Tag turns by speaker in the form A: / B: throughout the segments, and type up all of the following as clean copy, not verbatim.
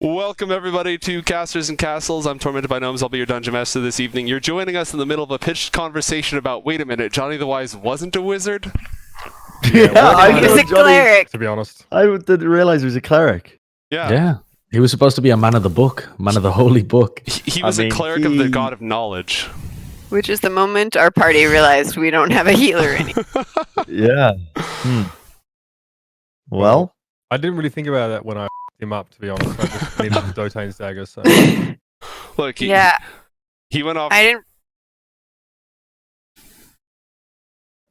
A: Welcome, everybody, to Casters and Castles. I'm Tormented by Gnomes. I'll be your Dungeon Master this evening. You're joining us in the middle of a pitched conversation about, wait a minute, Johnny the Wise wasn't a wizard?
B: I
C: He was a cleric.
B: To be honest.
D: I didn't realize he was a cleric.
A: Yeah.
C: He was supposed to be a man of the book, man of the holy book.
A: He was a cleric of the god of knowledge.
E: Which is the moment our party realized we don't have a healer anymore.
D: Yeah. Well,
B: I didn't really think about that when I him up, to be honest. I just needed the Dotane's dagger, so.
A: Look, he went off.
E: I didn't.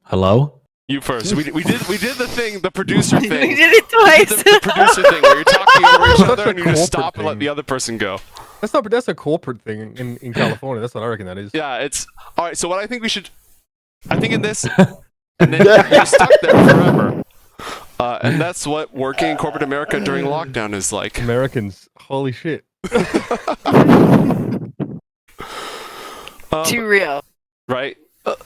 C: Hello?
A: You first. We did the thing, the producer thing.
E: We did it twice.
A: The producer thing where you're talking over each other and you just
B: Corporate
A: stop and let
B: thing.
A: the other person go.
B: That's a corporate thing in California. That's what I reckon that is.
A: Yeah, it's all right. So what I think we should, I think in this, and then you're stuck there forever. And that's what working in corporate America during lockdown is like.
B: Americans, holy shit.
E: Too real.
A: Right?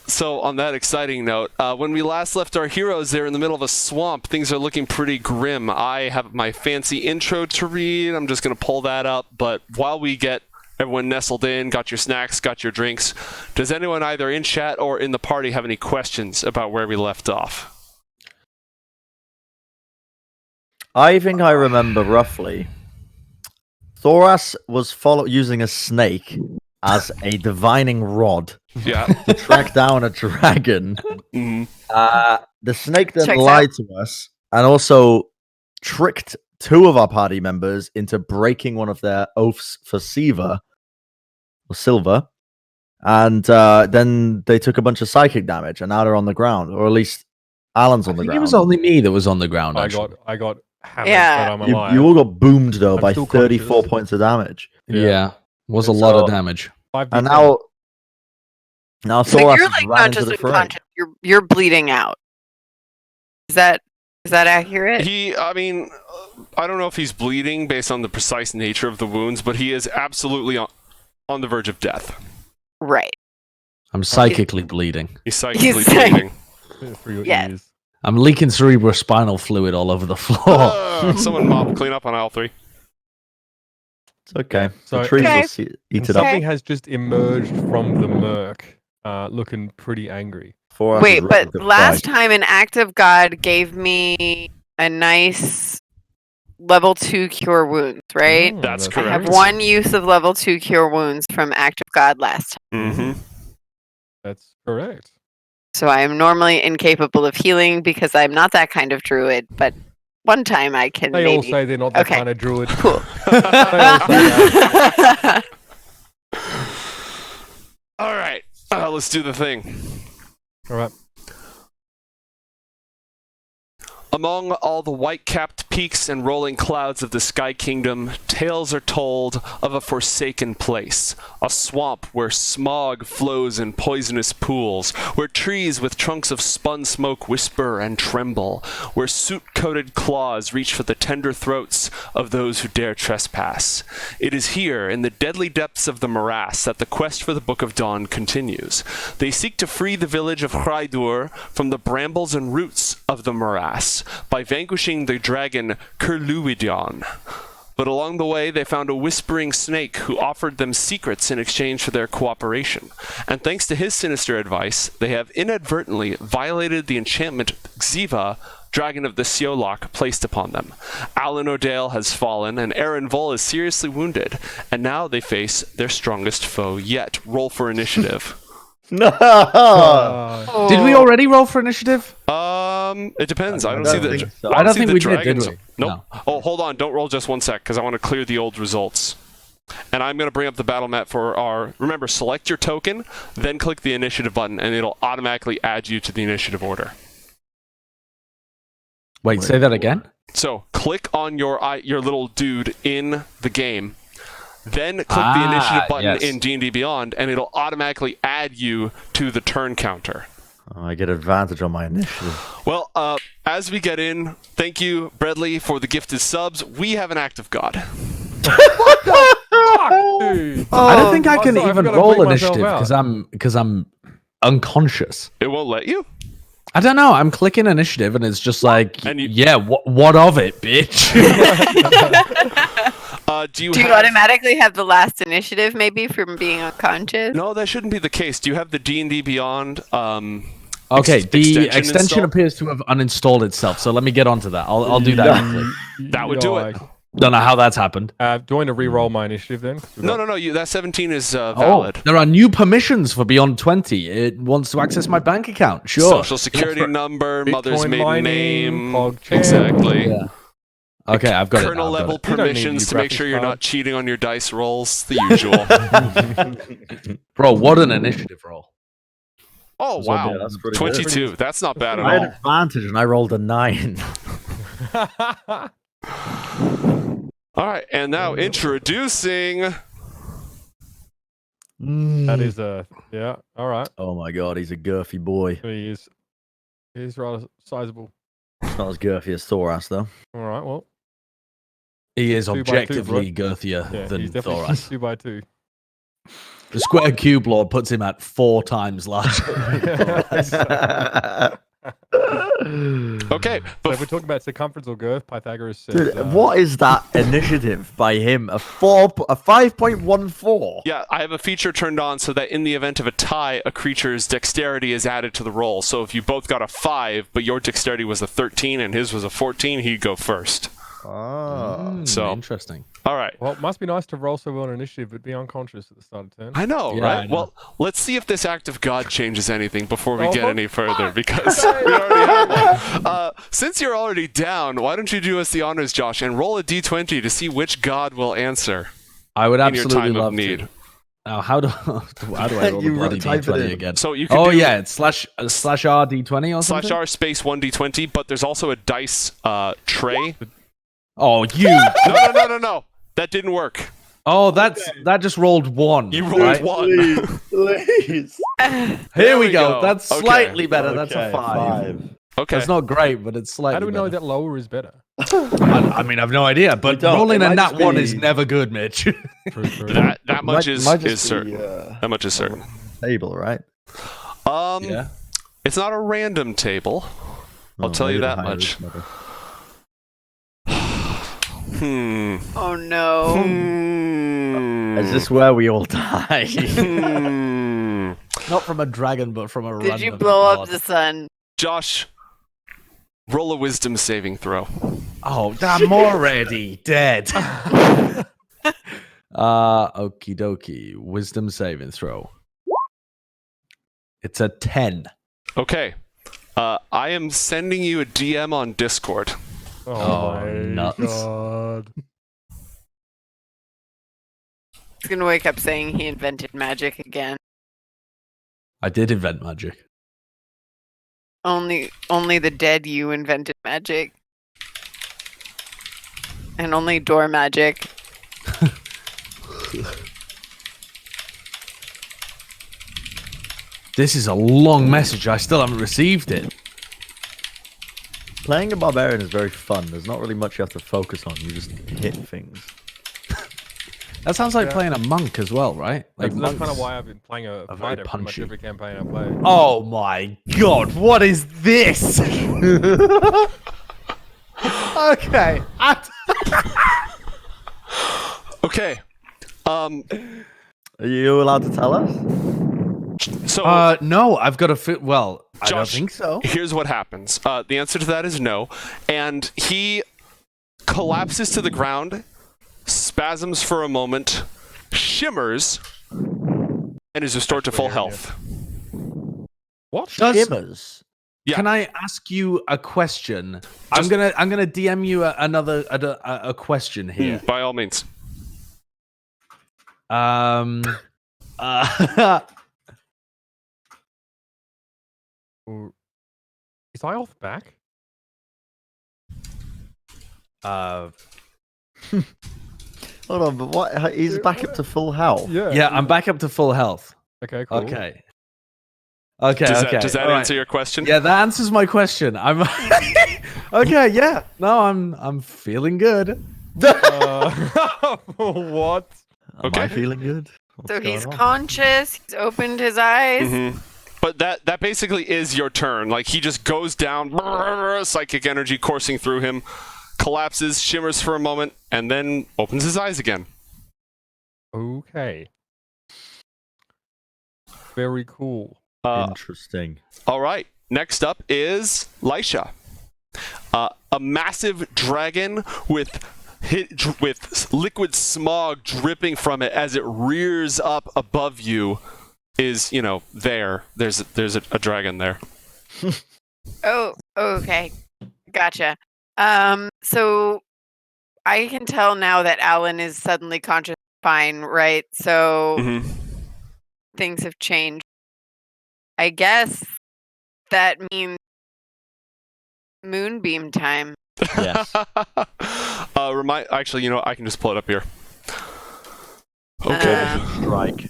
A: So on that exciting note, when we last left our heroes there in the middle of a swamp, things are looking pretty grim. I have my fancy intro to read. I'm just going to pull that up. But while we get everyone nestled in, got your snacks, got your drinks, does anyone either in chat or in the party have any questions about where we left off?
D: I think I remember roughly. Thoras was using a snake as a divining rod
A: Yeah.
D: to track down a dragon.
A: Mhm.
D: The snake then
E: Checks
D: lied to us and also tricked two of our party members into breaking one of their oaths for Silver. And then they took a bunch of psychic damage, and now they're on the ground, or at least Alan's on the ground.
C: It was only me that was on the ground, actually.
B: I got hammered,
E: Yeah.
B: but I'm alive.
D: You all got boomed though
B: I'm
D: by
B: still
D: 34
B: conscious.
D: points of damage.
C: Yeah. Was a lot of damage.
B: 5d10.
D: And now
E: So
D: Thoras
E: you're
D: has
E: like
D: ran
E: not
D: into
E: just
D: the fray.
E: unconscious. You're bleeding out. Is that accurate?
A: I mean, I don't know if he's bleeding based on the precise nature of the wounds, but he is absolutely on the verge of death.
E: Right.
C: I'm psychically bleeding.
A: He's psychically
E: He's saying-
A: bleeding.
B: For your
E: Yeah.
B: ears.
C: I'm leaking cerebrospinal fluid all over the floor.
A: Someone clean up on aisle 3.
D: It's okay.
B: So-
D: the trees
E: Okay.
D: will eat
B: And
D: it up.
B: something has just emerged from the murk, looking pretty angry.
D: Thoras
E: Wait,
D: is
E: but
D: ready to
E: last
D: fight.
E: time an act of God gave me a nice level 2 cure wounds, right?
B: Oh,
A: That's
E: I
A: correct.
E: have one use of level 2 cure wounds from act of God last time.
A: Mm-hmm.
B: That's correct.
E: So I am normally incapable of healing because I'm not that kind of druid, but one time I can
B: They all
E: maybe...
B: say they're not that
E: Okay.
B: kind of druid.
E: Cool.
B: They all say that.
A: All right, let's do the thing.
B: All right.
A: Among all the white-capped peaks and rolling clouds of the Sky Kingdom, tales are told of a forsaken place, a swamp where smog flows in poisonous pools, where trees with trunks of spun smoke whisper and tremble, where soot-coated claws reach for the tender throats of those who dare trespass. It is here, in the deadly depths of the morass, that the quest for the Book of Dawn continues. They seek to free the village of Hraidur from the brambles and roots of the morass, by vanquishing the dragon Kurluweydon. But along the way, they found a whispering snake who offered them secrets in exchange for their cooperation. And thanks to his sinister advice, they have inadvertently violated the enchantment Xiva, dragon of the Siolok, placed upon them. Allan O'Dale has fallen, and Eren is seriously wounded. And now they face their strongest foe yet. Roll for initiative.
D: No!
C: Did we already roll for initiative?
A: It depends. I don't
D: don't
A: see the.
D: think so.
C: I don't think
A: the
C: we did,
A: dragons.
C: did we?
A: Nope. Oh, hold on. Don't roll just one sec, because I want to clear the old results. And I'm going to bring up the battle map for our. Remember, select your token, then click the initiative button, and it'll automatically add you to the initiative order.
C: Wait, say that again?
A: So click on your little dude in the game, then click the initiative button
C: yes.
A: in D&D Beyond, and it'll automatically add you to the turn counter.
D: Oh, I get advantage on my initiative.
A: Well, as we get in, thank you, Bradley, for the gifted subs. We have an act of God.
B: Dude.
C: I don't think I can
B: I've
C: even
B: gotta
C: roll
B: bleep myself
C: initiative
B: out.
C: because I'm unconscious.
A: It won't let you?
C: I don't know. I'm clicking initiative and it's just like,
A: And you-
C: yeah, what of it, bitch?
A: Do you
E: Do you
A: have...
E: automatically have the last initiative, maybe, from being unconscious?
A: No, that shouldn't be the case. Do you have the D&D Beyond
C: Okay, the
A: extension
C: extension
A: installed?
C: appears to have uninstalled itself, so let me get onto that. I'll do that quickly.
A: That would do it.
C: Don't know how that's happened.
B: Do you want to re-roll my initiative then? 'Cause we've got-
A: No. That 17 is valid.
C: Oh, there are new permissions for Beyond 20. It wants to access my bank account. Sure.
A: Social security number, mother's
B: Bitcoin
A: maiden
B: mining,
A: name.
B: PogChamp.
A: Exactly.
C: Yeah. Okay, I've got
A: Kernel
C: it.
A: level
B: You don't need
A: permissions
B: new
A: to make
B: graphics
A: sure you're
B: card.
A: not cheating on your dice rolls. The usual.
C: Bro, what an initiative roll.
A: Oh,
D: Yeah,
A: wow.
D: that's pretty good.
A: 22. That's not bad at
D: I had
A: all.
D: advantage and I rolled a 9.
A: All right, and now introducing...
B: That is yeah. All right.
D: Oh my god, he's a girthy boy.
B: He is rather sizable.
D: It's not as girthy as Thoras, though.
B: All right. Well,
C: He is
B: 2 by 2,
C: objectively
B: bro.
C: girthier
B: yeah,
C: than
B: he's definitely
C: Thoras.
B: 2 by 2.
C: The square cube lord puts him at 4 times larger.
A: Okay,
B: So
A: but
B: if we're talking about circumference or girth, Pythagoras says.
D: Dude, what is that initiative by him? A 5.14.
A: yeah, I have a feature turned on so that in the event of a tie, a creature's dexterity is added to the roll. So if you both got a 5, but your dexterity was a 13 and his was a 14, he'd go first.
D: Oh.
A: So-
C: Interesting.
A: All right.
B: Well, it must be nice to roll so well on initiative, but be unconscious at the start of turn.
A: I know,
C: Yeah,
A: right?
C: I know.
A: Well, let's see if this act of God changes anything before we
B: Oh,
A: get
B: for
A: any further, because we already have one. Since you're already down, why don't you do us the honors, Josh, and roll a d20 to see which God will answer
C: I would
A: in your
C: absolutely
A: time of
C: love
A: need.
C: to. Now, how do I roll the
D: You
C: bloody
D: type it
C: d20
D: in.
C: again?
A: So you can
C: Oh
A: do
C: yeah, it's slash R d20 or something.
A: /r space 1d20, but there's also a dice tray.
C: Oh, you.
A: No. That didn't work.
C: Oh, that just rolled 1.
A: You rolled
C: right?
A: 1.
D: Please.
C: Here we
A: we
C: go.
A: go.
C: That's
A: Okay.
C: slightly better. That's a 5.
A: Okay.
C: That's not great, but it's slightly
B: How do we know
C: better.
B: that lower is better?
C: I mean, I've no idea, but
D: don't.
C: rolling
D: It
C: a
D: might
C: nat
D: just
C: 1
D: be-
C: is never good, Mitch.
B: True.
A: That much is certain. That much is certain.
D: Table, right?
C: Yeah.
A: It's not a random table. I'll tell you
D: maybe
A: that
D: the higher
A: much.
D: is better.
E: Oh no.
D: Is this where we all die?
C: Not from a dragon, but from a
E: Did
C: random
E: you blow
C: god.
E: up the sun?
A: Josh, roll a wisdom saving throw.
C: Oh, I'm already dead. Okie dokie. Wisdom saving throw. It's a 10.
A: Okay. I am sending you a DM on Discord.
C: Oh,
B: my
C: nuts.
B: god.
E: He's gonna wake up saying he invented magic again.
C: I did invent magic.
E: Only the dead you invented magic. And only door magic.
C: This is a long message. I still haven't received it.
D: Playing a barbarian is very fun. There's not really much you have to focus on. You just hit things.
C: That sounds like
B: Yeah.
C: playing a monk as well, right? Like
B: That's kind of
C: monks
B: why I've been playing a
C: are very
B: fighter pretty much
C: punchy.
B: every campaign I play.
C: Oh my god, what is this? Okay.
A: Okay.
D: Are you allowed to tell us?
A: So
C: No, I've got to fit. Well, I don't
A: Josh,
C: think so.
A: here's what happens. The answer to that is no. And he collapses to the ground, spasms for a moment, shimmers, and is restored to full
B: Actually,
A: health.
B: What?
D: Shimmers.
A: Yeah.
C: Can I ask you a question? I'm
A: Just-
C: gonna DM you a question here.
A: By all means.
B: Is Ioth back?
D: Hold on, but what? He's back up to full health.
C: Yeah, I'm back up to full health.
B: Okay, cool.
C: Okay.
A: Does that
C: all right.
A: answer your question?
C: Yeah, that answers my question. I'm okay. Yeah, no, I'm feeling good.
B: What?
D: Am
A: Okay.
D: I feeling good? What's
E: So
D: going
E: he's
D: on?
E: conscious, he's opened his eyes.
A: Mhm. But that basically is your turn. Like, he just goes down, psychic energy coursing through him, collapses, shimmers for a moment, and then opens his eyes again.
B: Okay. Very cool.
D: Interesting.
A: All right. Next up is Lysha. A massive dragon with liquid smog dripping from it as it rears up above you is, there. There's a dragon there.
E: Oh, okay. Gotcha. So I can tell now that Allan is suddenly conscious fine, right? So
A: Mhm.
E: things have changed. I guess that means moonbeam time.
D: Yes.
A: Actually, I can just pull it up here.
D: Okay.
E: Um,
D: Strike.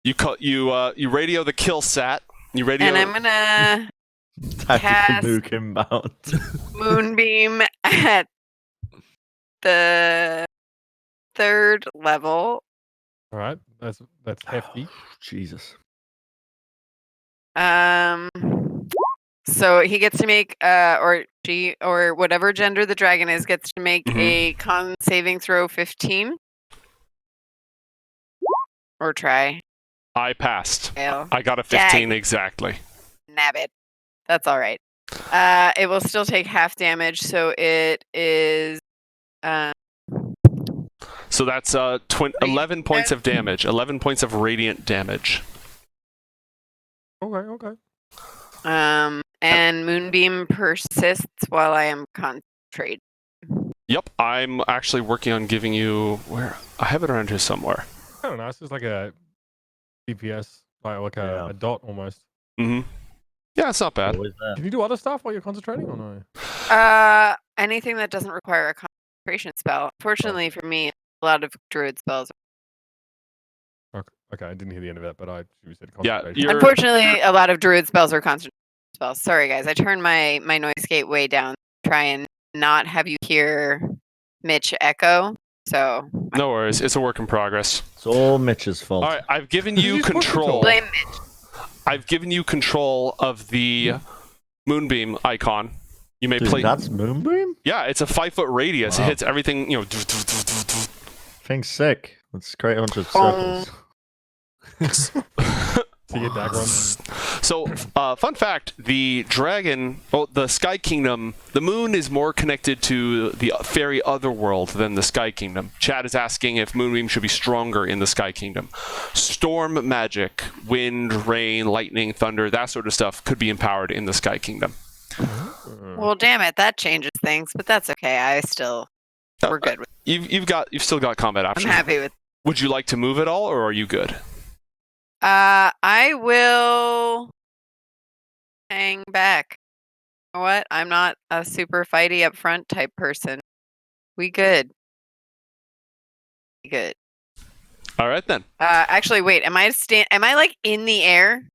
A: You radio the kill sat. You radio.
E: And I'm gonna
D: Tactical nuke inbound.
E: moonbeam at the 3rd level.
B: All right. That's hefty.
D: Jesus.
E: So he gets to make or she or whatever gender the dragon is gets to make a con saving throw 15. Or try.
A: I passed.
E: Fail.
A: I got a 15
E: Dang.
A: exactly.
E: Nabbit. That's all right. It will still take half damage, so it is
A: So that's 11 points of damage. 11 points of radiant damage.
B: Okay.
E: and moonbeam persists while I am concentrated.
A: Yep, I'm actually working on giving you where I have it around here somewhere.
B: I don't know. It's just like a DPS, like a dot almost.
A: Mm-hmm. Yeah, it's not bad.
D: Always there.
B: Can you do other stuff while you're concentrating or no?
E: Anything that doesn't require a concentration spell. Fortunately for me, a lot of druid spells.
B: Okay, I didn't hear the end of that, but you said
A: Yeah,
B: concentration.
E: Unfortunately, a lot of druid spells are concentration spells. Sorry, guys. I turned my noise gate way down to try and not have you hear Mitch echo. So
A: No worries. It's a work in progress.
D: It's all Mitch's fault.
A: All right, I've given you
B: He's pushing
A: control.
E: blame Mitch.
A: I've given you control of the moonbeam icon. You may
D: Dude,
A: play.
D: that's Moonbeam?
A: Yeah, it's a 5-foot radius. It
D: Wow.
A: hits everything.
D: Thing's sick. Let's create a bunch of
E: Bong.
D: circles.
B: To get that one.
A: So, fun fact: the dragon, the Sky Kingdom, the moon is more connected to the fairy otherworld than the Sky Kingdom. Chad is asking if Moonbeam should be stronger in the Sky Kingdom. Storm magic, wind, rain, lightning, thunder, that sort of stuff could be empowered in the Sky Kingdom.
E: Well, damn it, that changes things, but that's okay. We're good with.
A: You've still got combat
E: I'm
A: options.
E: happy with.
A: Would you like to move at all, or are you good?
E: I will hang back. You know what? I'm not a super fighty up front type person. We good. We good.
A: All right then.
E: Actually, wait. Am I like in the air?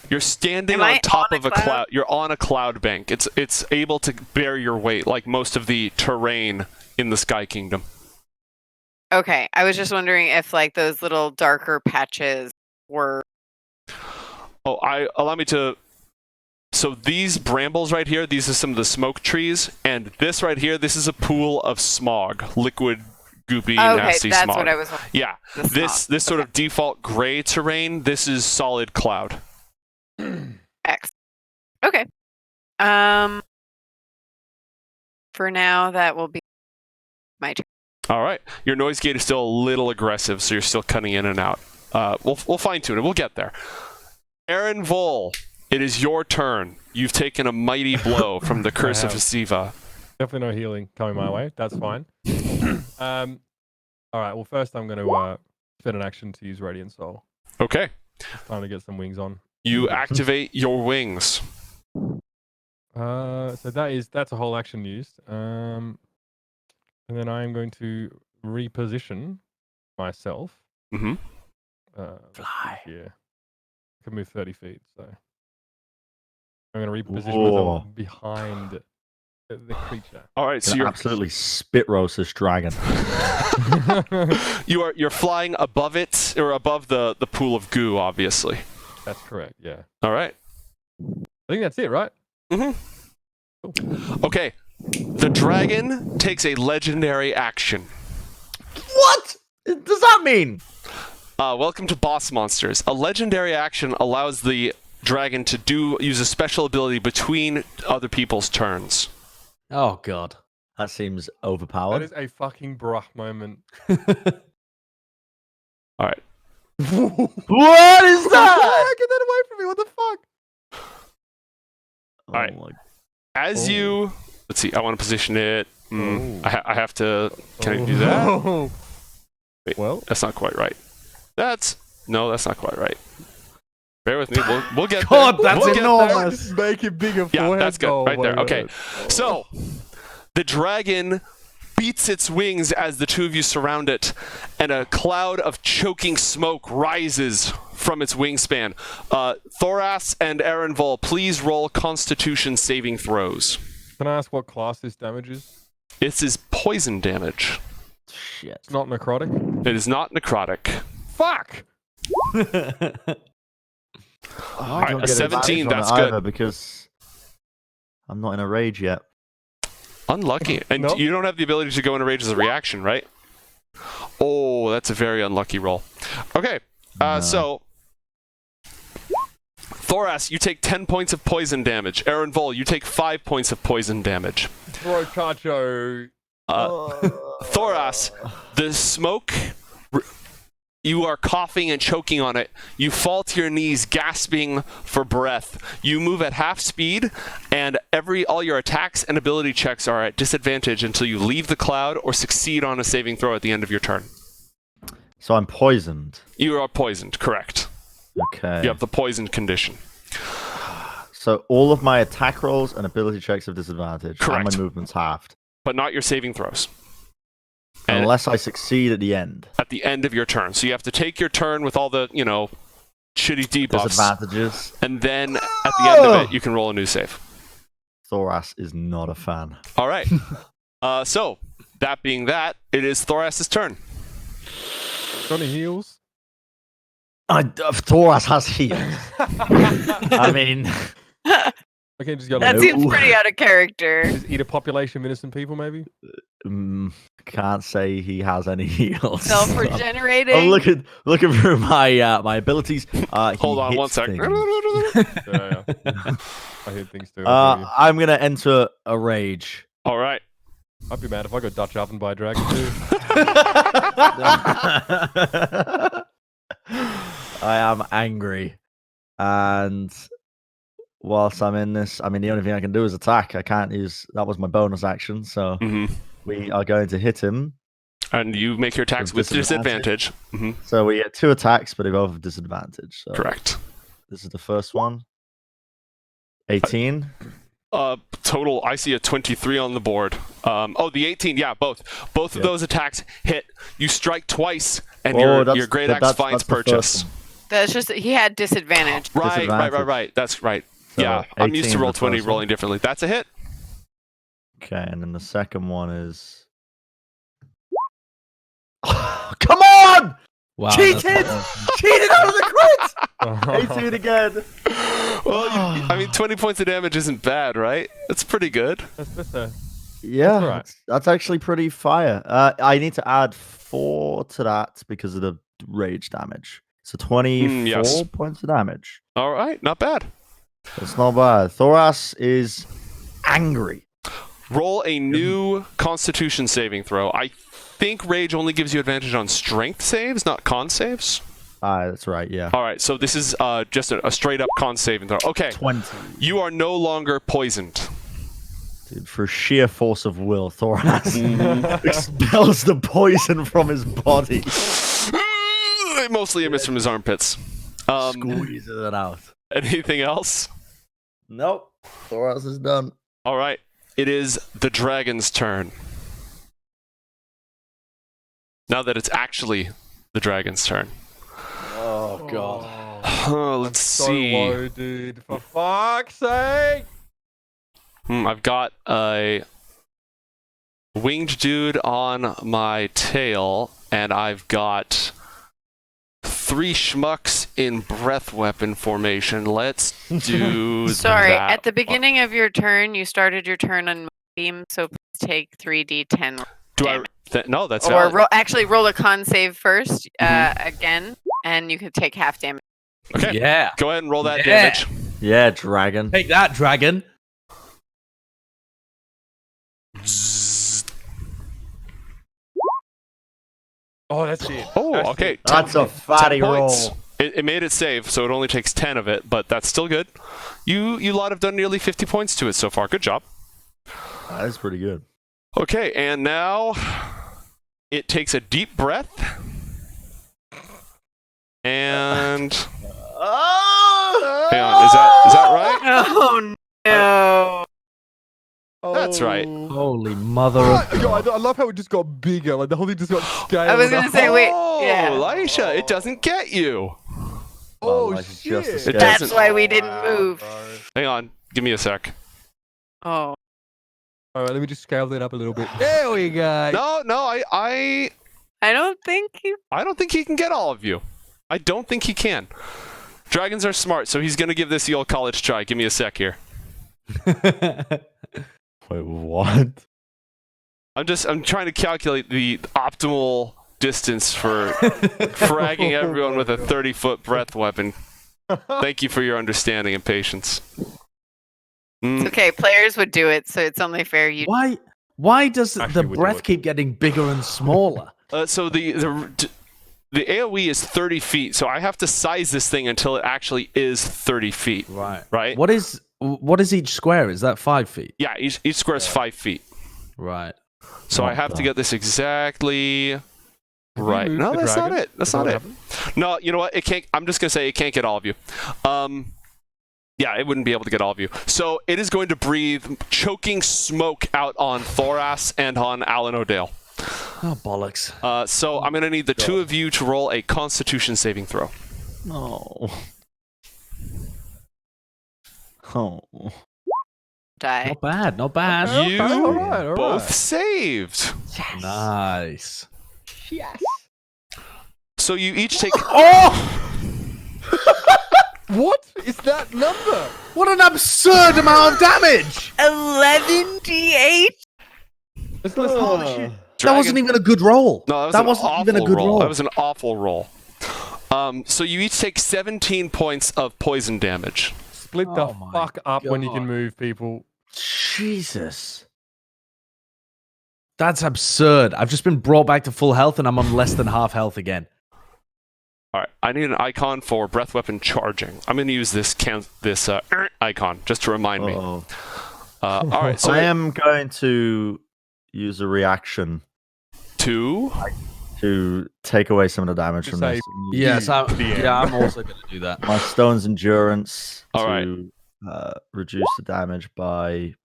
A: You're standing
E: Am
A: on
E: I
A: top
E: on a
A: of a
E: cloud?
A: cloud. You're on a cloud bank. It's able to bear your weight, like most of the terrain in the Sky Kingdom.
E: Okay. I was just wondering if like those little darker patches were.
A: Oh, allow me to. So these brambles right here, these are some of the smoke trees, and this right here, this is a pool of smog, liquid, goopy,
E: Okay,
A: nasty
E: that's
A: smog.
E: what I was wondering.
A: Yeah,
E: The
A: this
E: smog.
A: sort of default gray terrain, this is solid cloud.
E: X. Okay. For now, that will be my turn.
A: All right, your noise gate is still a little aggressive, so you're still cutting in and out. We'll fine tune it. We'll get there. Eren Vol, it is your turn. You've taken a mighty blow from the curse of
B: have.
A: Siva.
B: Definitely no healing coming my way. That's fine. All right. Well, first I'm going to spend an action to use Radiant Soul.
A: Okay,
B: It's time to get some wings on.
A: you activate your wings.
B: So that's a whole action used. And then I am going to reposition myself.
A: Mm-hmm.
D: Fly.
B: Yeah. I can move 30 feet, so I'm going to reposition
D: Whoa.
B: myself behind the creature.
A: All right, so
D: Gonna
A: you're
D: absolutely spit roast this dragon.
A: you're flying above it or above the pool of goo, obviously.
B: That's correct. Yeah.
A: All right.
B: I think that's it, right?
A: Okay. The dragon takes a legendary action.
D: What does that mean?
A: Welcome to Boss Monsters. A legendary action allows the dragon to use a special ability between other people's turns.
C: Oh god.
D: That seems
B: That
D: overpowered.
B: is a fucking bruh moment.
A: All right.
D: What is that?
B: Get that away from me! What the fuck?
D: Oh
A: Alright.
D: my-
A: As you... Let's see. I want to position it.
B: Oh.
A: I have to... Can I do that?
B: Oh.
A: Wait,
B: Well,
A: that's not quite right. No, that's not quite right. Bear with me. We'll get
C: God,
A: there.
C: that's
A: We'll get
C: enormous.
B: make it bigger.
A: Yeah,
B: forehead.
A: that's good.
B: Oh
A: Right
B: my
A: there. Okay.
B: God.
A: So, the dragon beats its wings as the two of you surround it, and a cloud of choking smoke rises from its wingspan. Thoras and Eren, please roll Constitution saving throws.
B: Can I ask what class this damage is?
A: This is poison damage.
D: Shit.
B: It's not necrotic.
A: It is not necrotic.
B: Fuck!
D: I don't
A: a
D: get
A: 17,
D: advantage on
A: that's
D: it
A: good.
D: either because I'm not in a rage yet.
A: Unlucky. And
B: Nope.
A: you don't have the ability to go into rage as a reaction, right? Oh, that's a very unlucky roll. Okay,
D: No.
A: so... Thoras, you take 10 points of poison damage. Eren, you take 5 points of poison damage.
B: Bro, Chacho.
A: Thoras, the smoke... You are coughing and choking on it. You fall to your knees, gasping for breath. You move at half speed, and all your attacks and ability checks are at disadvantage until you leave the cloud or succeed on a saving throw at the end of your turn.
D: So I'm poisoned.
A: You are poisoned, correct.
D: Okay.
A: You have the poisoned condition.
D: So all of my attack rolls and ability checks have disadvantage.
A: Correct.
D: And my movement's halved.
A: But not your saving throws. And
D: Unless I succeed at the end.
A: at the end of your turn. So you have to take your turn with all the, shitty debuffs.
D: Disadvantages.
A: And then at the end of it, you can roll a new save.
D: Thoras is not a fan.
A: All right. So, that being that, it is Thoras' turn.
B: Got any heals?
D: Thoras has healed. I mean,
B: Okay, just go
E: That
D: No.
E: seems pretty out of character.
B: just eat a population of innocent people, maybe?
D: can't say he has any heals.
E: Self-regenerating.
D: I'm looking through my my abilities.
A: Hold on one second.
B: Yeah. I hear things too.
D: I'm gonna enter a rage.
A: All right.
B: I'd be mad if I got Dutch oven by a dragon too.
D: I am angry, and whilst I'm in this, I mean, the only thing I can do is attack. I can't use that was my bonus action, so
A: hmm
D: we are going to hit him.
A: And you make your attacks with disadvantage. Hmm
D: So we get 2 attacks, but they both have disadvantage. So
A: Correct.
D: this is the first one. 18.
A: Total, I see a 23 on the board. The 18, yeah, both. Both of
D: Yep.
A: those attacks hit. You strike twice, and
D: Oh,
A: your great axe finds
D: that's the first
A: purchase.
D: one.
E: That's just he had disadvantage.
A: Right.
D: Disadvantage.
A: That's right.
D: So
A: Yeah, I'm used
D: 18
A: to
D: is
A: roll
D: the
A: 20
D: first one.
A: rolling differently. That's a hit.
D: Okay, and then the second one is. Come on!
C: Wow.
D: Cheated!
C: that's-
D: Cheated out of the crit! 18 again.
A: Well, I mean, 20 points of damage isn't bad, right? That's pretty good.
B: That's
D: Yeah,
B: all right.
D: that's actually pretty fire. I need to add 4 to that because of the rage damage. So 24
A: yes.
D: points of damage.
A: All right, not bad.
D: That's not bad. Thoras is angry.
A: Roll a new Constitution saving throw. I think Rage only gives you advantage on strength saves, not con saves.
D: That's right, yeah.
A: All right, so this is just a straight up con saving throw. Okay,
D: 20.
A: you are no longer poisoned.
D: Dude, for sheer force of will, Thoras expels the poison from his body.
A: Mostly emits from his armpits.
D: Squeezes it out.
A: Anything else?
D: Nope. Thoras is done.
A: All right, it is the dragon's turn. Now that it's actually the dragon's turn.
D: Oh, God.
A: Let's
B: so
A: see.
B: low, dude. For fuck's sake!
A: I've got a winged dude on my tail, and I've got 3 schmucks in breath weapon formation. Let's do
E: Sorry,
A: that
E: at the
A: one.
E: beginning of your turn, you started your turn on beam, so please take 3d10
A: Do
E: damage.
A: No, that's
E: Or
A: valid.
E: actually roll a con save first
A: Mhm.
E: again, and you can take half damage.
A: Okay.
C: Yeah.
A: Go ahead and roll that
C: Yeah.
A: damage.
D: Yeah, dragon.
C: Take that, dragon.
B: Oh, that's it.
A: Oh,
B: That's
A: okay.
B: it.
D: That's a
A: 10
D: fatty
A: points.
D: roll.
A: It made it save, so it only takes 10 of it, but that's still good. You lot have done nearly 50 points to it so far. Good job.
D: That is pretty good.
A: Okay, and now it takes a deep breath. And hang on, is that right?
E: Oh no!
A: That's right.
C: Holy mother
B: What?
C: of
B: God,
C: God.
B: I love how it just got bigger. Like the whole thing just got scaled.
E: I was gonna
B: up.
E: say, wait,
A: Oh,
E: yeah.
A: Lysha, it doesn't get you.
B: Oh,
D: Well, like, it's just a
B: shit.
D: scale.
E: That's
A: doesn't-
E: why we didn't
B: Wow,
E: move.
B: bro.
A: Hang on, give me a sec.
E: Oh,
B: All right, let me just scale that up a little bit. There we go.
A: No, I
E: I don't think you.
A: don't think he can get all of you. I don't think he can. Dragons are smart, so he's gonna give this the old college try. Give me a sec here.
D: Wait, what?
A: I'm trying to calculate the optimal distance for fragging everyone with a 30-foot breath weapon. Thank you for your understanding and patience.
E: It's okay. Players would do it, so it's only fair you.
C: Why does
B: Actually,
C: the
B: we do
C: breath
B: it.
C: keep getting bigger and smaller?
A: So the AoE is 30 feet, so I have to size this thing until it actually is 30 feet.
C: Right.
A: Right?
C: What is each square? Is that 5 feet?
A: Yeah, each square is 5 feet.
C: Right.
A: So I
D: What
A: have to
D: the-
A: get this exactly
B: Have you
A: right.
B: moved
A: No,
B: the
A: that's not
B: dragon?
A: it. That's
B: Is
A: not
B: that
A: it.
B: what happened?
A: No, you know what? It can't. I'm just gonna say it can't get all of you. Yeah, it wouldn't be able to get all of you. So it is going to breathe choking smoke out on Thoras and on Allan O'Dale.
C: Oh, bollocks.
A: So I'm gonna need the two of you to roll a Constitution saving throw.
D: No. Oh.
E: Die.
C: Not bad, not bad.
B: Okay,
A: You
B: all right.
A: both saved.
C: Nice.
A: So you each take.
B: What is that number?
C: What an absurd amount of damage!
E: 11d8.
B: Let's listen.
C: That wasn't even a good roll.
A: No,
C: that
A: that was
C: wasn't even a good roll.
A: That was an awful roll. So you each take 17 points of poison damage.
B: Split the
C: Oh my
B: fuck up when you can
C: God.
B: move, people.
C: Jesus. That's absurd. I've just been brought back to full health and I'm on less than half health again.
A: All right, I need an icon for breath weapon charging. I'm going to use this icon just to remind me.
D: Uh-oh.
A: All right, so
D: I am going to use a reaction
A: two.
D: to take away some of the damage
B: Just
D: from
B: say-
D: this.
C: Yes, I'm,
B: The end.
C: yeah, I'm also going to do that.
D: My stone's endurance
A: All
D: to reduce the damage by
A: A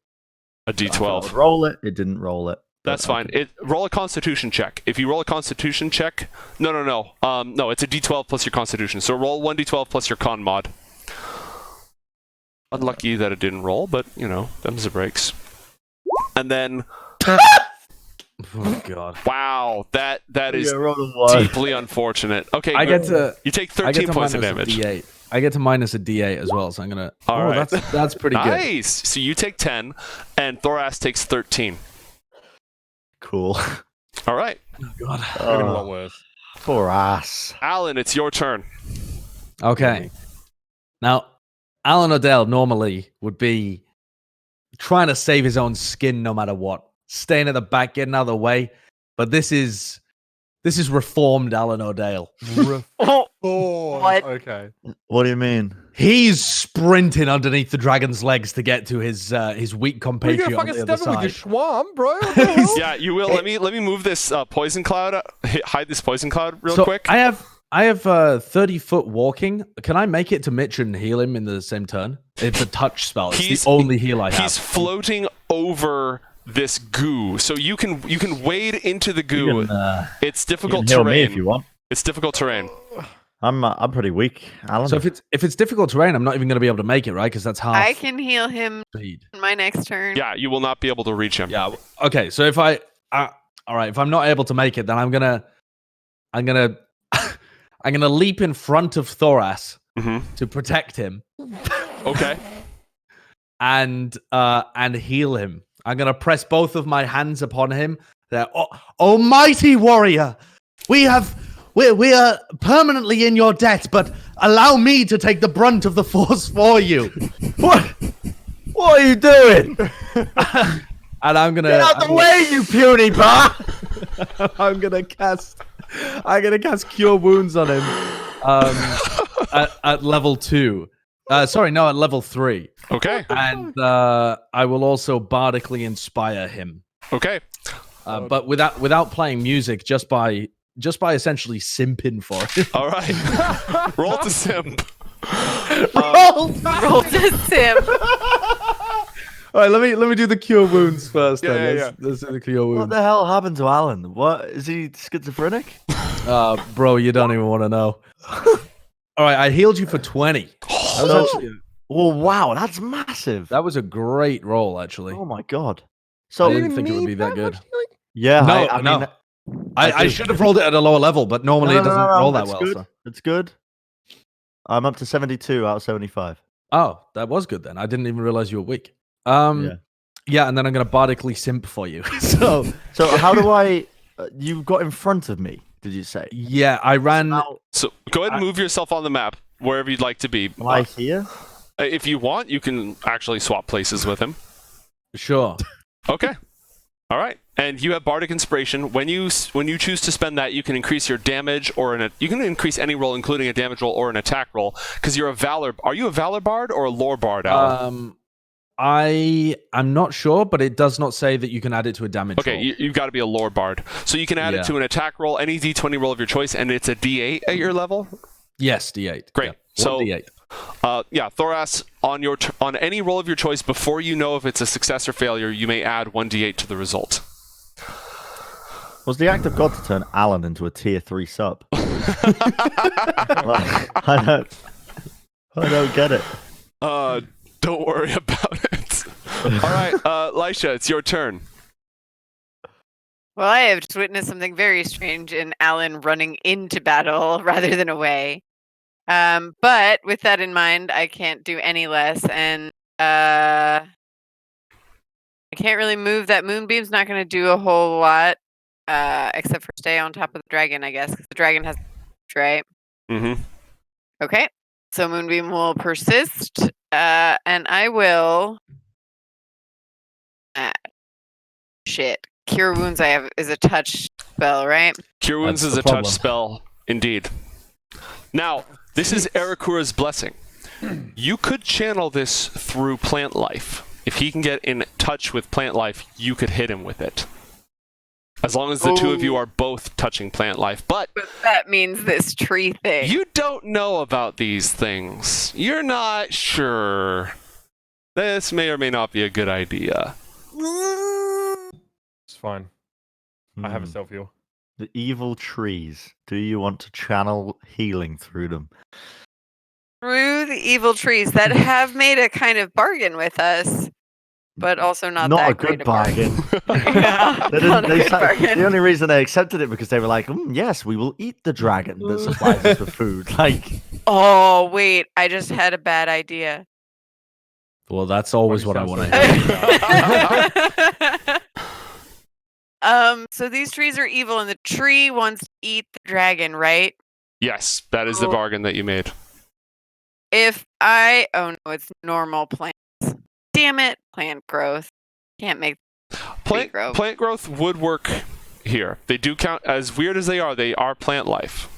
D: I thought I
A: D12.
D: would roll it. It didn't roll it. but
A: That's fine.
D: okay.
A: Roll a Constitution check. If you roll a Constitution check, no, it's a D12 plus your Constitution. So roll 1D12 plus your Con mod. Unlucky that it didn't roll, but them's the breaks. And then,
C: Oh, God.
A: wow, that is
D: Yeah, roll a one.
A: deeply unfortunate. Okay,
C: I
A: good.
C: get to
A: You take
C: I
A: 13
C: get to
A: points
C: minus
A: of damage.
C: a D8. I get to minus a D8 as well, so I'm gonna.
A: All right.
C: that's pretty good.
A: Nice. So you take 10, and Thoras takes 13.
D: Cool.
A: All right,
C: Oh, God.
B: Could have been a lot worse.
D: For ass.
A: Alan, it's your turn.
C: Okay. Now, Allan O'Dale normally would be trying to save his own skin no matter what, staying at the back, getting out of the way. But this is reformed Allan O'Dale.
B: Oh,
E: What?
B: Okay.
D: What do you mean?
C: He's sprinting underneath the dragon's legs to get to his weak
B: You're
C: compatriot
B: gonna
C: on
B: fucking
C: the other
B: stab him with
C: side.
B: your schwam, bro. What the hell?
A: Yeah, you will. Let me move this poison cloud. Hide this poison cloud real
C: So
A: quick.
C: I have 30-foot walking. Can I make it to Mitch and heal him in the same turn? It's a touch spell. It's
A: He's-
C: the only heal I have.
A: He's floating over this goo, so you can wade into the goo.
D: You can,
A: It's
D: you
A: difficult
D: can heal
A: terrain.
D: me if you want.
A: It's difficult terrain.
D: I'm pretty weak, Alan.
C: So if it's difficult terrain, I'm not even going to be able to make it, right? Because that's half
E: I can heal him
C: speed.
E: in my next turn.
A: Yeah, you will not be able to reach him.
C: Yeah. Okay. So if all right, if I'm not able to make it, then I'm gonna I'm gonna leap in front of Thoras
A: Mhm.
C: to protect him
A: Okay.
C: and heal him. I'm going to press both of my hands upon him. Almighty warrior, we are permanently in your debt, but allow me to take the brunt of the force for you.
D: What are you doing?
C: And I'm gonna
D: Get out the way, you puny bar!
C: I'm gonna cast Cure Wounds on him at level 2. At level 3.
A: Okay.
C: And I will also bardically inspire him.
A: Okay.
C: But without playing music, just by essentially simping for it.
A: All right. Roll to simp.
E: Roll to simp.
C: All right, let me do the Cure Wounds first.
A: Yeah.
C: Let's do the Cure
D: What
C: Wounds.
D: the hell happened to Alan? What is he schizophrenic?
C: Bro, you don't even want to know. All right, I healed you for 20. That was actually
D: Oh wow, that's massive.
C: that was a great roll, actually.
D: Oh my god.
C: I
D: So
C: didn't think it would be that good.
D: yeah,
C: No,
D: I
C: no.
D: mean,
C: I should have rolled it at a lower level, but normally it doesn't roll that
D: that's
C: well.
D: Good.
C: So.
D: It's good. I'm up to 72 out of 75.
C: Oh, that was good then. I didn't even realize you were weak.
D: Yeah.
C: Yeah, and then I'm gonna bardically simp for you. So
D: how do I? You got in front of me. Did you say?
C: yeah, I ran.
A: So go ahead and move yourself on the map wherever you'd like to be.
D: Am I here?
A: If you want, you can actually swap places with him.
C: Sure.
A: Okay. All right. And you have Bardic Inspiration. When you choose to spend that, you can increase your damage you can increase any roll, including a damage roll or an attack roll, because you're a Valor. Are you a Valor Bard or a Lore Bard, Alan?
C: I'm not sure, but it does not say that you can add it to a damage roll.
A: Okay, you've got to be a Lore Bard. So you can add it to an attack roll, any D20 roll of your choice, and it's a D8 at your level?
C: Yes, D8.
A: Great.
C: Yeah,
A: So
C: D8.
A: Thoras, on any roll of your choice, before you know if it's a success or failure, you may add 1d8 to the result.
D: Was the act of God to turn Alan into a tier 3 sub? I don't get it.
A: Don't worry about it. All right, Lysha, it's your turn.
E: Well, I have just witnessed something very strange in Alan running into battle rather than away. But with that in mind, I can't do any less, and I can't really move. That moonbeam's not going to do a whole lot, except for stay on top of the dragon, I guess, because the dragon has right.
A: Mm-hmm.
E: Okay, so moonbeam will persist, and I will. Cure wounds. I have is a touch spell, right?
A: Cure Wounds
C: That's
A: is
C: the
A: a touch
C: problem.
A: spell, indeed. Now, this is Arakura's blessing. You could channel this through plant life. If he can get in touch with plant life, you could hit him with it. As long as the two of you are both touching plant life. But
E: that means this tree thing.
A: you don't know about these things. You're not sure. This may or may not be a good idea.
B: It's fine. I have a self heal.
D: The evil trees. Do you want to channel healing through them?
E: Through the evil trees that have made a kind of bargain with us, but also not that
D: a
E: great
D: good bargain.
E: Yeah,
D: They
E: not a
D: didn't,
E: good bargain.
D: the only reason they accepted it because they were like, yes, we will eat the dragon that supplies us with food. Like,
E: Oh wait, I just had a bad idea.
C: Well, that's always what I want to hear.
E: So these trees are evil, and the tree wants to eat the dragon, right?
A: Yes, that is the
E: Cool.
A: bargain that you made.
E: Oh no, it's normal plants. Damn it, plant growth. Can't make tree growth.
A: Plant growth would work here. They do count, as weird as they are plant life.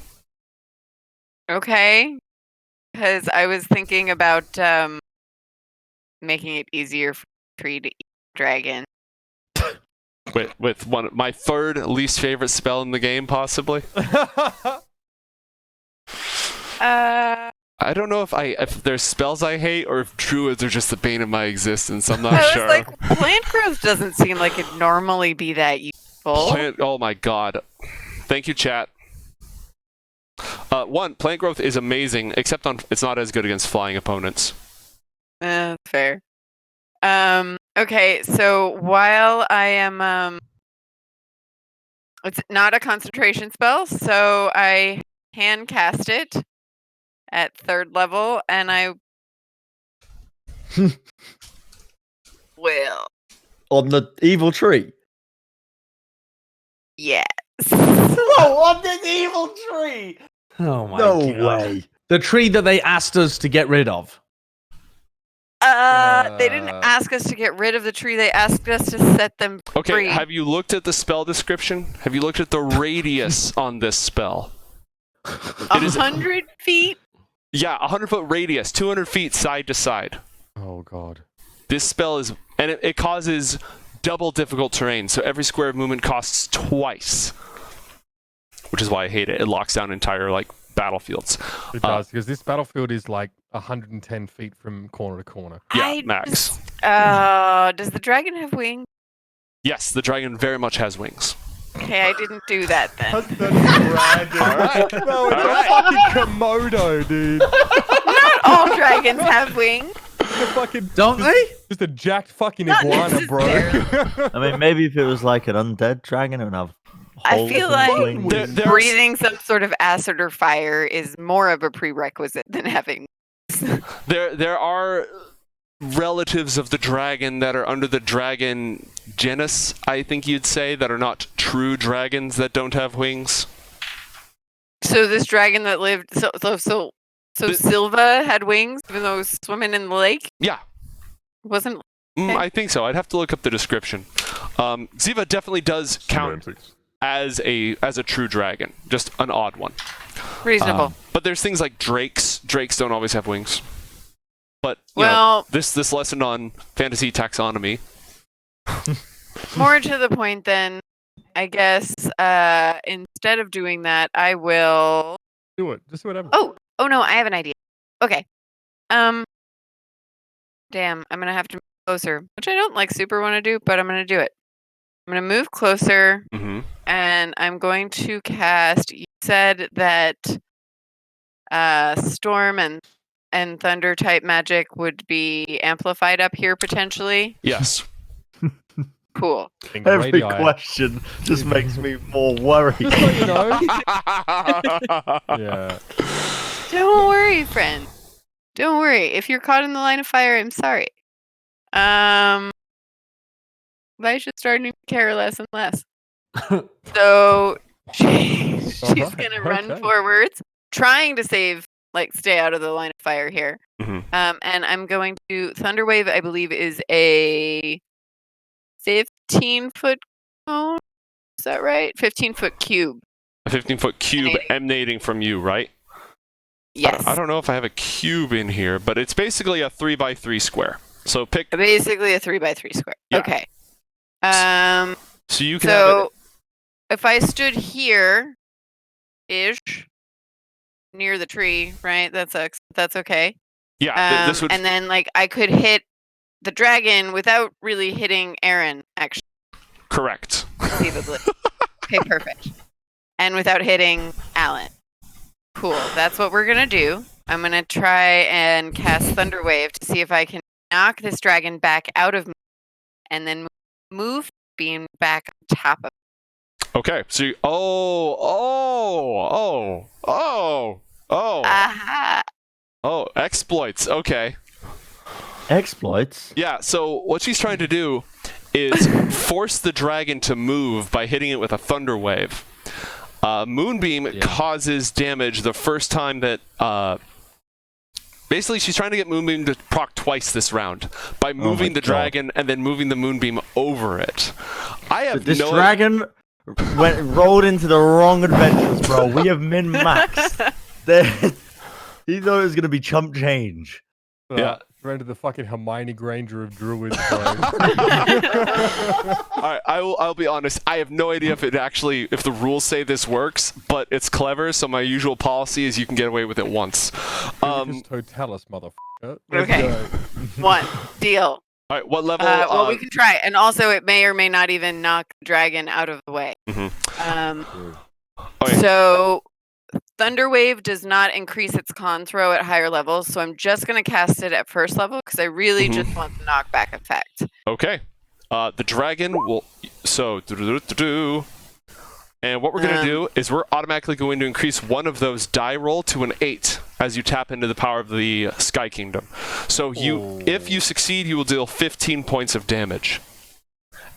E: Okay, because I was thinking about making it easier for the tree to eat the dragon.
A: With my third least favorite spell in the game, possibly. I don't know if there's spells I hate or if druids are just the bane of my existence. I'm not
E: I
A: sure.
E: was like, plant growth doesn't seem like it'd normally be that useful.
A: Oh my god. Thank you, chat. Plant growth is amazing, except it's not as good against flying opponents.
E: Fair. Okay, so while I am it's not a concentration spell, so I can cast it at 3rd level, and I will
D: on the evil tree.
E: Yes.
D: Whoa, on this evil tree!
C: Oh my
D: No
C: god.
D: way.
C: The tree that they asked us to get rid of.
E: They didn't ask us to get rid of the tree. They asked us to set them
A: Okay,
E: free.
A: have you looked at the spell description? Have you looked at the radius on this spell? It is
E: 100 feet?
A: Yeah, 100-foot radius, 200 feet side to side.
B: Oh god.
A: This spell is, and it causes double difficult terrain, so every square of movement costs twice. Which is why I hate it. It locks down entire, like, battlefields.
B: It does, because this battlefield is like 110 feet from corner to corner.
A: Yeah, max.
E: Does the dragon have wings?
A: Yes, the dragon very much has wings.
E: Okay, I didn't do that then.
B: That's random.
A: Alright.
B: No, it's
A: Alright.
B: a fucking Komodo, dude.
E: Not all dragons have wings.
B: It's a fucking,
C: Don't they?
B: just a jacked fucking
E: Not
B: iguana, bro.
D: I mean, maybe if it was like an undead dragon, it would have.
E: I
D: holes
E: feel
D: in
E: like
D: its wings.
A: There's-
E: Breathing some sort of acid or fire is more of a prerequisite than having.
A: There are relatives of the dragon that are under the dragon genus, I think you'd say, that are not true dragons that don't have wings.
E: So this dragon that lived, so Silva had wings, even though it was swimming in the lake.
A: Yeah,
E: Wasn't Okay.
A: I think so. I'd have to look up the description. Ziva definitely does count as a true dragon, just an odd one.
E: reasonable.
A: But there's things like drakes. Drakes don't always have wings. But you know,
E: Well,
A: this lesson on fantasy taxonomy.
E: more to the point, then I guess instead of doing that, I will.
B: Do it. Just whatever.
E: Oh no, I have an idea. Okay. Damn, I'm gonna have to move closer, which I don't like super want to do, but I'm gonna do it. I'm gonna move closer,
A: Mm-hmm.
E: and I'm going to cast. You said that storm and thunder type magic would be amplified up here potentially.
A: Yes.
E: Cool.
D: Every
B: Radii.
D: question just makes me more worried.
B: Just so you know. Yeah.
E: Don't worry, friend. Don't worry. If you're caught in the line of fire, I'm sorry. Lysha's starting to care less and less. So she's
B: Alright,
E: gonna run
B: okay.
E: forwards, trying to stay out of the line of fire here.
A: Mhm.
E: And I'm going to Thunderwave. I believe is a 15-foot cone. Is that right? 15-foot cube.
A: A 15-foot cube
E: Emanating.
A: emanating from you, right?
E: Yes.
A: I don't know if I have a cube in here, but it's basically a 3x3 square. So pick.
E: Basically a 3x3 square.
A: Yeah.
E: Okay.
A: So you can have
E: So if I stood here ish near the tree, right? That's okay.
A: it. Yeah, this would.
E: And then I could hit the dragon without really hitting Eren, actually,
A: Correct.
E: conceivably. Okay, perfect. And without hitting Allan. Cool. That's what we're gonna do. I'm gonna try and cast Thunderwave to see if I can knock this dragon back out of me, and then move beam back on top of.
A: Okay. So you.
E: Aha!
A: Oh, exploits. Okay.
D: Exploits.
A: Yeah, so what she's trying to do is force the dragon to move by hitting it with a thunder wave. Moonbeam causes damage the first time that... basically, she's trying to get Moonbeam to proc twice this round by moving the
D: God.
A: dragon and then moving the Moonbeam over it. I have
D: This
A: no...
D: dragon rolled into the wrong adventures, bro. We have min-maxed. He thought it was going to be chump change.
A: Yeah.
B: Rendered the fucking Hermione Granger of druids, bro.
A: Alright, I'll be honest. I have no idea if the rules say this works, but it's clever. So my usual policy is you can get away with it once.
B: Just Totalis, motherfucker. Let's
E: Okay.
B: go.
E: One deal.
A: All right, what level?
E: Well, we can try, and also it may or may not even knock the dragon out of the way.
A: Mhm.
B: Okay.
E: So Thunderwave does not increase its con throw at higher levels, so I'm just going to cast it at first level because I really just want the knockback effect.
A: Okay. The dragon will. So. And what we're going to do is we're automatically going to increase one of those die roll to an 8 as you tap into the power of the Sky Kingdom. So if you succeed, you will deal 15 points of damage.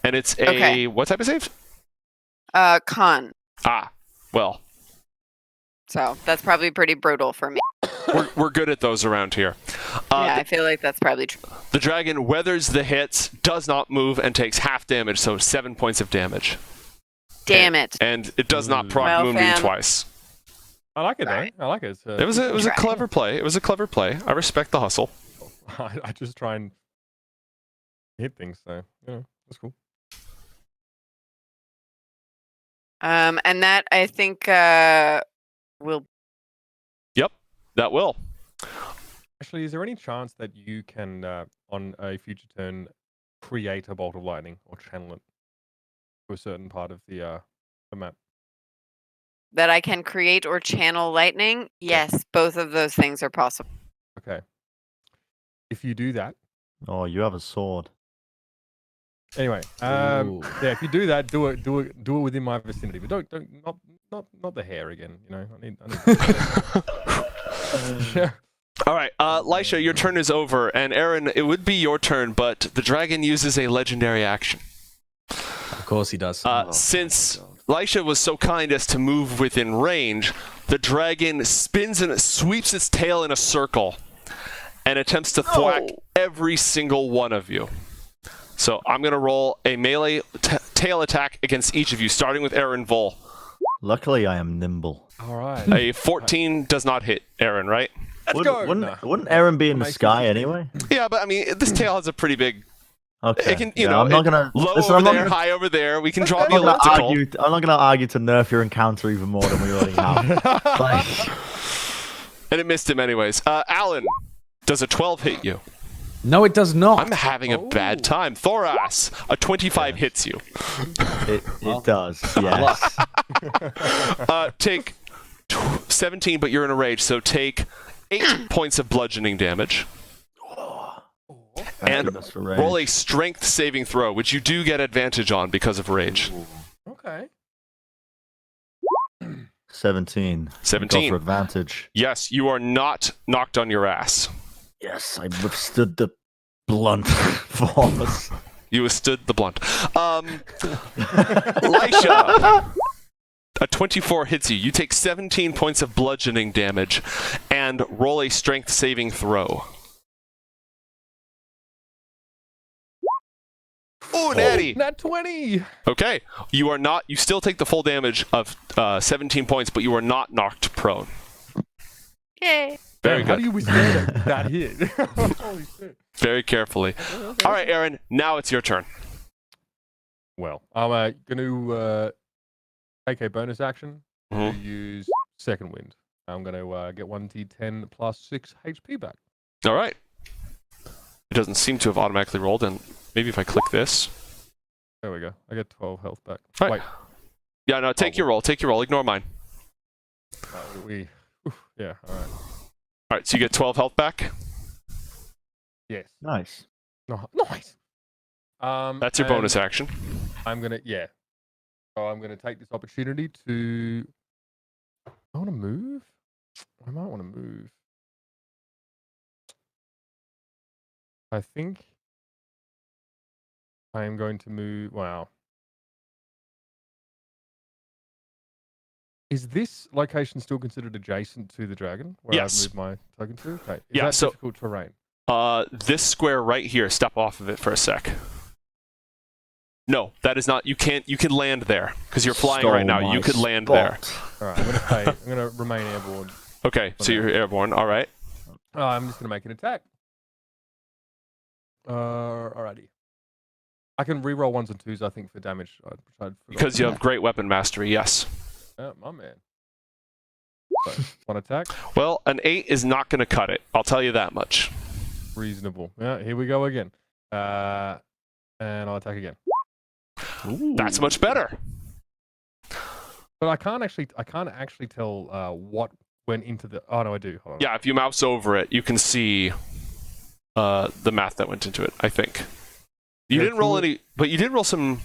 A: And it's a
E: Okay.
A: what type of save?
E: Con.
A: Well,
E: So that's probably pretty brutal for me.
A: we're good at those around here.
E: Yeah, I feel like that's probably true.
A: The dragon weathers the hits, does not move, and takes half damage, so 7 points of damage.
E: Damn it.
A: And it does not proc
E: Well,
A: Moonbeam
E: fam.
A: twice.
B: I like it though.
E: Right.
B: I like it. It's,
A: It was a
E: Try.
A: clever play. It was a clever play. I respect the hustle.
B: I just try and hit things, so that's cool.
E: And that I think will.
A: Yep, that will.
B: Actually, is there any chance that you can, on a future turn, create a bolt of lightning or channel it to a certain part of the map?
E: That I can create or channel lightning? Yes, both of those things are possible.
B: Okay. If you do that,
D: Oh, you have a sword.
B: anyway,
C: Ooh.
B: yeah, if you do that, do it within my vicinity, but not the hair again. I need. Yeah.
A: All right, Lysha, your turn is over, and Eren, it would be your turn, but the dragon uses a legendary action.
C: Of course he does.
A: Since Lysha was so kind as to move within range, the dragon spins and sweeps its tail in a circle and attempts to thwack every single one of you. So I'm going to roll a melee tail attack against each of you, starting with Eren Vol.
D: Luckily, I am nimble.
B: All right.
A: A 14 does not hit Eren, right?
B: Let's go.
D: Wouldn't Eren be in the
B: Nice
D: sky
B: interesting.
D: anyway?
A: Yeah, but I mean, this tail has a pretty big...
D: Okay.
A: It can,
D: I'm not gonna
A: low
D: listen,
A: over
D: I'm not
A: there,
D: gonna-
A: high over there. We can draw
D: I'm
A: the
D: not gonna
A: elliptical.
D: argue. I'm not going to argue to nerf your encounter even more than we already have. Like,
A: And it missed him anyways. Allan, does a 12 hit you?
C: No, it does not.
A: I'm having a bad time. Thoras, a 25 hits you.
D: it does. Yes.
A: Take 17, but you're in a rage, so take 8 points of bludgeoning damage.
D: Thank
A: And
D: goodness for rage.
A: roll a strength saving throw, which you do get advantage on because of rage.
B: Okay.
D: 17. Go
A: 17.
D: for advantage.
A: Yes, you are not knocked on your ass.
D: Yes, I withstood the blunt force.
A: You withstood the blunt. Lysha, a 24 hits you. You take 17 points of bludgeoning damage and roll a strength saving throw. Ooh, natty!
B: Nat 20.
A: Okay, you are not. You still take the full damage of 17 points, but you are not knocked prone.
E: Yay.
A: Very
B: How
A: good.
B: do you withstand that hit? Holy shit.
A: Very carefully. All right, Eren. Now it's your turn.
B: Well, I'm going to take a bonus action to use Second Wind. I'm going to get 1d10 plus 6 HP back.
A: All right. It doesn't seem to have automatically rolled, and maybe if I click this.
B: There we go. I get 12 health back.
A: All right.
B: Wait.
A: Yeah, no. Take your roll. Take your roll. Ignore mine.
B: Yeah, all right.
A: All right. So you get 12 health back.
B: Yes.
D: Nice.
B: No, nice.
A: That's your bonus
B: and
A: action.
B: I'm going to, yeah. So I'm going to take this opportunity to... I want to move? I might want to move. I think I am going to move... Wow. Is this location still considered adjacent to the dragon? Where
A: Yes.
B: I've moved my token to? Okay. Is
A: Yeah,
B: that
A: so-
B: difficult terrain?
A: This square right here. Step off of it for a sec. No, that is not. You can't. You can land there because you're flying right now. You could land there.
B: All right, I'm going to stay. I'm going to remain airborne.
A: Okay, so you're airborne. All right.
B: I'm just going to make an attack. Alrighty. I can reroll ones and twos, I think, for damage. I'd forgot.
A: Because you have great weapon mastery. Yes.
B: My man. So, one attack.
A: Well, an 8 is not going to cut it. I'll tell you that much.
B: Reasonable. Yeah, here we go again. And I'll attack again.
A: That's much better.
B: But I can't actually tell what went into the... Oh, no, I do. Hold on.
A: Yeah, if you mouse over it, you can see the math that went into it, I think. You
B: Yeah,
A: didn't roll
B: two-
A: any, but you did roll some...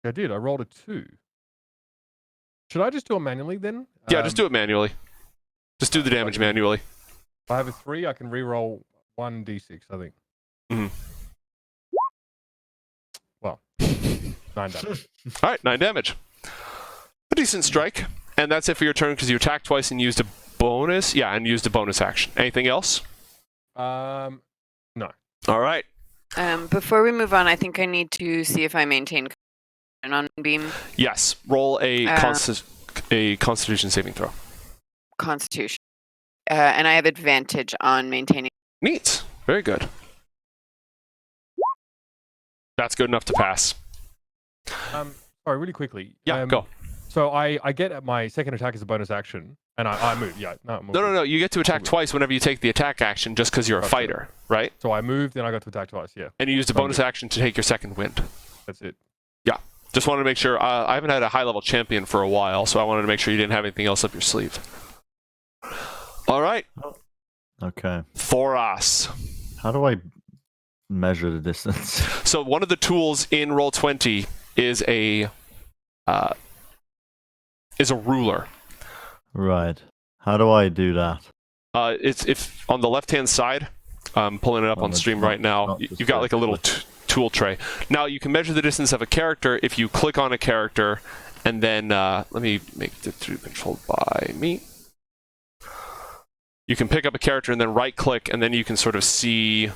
B: I did. I rolled a 2. Should I just do it manually then?
A: Yeah, just do it manually. Just do the damage manually.
B: If I have a 3, I can reroll 1d6, I think.
A: Mhm.
B: Well, 9 damage.
A: All right, 9 damage. A decent strike. And that's it for your turn because you attacked twice and used a bonus. Yeah, and used a bonus action. Anything else?
B: No.
A: All right.
E: Before we move on, I think I need to see if I maintain on beam
A: Yes. Roll a Constitution saving throw.
E: Constitution, and I have advantage on maintaining.
A: Neat. Very good. That's good enough to pass.
B: Sorry, really quickly.
A: Yeah, go.
B: So I get my second attack as a bonus action, and I move. Yeah,
A: No. You get to attack twice whenever you take the attack action just because you're a fighter, right?
B: So I moved, and I got to attack twice, yeah.
A: And you used a bonus action to take your second wind.
B: That's it.
A: Yeah. Just wanted to make sure. I haven't had a high-level champion for a while, so I wanted to make sure you didn't have anything else up your sleeve. All right.
D: Okay.
A: Thoras.
D: How do I measure the distance?
A: So one of the tools in Roll20 is a ruler.
D: Right. How do I do that?
A: It's if on the left-hand side. I'm pulling it up on stream right now. You've got like a little tool tray. Now you can measure the distance of a character if you click on a character, and then let me make it through controlled by me. You can pick up a character and then right-click, and then you can sort of see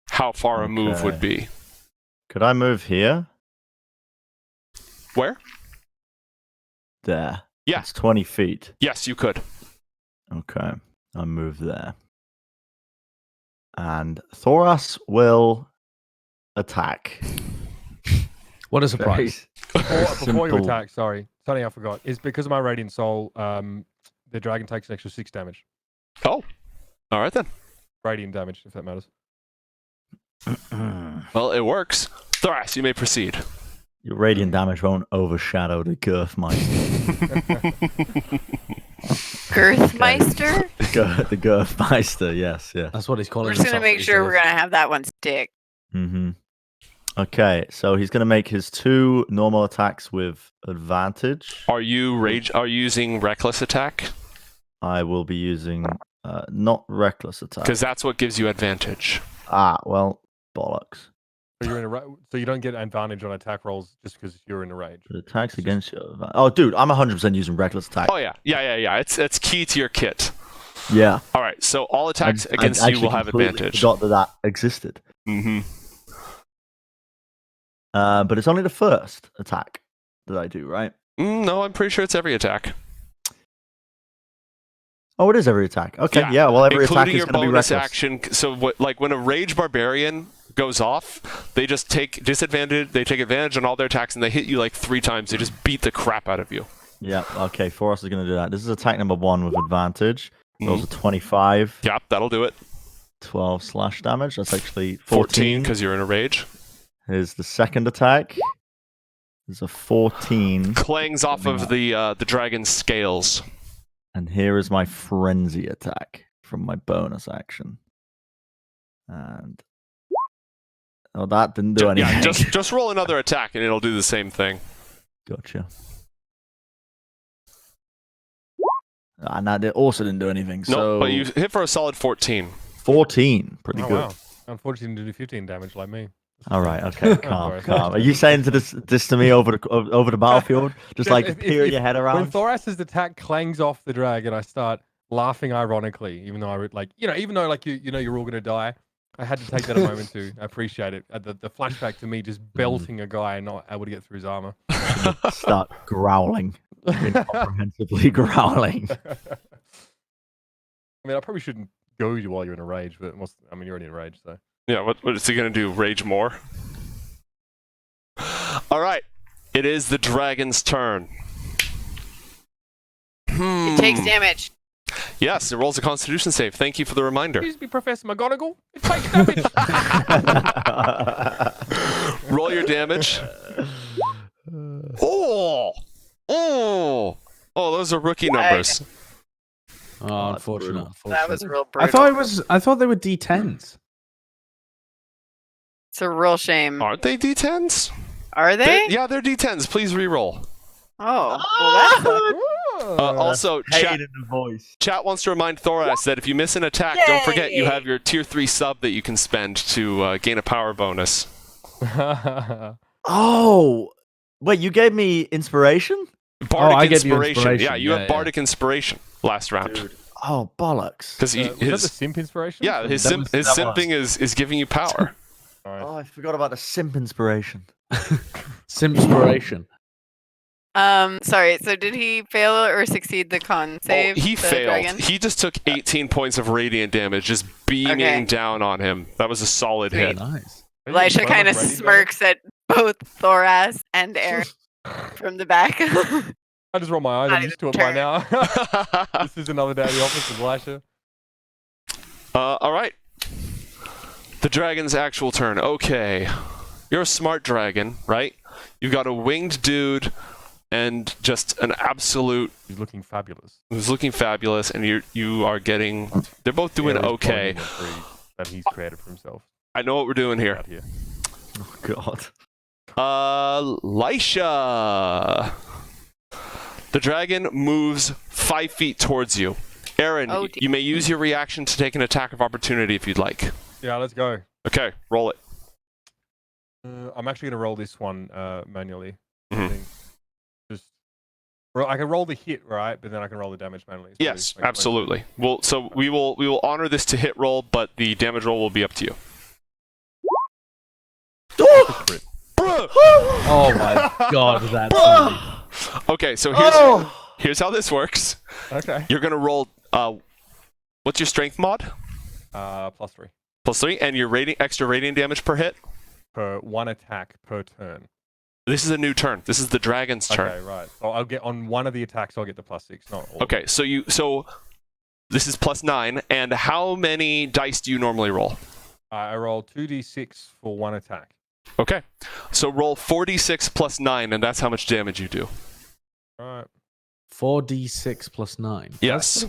A: how far a move would be.
D: Could I move here?
A: Where?
D: There.
A: Yeah.
D: It's 20 feet.
A: Yes, you could.
D: Okay. I'll move there. And Thoras will attack.
C: What a surprise.
B: Before you attack, sorry. Something I forgot. Is because of my Radiant Soul, the dragon takes an extra 6 damage.
A: Oh. All right then.
B: Radiant damage, if that matters.
A: Well, it works. Thoras, you may proceed.
D: Your radiant damage won't overshadow the Girthmeister.
E: Girthmeister?
D: The Girthmeister, yes.
C: That's what he's calling
E: We're just going to make sure we're going to have that one stick.
D: Mm-hmm. Okay, so he's going to make his 2 normal attacks with advantage.
A: Are you using reckless attack?
D: I will be using not reckless attack.
A: Because that's what gives you advantage.
D: Well, bollocks.
B: So you're in so you don't get advantage on attack rolls just because you're in a rage.
D: The attacks against you. Oh, dude, I'm 100% using reckless attack.
A: Oh yeah. It's key to your kit.
D: Yeah.
A: All right. So all attacks against you will have advantage.
D: Forgot that existed.
A: Mm-hmm.
D: But it's only the first attack that I do, right?
A: No, I'm pretty sure it's every attack.
D: Oh, it is every attack. Okay, yeah. Well, every attack is going to be reckless.
A: Action. So, when a rage barbarian goes off, they just take disadvantage. They take advantage on all their attacks, and they hit you like 3 times. They just beat the crap out of you.
D: Yeah. Okay. Thoras is going to do that. This is attack number 1 with advantage. Those are 25.
A: Yep, that'll do it.
D: 12 slash damage. That's actually
A: 14 because you're in a rage.
D: Here's the second attack. There's a 14.
A: Clangs off of the dragon's scales.
D: And here is my frenzy attack from my bonus action. And that didn't do anything.
A: Yeah, just roll another attack and it'll do the same thing.
D: Gotcha. And that also didn't do anything.
A: No, but you hit for a solid 14.
D: 14, pretty good.
B: Wow. Unfortunately, didn't do 15 damage like me.
D: All right, okay, calm. Are you saying this to me over the battlefield? Just like peer your head around?
B: When Thoras' attack clangs off the dragon, I start laughing ironically, even though you're all gonna die. I had to take that a moment to appreciate it. The flashback to me just belting a guy and not able to get through his armor.
D: Start growling, incomprehensibly growling.
B: I mean, I probably shouldn't go you while you're in a rage, but you're already in a rage, so.
A: Yeah, what is he going to do? Rage more? All right. It is the dragon's turn.
E: It takes damage.
A: Yes, it rolls a constitution save. Thank you for the reminder.
B: Excuse me, Professor McGonagall. It takes damage.
A: Roll your damage. Oh, those are rookie numbers.
C: Oh, unfortunate.
E: That was real brutal.
C: I thought they were D10s.
E: It's a real shame.
A: Aren't they D10s?
E: Are they?
A: Yeah, they're D10s. Please re-roll.
E: Oh, well, that's
A: Also, chat wants to remind Thoras that if you miss an attack, don't forget you have your tier 3 sub that you can spend to gain a power bonus.
D: Oh, wait, you gave me inspiration?
A: Bardic
C: I gave you
A: inspiration. Yeah,
C: inspiration.
A: you
C: Yeah,
A: have Bardic inspiration last round.
D: Oh, bollocks.
A: Because
B: Was that the simp inspiration?
A: yeah, his
C: That was-
A: simping is giving you power.
B: Nice.
D: Oh, I forgot about the simp inspiration.
C: Simspiration.
E: Sorry. So did he fail or succeed the con save?
A: He
E: the
A: failed.
E: dragon?
A: He just took 18 points of radiant damage, just beaming
E: Okay.
A: down on him. That was a solid
E: Sweet.
A: hit.
C: Nice.
E: Lysha kind of smirks at both Thoras and Eren from the back.
B: I just roll my eyes.
E: Not
B: I'm used to
E: even
B: it by
E: turn.
B: now. This is another day at the office with Lysha.
A: All right. The dragon's actual turn. Okay. You're a smart dragon, right? You've got a winged dude and just an absolute
B: He's looking fabulous.
A: who's looking fabulous, and you are getting. They're both doing
B: Ares
A: okay.
B: pointing the tree that he's created for himself
A: I know what we're doing here.
B: out here.
D: Oh, God.
A: Lysha. The dragon moves 5 feet towards you. Eren,
E: Oh, dear.
A: you may use your reaction to take an attack of opportunity if you'd like.
B: Yeah, let's go.
A: Okay, roll it.
B: I'm actually going to roll this one manually. I
A: Mhm.
B: think. Just, I can roll the hit, right? But then I can roll the damage manually. So
A: Yes,
B: it's like-
A: absolutely. Well, so we will honor this to hit roll, but the damage roll will be up to you.
B: Crit.
A: Bruh!
C: Oh my god, that's funny.
A: Okay, so here's how this works.
B: Okay.
A: You're gonna roll. What's your strength mod?
B: +3
A: +3, and your extra radiant damage per hit.
B: per one attack per turn.
A: This is a new turn. This is the dragon's turn.
B: Okay, right. So I'll get on one of the attacks. I'll get the +6, not all.
A: Okay, so this is +9, and how many dice do you normally roll?
B: I roll 2d6 for one attack.
A: Okay, so roll 4d6 +9, and that's how much damage you do.
B: All right.
C: 4d6 plus 9.
A: Yes.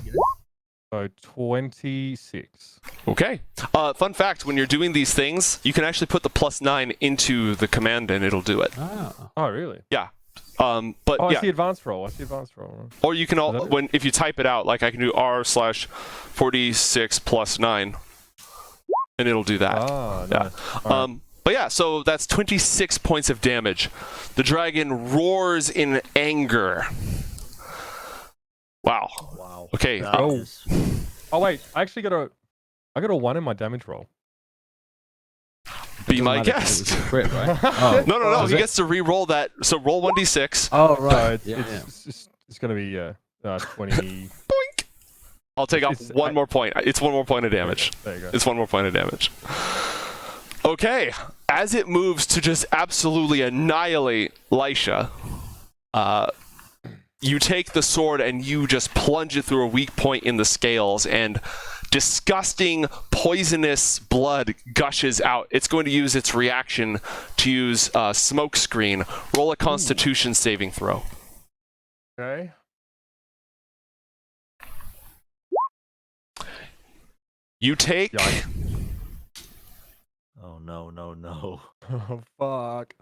B: So 26.
A: Okay. Fun fact: when you're doing these things, you can actually put the +9 into the command, and it'll do it.
C: Ah.
B: Oh, really?
A: But
B: Oh,
A: yeah,
B: I see advanced roll.
A: or you can
B: Is that it?
A: if you type it out, like I can do r/4d6 +9, and it'll do that.
B: Ah,
A: Yeah.
B: nice. All right.
A: But yeah, so that's 26 points of damage. The dragon roars in anger. Wow.
D: Wow.
A: Okay.
D: That
B: Oh.
D: is-
B: Oh wait, I actually got a 1 in my damage roll.
A: Be
C: Doesn't
A: my
C: matter 'cause it
A: guest.
C: was a crit, right? Oh.
A: No.
C: is
A: He
C: it?
A: gets to re-roll that. So roll 1d6.
C: Oh,
B: So
C: right.
B: it's,
C: Yeah,
B: it's,
C: yeah.
B: it's gonna be 20.
A: Boink. I'll take off
B: It's-
A: one more point. It's one more point of damage.
B: There you go.
A: It's one more point of damage. Okay. As it moves to just absolutely annihilate Lysha, you take the sword and you just plunge it through a weak point in the scales, and disgusting, poisonous blood gushes out. It's going to use its reaction to use smoke screen. Roll a Constitution saving throw.
B: Okay.
A: You take
B: Yikes.
D: Oh, no.
B: Oh fuck.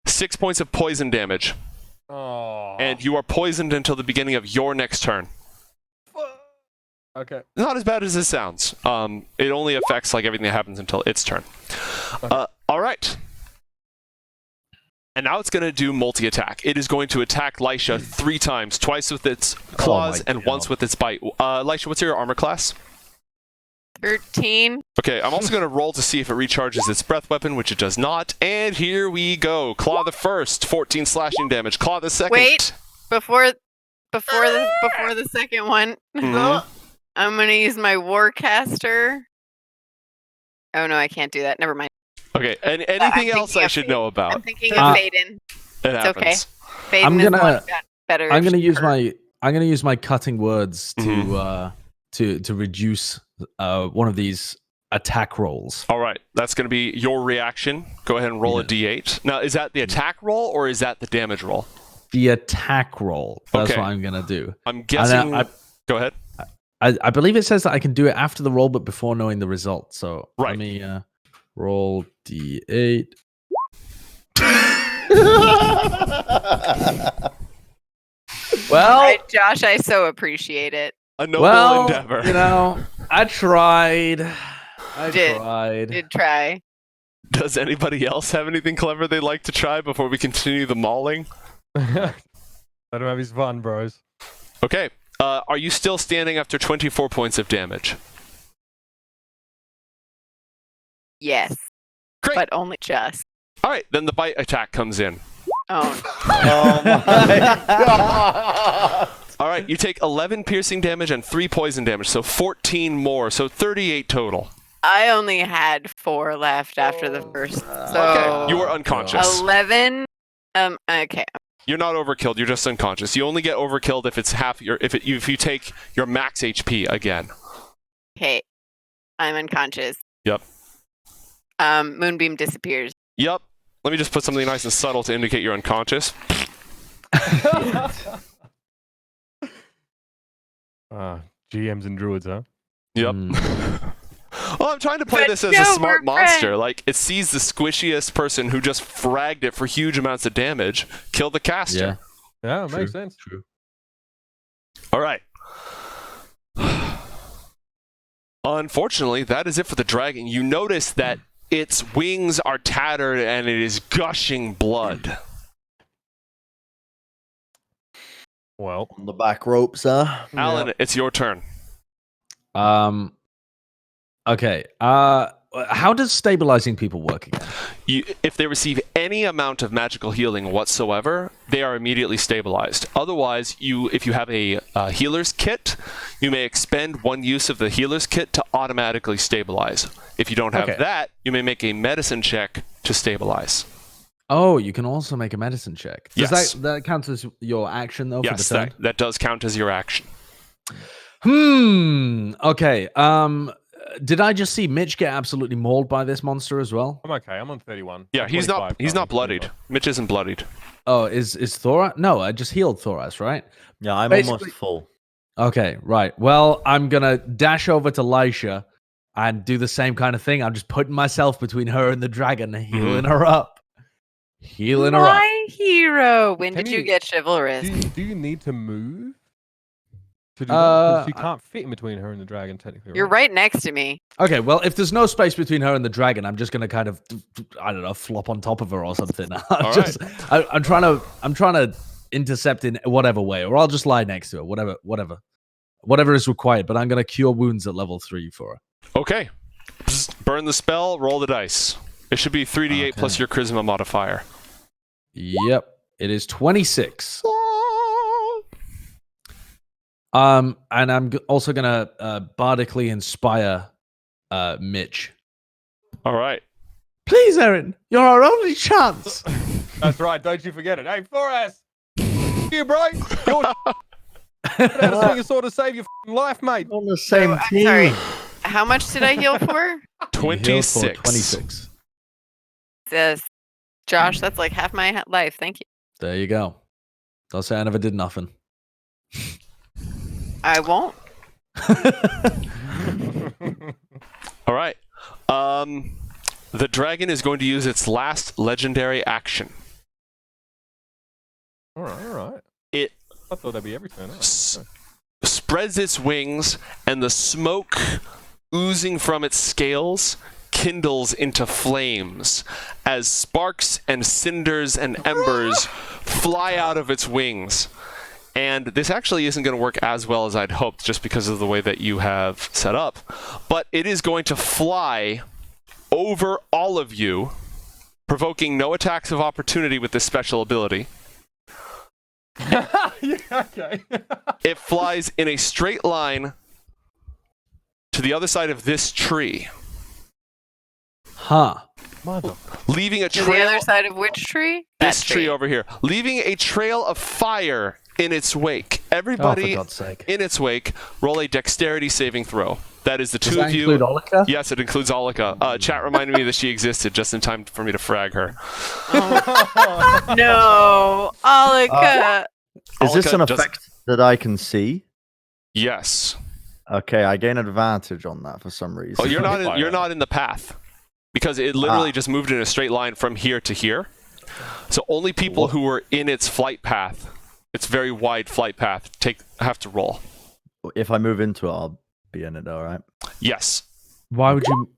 A: 6 points of poison damage,
B: Oh.
A: and you are poisoned until the beginning of your next turn.
B: Okay.
A: Not as bad as it sounds. It only affects like everything that happens until its turn. All right. And now it's going to do multi-attack. It is going to attack Lysha 3 times, twice with its claws and once with its bite. Lysha, what's your armor class?
E: 13.
A: Okay, I'm also going to roll to see if it recharges its breath weapon, which it does not. And here we go. Claw the first, 14 slashing damage. Claw the second.
E: Wait. Before the second one,
A: Mhm.
E: I'm gonna use my Warcaster. Oh no, I can't do that. Never mind.
A: Okay, and anything
E: I'm
A: else
E: thinking
A: I
E: of
A: should
E: Faden.
A: know about?
E: I'm thinking of
C: Uh,
E: Faden.
A: It
E: It's okay.
A: happens.
E: Faden
C: I'm
E: is the
C: gonna-
E: one who got better.
C: I'm gonna
E: if
C: use
E: her-
C: my cutting words to reduce one of these attack rolls.
A: All right, that's going to be your reaction. Go ahead and roll a d8. Now, is that the attack roll or is that the damage roll?
C: The attack roll. That's
A: Okay.
C: what I'm gonna do.
A: I'm guessing.
C: I-
A: Go ahead.
C: I believe it says that I can do it after the roll, but before knowing the result. So
A: Right.
C: let me roll d8. Well,
E: Right, Josh, I so appreciate it.
A: A noble
C: well,
A: endeavor.
C: you know, I tried.
E: Did
C: tried.
E: Did try.
A: Does anybody else have anything clever they'd like to try before we continue the mauling?
B: Let him have his fun, bros.
A: Okay. Are you still standing after 24 points of damage?
E: Yes.
A: Great.
E: But only just.
A: All right, then the bite attack comes in.
E: Oh.
D: Oh my god!
A: All right, you take 11 piercing damage and 3 poison damage, so 14 more, so 38 total.
E: I only had 4 left after the first. So
A: Okay, you were unconscious.
E: 11. Okay.
A: You're not overkilled. You're just unconscious. You only get overkilled if it's half your if you take your max HP again.
E: Okay. I'm unconscious.
A: Yep.
E: Moonbeam disappears.
A: Yep. Let me just put something nice and subtle to indicate you're unconscious.
B: GMs and druids, huh?
A: Yep. Well, I'm trying to play this as a smart monster. Like, it sees the squishiest person who just fragged it for huge amounts of damage, kill the caster.
B: Yeah, it makes sense.
C: True.
A: All right. Unfortunately, that is it for the dragon. You notice that its wings are tattered and it is gushing blood.
B: Well,
D: On the back ropes, huh?
A: Allan, it's your turn.
C: Okay. How does stabilizing people work again?
A: If they receive any amount of magical healing whatsoever, they are immediately stabilized. Otherwise, if you have a healer's kit, you may expend one use of the healer's kit to automatically stabilize. If you don't have that, you may make a medicine check to stabilize.
C: Oh, you can also make a medicine check. Does
A: Yes.
C: that count as your action, though,
A: Yes,
C: for the turn?
A: that does count as your action.
C: Okay. Did I just see Mitch get absolutely mauled by this monster as well?
B: I'm okay. I'm on 31.
A: Yeah, he's not bloodied.
B: 25.
A: Mitch isn't bloodied.
C: Oh, is Thoras? No, I just healed Thoras, right?
D: Yeah, I'm
C: Basically-
D: almost full.
C: Okay, right. Well, I'm gonna dash over to Lysha and do the same kind of thing. I'm just putting myself between her and the dragon, healing her up. Healing her up.
E: My hero. When
B: Can
E: did you
B: you-
E: get chivalrous?
B: Do you need to move to do that? Because you can't fit in between her and the dragon, technically.
E: You're right next to me.
C: Okay, well, if there's no space between her and the dragon, I'm just gonna kind of, I don't know, flop on top of her or something. I'm trying to intercept in whatever way, or I'll just lie next to her, whatever is required. But I'm gonna cure wounds at level 3 for her.
A: Okay. Burn the spell, roll the dice. It should be 3d8 plus your charisma modifier.
C: Yep, it is 26. And I'm also gonna bardically inspire Mitch.
A: All right.
C: Please, Eren, you're our only chance.
B: That's right. Don't you forget it. Hey, Thoras! You, bro! You're to swing a sword to save your life, mate.
D: On the same
E: I'm
D: team.
E: sorry. How much did I heal for?
A: 26.
C: 26.
E: This, Josh, that's like half my life. Thank you.
C: There you go. Don't say I never did nothing.
E: I won't.
A: All right. The dragon is going to use its last legendary action.
B: All right.
A: It
B: I thought that'd be every turn.
A: spreads its wings, and the smoke oozing from its scales kindles into flames as sparks and cinders and embers fly out of its wings. And this actually isn't going to work as well as I'd hoped just because of the way that you have set up. But it is going to fly over all of you, provoking no attacks of opportunity with this special ability.
B: Yeah, okay.
A: It flies in a straight line to the other side of this tree,
C: Huh.
B: Mother.
A: leaving a
E: To
A: trail.
E: the other side of which tree?
A: This
E: That
A: tree over here, leaving a trail of fire in its wake. Everybody
C: Oh, for God's sake.
A: in its wake, roll a dexterity saving throw. That is the
C: Does
A: two
C: that
A: of you.
C: include Olika?
A: Yes, it includes Alika. Chat reminded me that she existed just in time for me to frag her.
E: No, Alika.
D: Is this
A: Alika
D: an
A: does-
D: effect that I can see?
A: Yes.
D: Okay, I gain advantage on that for some reason.
A: Oh, you're not in the path because it literally just moved in a straight line from here to here. So only people who were in its flight path, its very wide flight path, have to roll.
D: If I move into it, I'll be in it, all right?
A: Yes.
C: Why would you?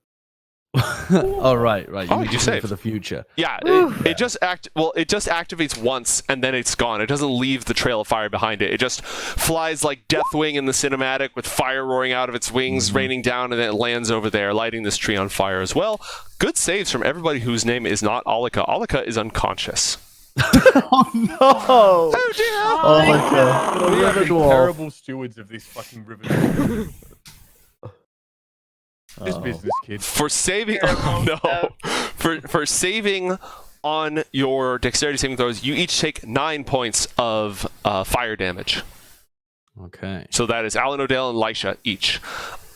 C: Oh, right. You
A: Oh,
C: need
A: you
C: to save
A: saved.
C: for the future.
A: Yeah, it just activates once and then it's gone. It doesn't leave the trail of fire behind it. It just flies like Deathwing in the cinematic with fire roaring out of its wings, raining down, and then it lands over there, lighting this tree on fire as well. Good saves from everybody whose name is not Alika. Alika is unconscious.
D: Oh no!
A: Oh dear!
D: Oh my god!
B: We are the
D: Dwarf.
B: terrible stewards of this fucking river. This business, kid.
A: For saving,
E: Terrible
A: for saving on your dexterity saving throws, you each take 9 points of fire damage.
C: Okay.
A: So that is Allan O'Dale and Lysha each.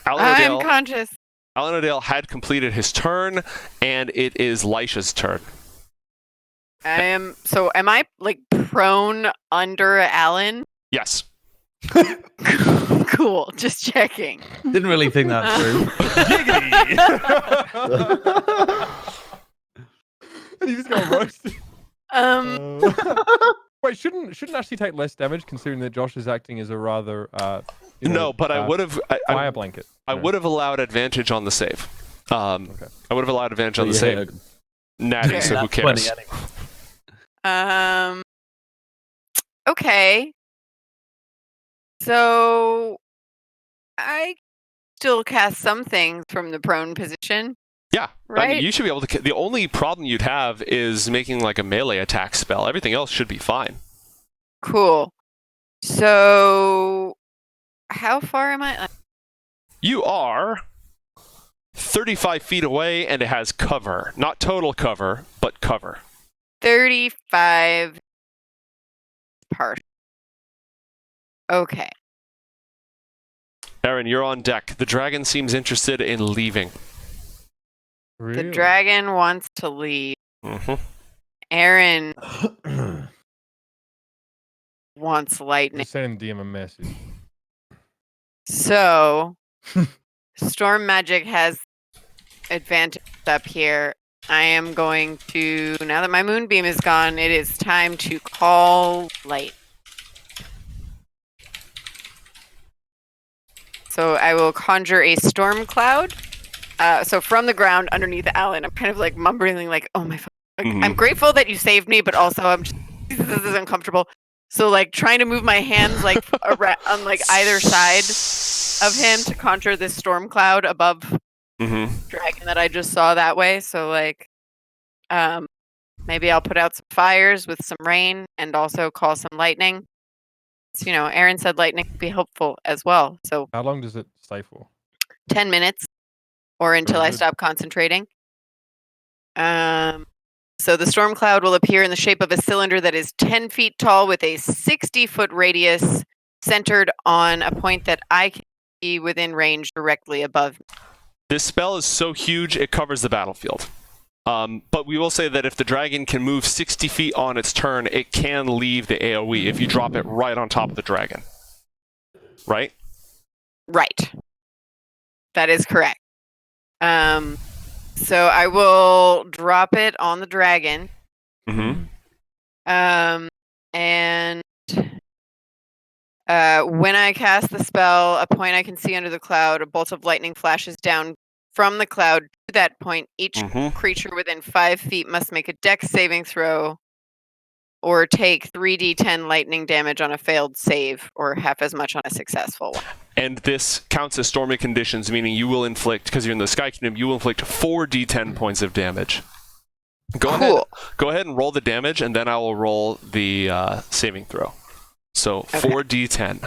E: I'm conscious.
A: Allan O'Dale had completed his turn, and it is Lysha's turn.
E: So am I like prone under Alan?
A: Yes.
E: Cool. Just checking.
C: Didn't really think that through.
B: And you just got roasted. Wait, shouldn't actually take less damage considering that Josh is acting as a rather
A: No, but I would have.
B: fire blanket.
A: I would have allowed advantage on the save.
B: Okay.
A: I would have allowed advantage on the save. Natty, so who
C: Nat 20
A: cares?
C: anyway.
E: Okay. So I still cast some things from the prone position.
A: Yeah, I mean,
E: Right?
A: you should be able to. The only problem you'd have is making like a melee attack spell. Everything else should be fine.
E: Cool. So how far am I?
A: You are 35 feet away, and it has cover. Not total cover, but cover.
E: 35 part. Okay.
A: Eren, you're on deck. The dragon seems interested in leaving.
B: Really?
E: The dragon wants to leave.
A: Mm-hmm.
E: Eren wants lightning.
B: Just send DM a message.
E: So storm magic has advantage up here. I am going to, now that my moonbeam is gone, it is time to call light. So I will conjure a storm cloud. So from the ground underneath Alan, I'm kind of like mumbling, like, "Oh my!" Like, I'm grateful that you saved me, but also I'm just, this is uncomfortable. So like trying to move my hands like on like either side of him to conjure this storm cloud above dragon that I just saw that way. So like, maybe I'll put out some fires with some rain and also call some lightning. So, Eren said lightning would be helpful as well. So
B: How long does it stay for?
E: 10 minutes or until I
B: good.
E: stop concentrating. So the storm cloud will appear in the shape of a cylinder that is 10 feet tall with a 60-foot radius centered on a point that I can see within range directly above.
A: This spell is so huge it covers the battlefield. But we will say that if the dragon can move 60 feet on its turn, it can leave the AoE if you drop it right on top of the dragon. Right?
E: Right. That is correct. So I will drop it on the dragon.
A: Mm-hmm.
E: And when I cast the spell, a point I can see under the cloud, a bolt of lightning flashes down from the cloud to that point. Each creature within 5 feet must make a dex saving throw or take 3d10 lightning damage on a failed save or half as much on a successful one.
A: And this counts as stormy conditions, meaning you will inflict, because you're in the Sky Kingdom, you will inflict 4d10 points of damage. Go ahead and roll the damage, and then I will roll the saving throw. So 4d10.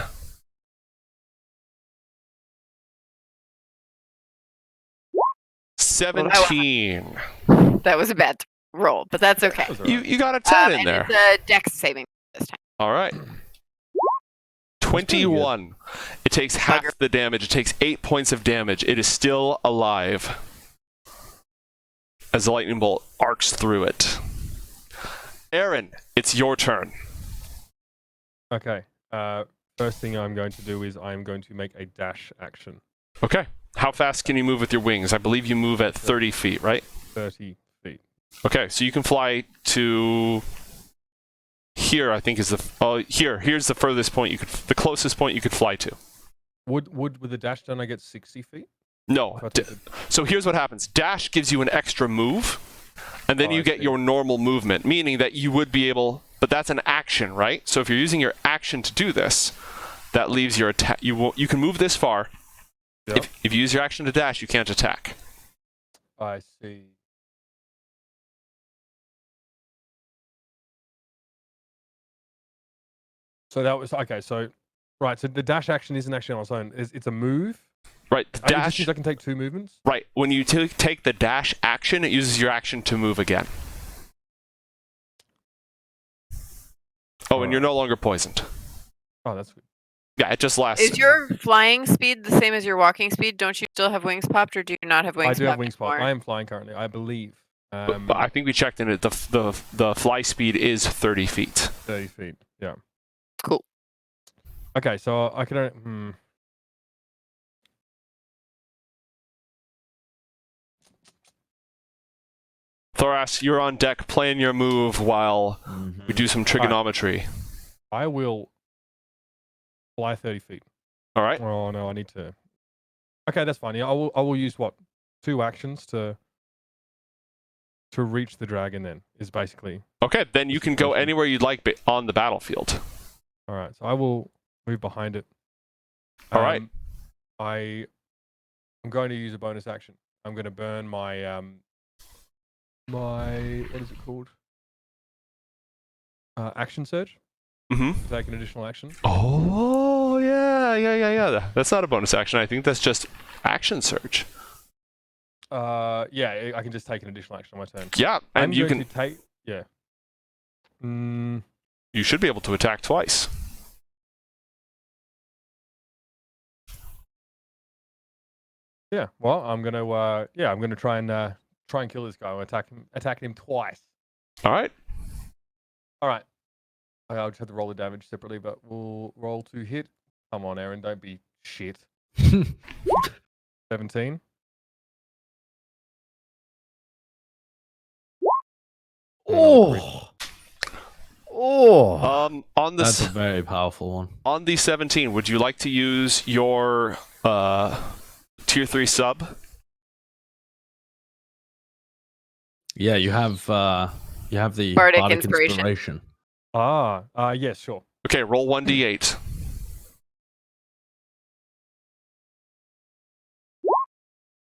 E: Well,
A: 17.
E: that was a bad roll, but that's okay.
A: You got a 10 in
E: and
A: there.
E: it's a dex saving this time.
A: All right. 21. It takes half the damage. It takes 8 points of damage. It is still alive as the lightning bolt arcs through it. Eren, it's your turn.
B: Okay. First thing I'm going to do is I'm going to make a dash action.
A: Okay. How fast can you move with your wings? I believe you move at 30 feet, right?
B: 30 feet.
A: Okay, so you can fly to here, I think is the here's the furthest point the closest point you could fly to.
B: Would with the dash done I get 60 feet?
A: No.
B: So I take the-
A: So here's what happens. Dash gives you an extra move, and then
B: Oh,
A: you
B: I
A: get
B: see.
A: your normal movement, meaning that you would be able, but that's an action, right? So if you're using your action to do this, that leaves your attack. You can move this far.
B: Yep.
A: If you use your action to dash, you can't attack.
B: I see. So that was okay. So, right. So the dash action isn't actually on its own. It's a move.
A: Right. The
B: It just
A: dash.
B: means I can take 2 movements.
A: Right. When you take the dash action, it uses your action to move again. Oh, and you're no longer poisoned.
B: Oh, that's good.
A: Yeah, it just lasts.
E: Is your flying speed the same as your walking speed? Don't you still have wings popped, or do you not have wings
B: I
E: popped?
B: do have wings pop.
E: anymore?
B: I am flying currently, I believe.
A: But I think we checked in it. The fly speed is 30 feet.
B: 30 feet. Yeah.
E: Cool.
B: Okay, so I can.
A: Thoras, you're on deck playing your move while we do some trigonometry.
B: I will fly 30 feet.
A: All right.
B: Oh no, I need to. Okay, that's fine. Yeah, I will use what 2 actions to reach the dragon. Then is basically
A: Okay, then you can go anywhere you'd like on the battlefield.
B: all right. So I will move behind it.
A: All right.
B: I'm going to use a bonus action. I'm going to burn my my what is it called? Action surge.
A: Mm-hmm.
B: Take an additional action.
A: Oh, yeah. That's not a bonus action. I think that's just action surge.
B: Yeah, I can just take an additional action on my turn.
A: Yeah, and
B: I'm
A: you
B: going
A: can.
B: to take. Yeah.
A: You should be able to attack twice.
B: Yeah. Well, I'm gonna. I'm gonna try and kill this guy. I'm attacking him twice.
A: All right.
B: All right. I'll just have to roll the damage separately, but we'll roll to hit. Come on, Eren, don't be shit. 17.
D: Oh. Oh.
A: On the
C: That's a very powerful one.
A: on the 17, would you like to use your tier 3 sub?
C: Yeah, you have the
E: Bardic
C: Bardic
E: Inspiration.
C: Inspiration.
B: Yes, sure.
A: Okay, roll 1d8.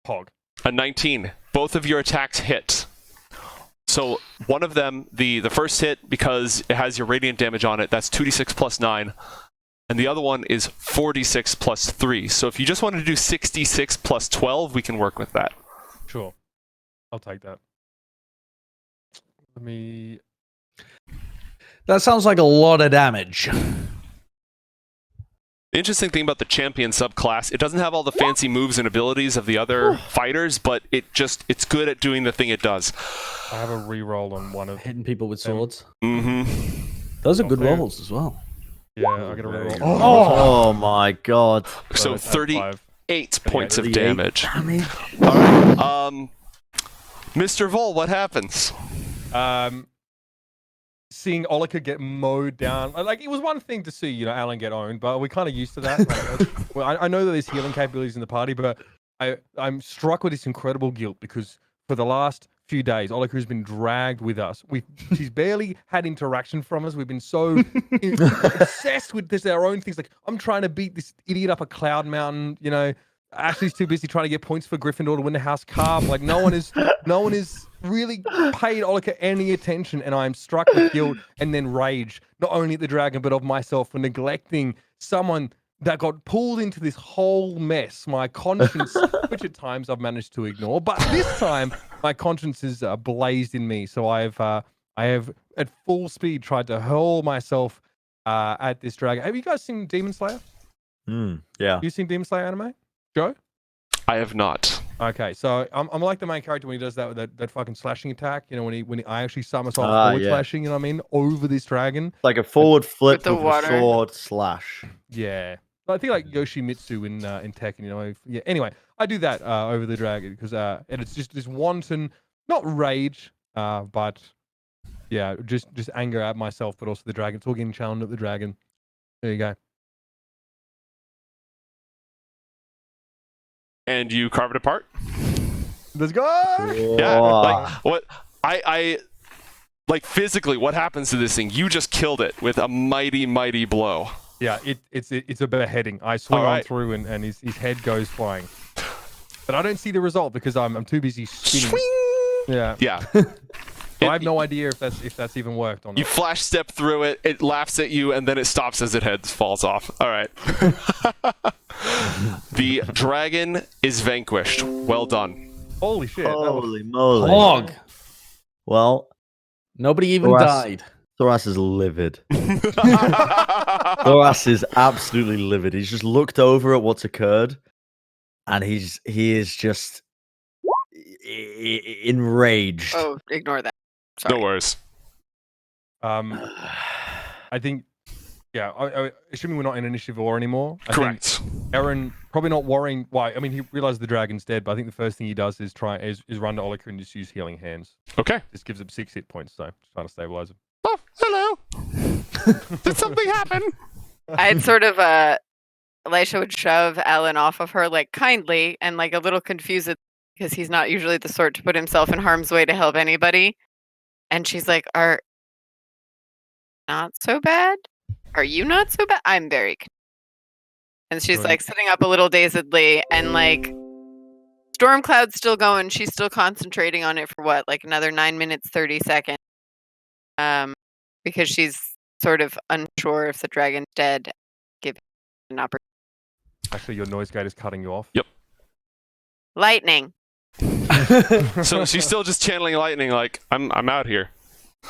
B: Pog.
A: A 19. Both of your attacks hit. So one of them, the first hit, because it has your radiant damage on it, that's 2d6 plus 9. And the other one is 4d6 plus 3. So if you just wanted to do 66 plus 12, we can work with that.
B: Sure. I'll take that. Let me.
C: That sounds like a lot of damage.
A: The interesting thing about the champion subclass, it doesn't have all the fancy moves and abilities of the other fighters, but it's good at doing the thing it does.
B: I have a reroll on one of.
C: Hitting people with swords.
A: Mm-hmm.
C: Those are good
B: fair.
C: rolls as well.
B: Yeah, I got a reroll.
D: Oh my god.
A: So
B: it's at
A: 38
B: 5.
A: points of
D: 38
A: damage.
D: damage.
A: All right. Mr. Vol, what happens?
B: Seeing Olika get mowed down, like it was one thing to see, Allan get owned, but we're kind of used to that. Like, well, I know that there's healing capabilities in the party, but I'm struck with this incredible guilt because for the last few days, Olika has been dragged with us. She's barely had interaction from us. We've been so obsessed with this, our own things. Like I'm trying to beat this idiot up a cloud mountain. Ashley's too busy trying to get points for Gryffindor to win the house carp. Like no one is really paid Olika any attention, and I'm struck with guilt and then rage, not only at the dragon but of myself for neglecting someone that got pulled into this whole mess. My conscience, which at times I've managed to ignore, but this time my conscience is blazed in me. So I have at full speed tried to hurl myself at this dragon. Have you guys seen Demon Slayer?
D: Yeah.
B: You seen Demon Slayer anime? Joe?
A: I have not.
B: Okay, so I'm like the main character when he does that fucking slashing attack. When I actually somersault forward
D: yeah.
B: slashing, you know what I mean, over this dragon.
D: Like a forward flip
E: the
D: with
E: water.
D: a sword slash.
B: Yeah, I think like Yoshimitsu in Tekken. Yeah. Anyway, I do that over the dragon because and it's just this wanton, not rage, but yeah, just anger at myself, but also the dragon. It's all getting challenged at the dragon. There you go.
A: and you carve it apart.
B: Let's go.
A: Yeah,
D: Whoa.
A: like what I like physically, what happens to this thing? You just killed it with a mighty, mighty blow.
B: Yeah, it's a beheading. I swing on
A: Alright.
B: through and his head goes flying. But I don't see the result because I'm too busy spinning.
A: Swing!
B: Yeah.
A: Yeah.
B: So I have no idea if that's even worked or
A: You
B: not.
A: flash step through it, it laughs at you, and then it stops as it falls off. All right. The dragon is vanquished. Well done.
B: Holy shit. that was-
D: Holy moly.
C: Hog.
D: Well,
C: Nobody even
D: Thoras.
C: died.
D: Thoras is livid. Thoras is absolutely livid. He's just looked over at what's occurred, and he is just enraged.
E: Oh, ignore that. Sorry.
A: No worries.
B: I think, yeah, assuming we're not in initiative war anymore. I think
A: Correct.
B: Eren probably not worrying. Why? I mean, he realized the dragon's dead, but I think the first thing he does is run to Olica and just use healing hands.
A: Okay.
B: This gives him 6 hit points, so just trying to stabilize him.
A: Oh, hello. Did something happen?
E: I'd sort of Lysha would shove Allan off of her like kindly and like a little confused because he's not usually the sort to put himself in harm's way to help anybody. And she's like, "Are not so bad? Are you not so bad?" I'm very and she's
B: Right.
E: like sitting up a little dazedly and like storm cloud's still going. She's still concentrating on it for what, like another 9 minutes, 30 seconds. Because she's sort of unsure if the dragon's dead. Give it an opportunity.
B: Actually, your noise gate is cutting you off.
E: Lightning.
A: So she's still just channeling lightning like, I'm out here.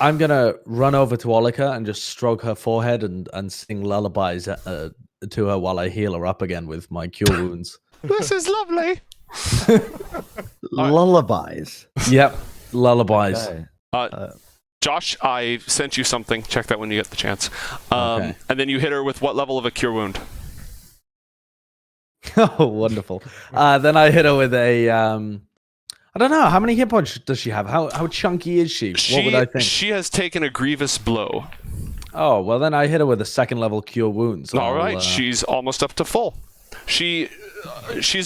C: I'm gonna run over to Olica and just stroke her forehead and sing lullabies to her while I heal her up again with my cure wounds.
A: This is lovely.
D: Lullabies.
C: Yep, lullabies.
D: Okay.
A: Josh, I sent you something. Check that when you get the chance.
C: Okay.
A: And then you hit her with what level of a cure wound?
C: Oh, wonderful. Then I hit her with a I don't know, how many hit points does she have? How chunky is she? What would I think?
A: She has taken a grievous blow.
C: Oh, well then I hit her with a 2nd level cure wounds.
A: All right, she's almost up to full. She's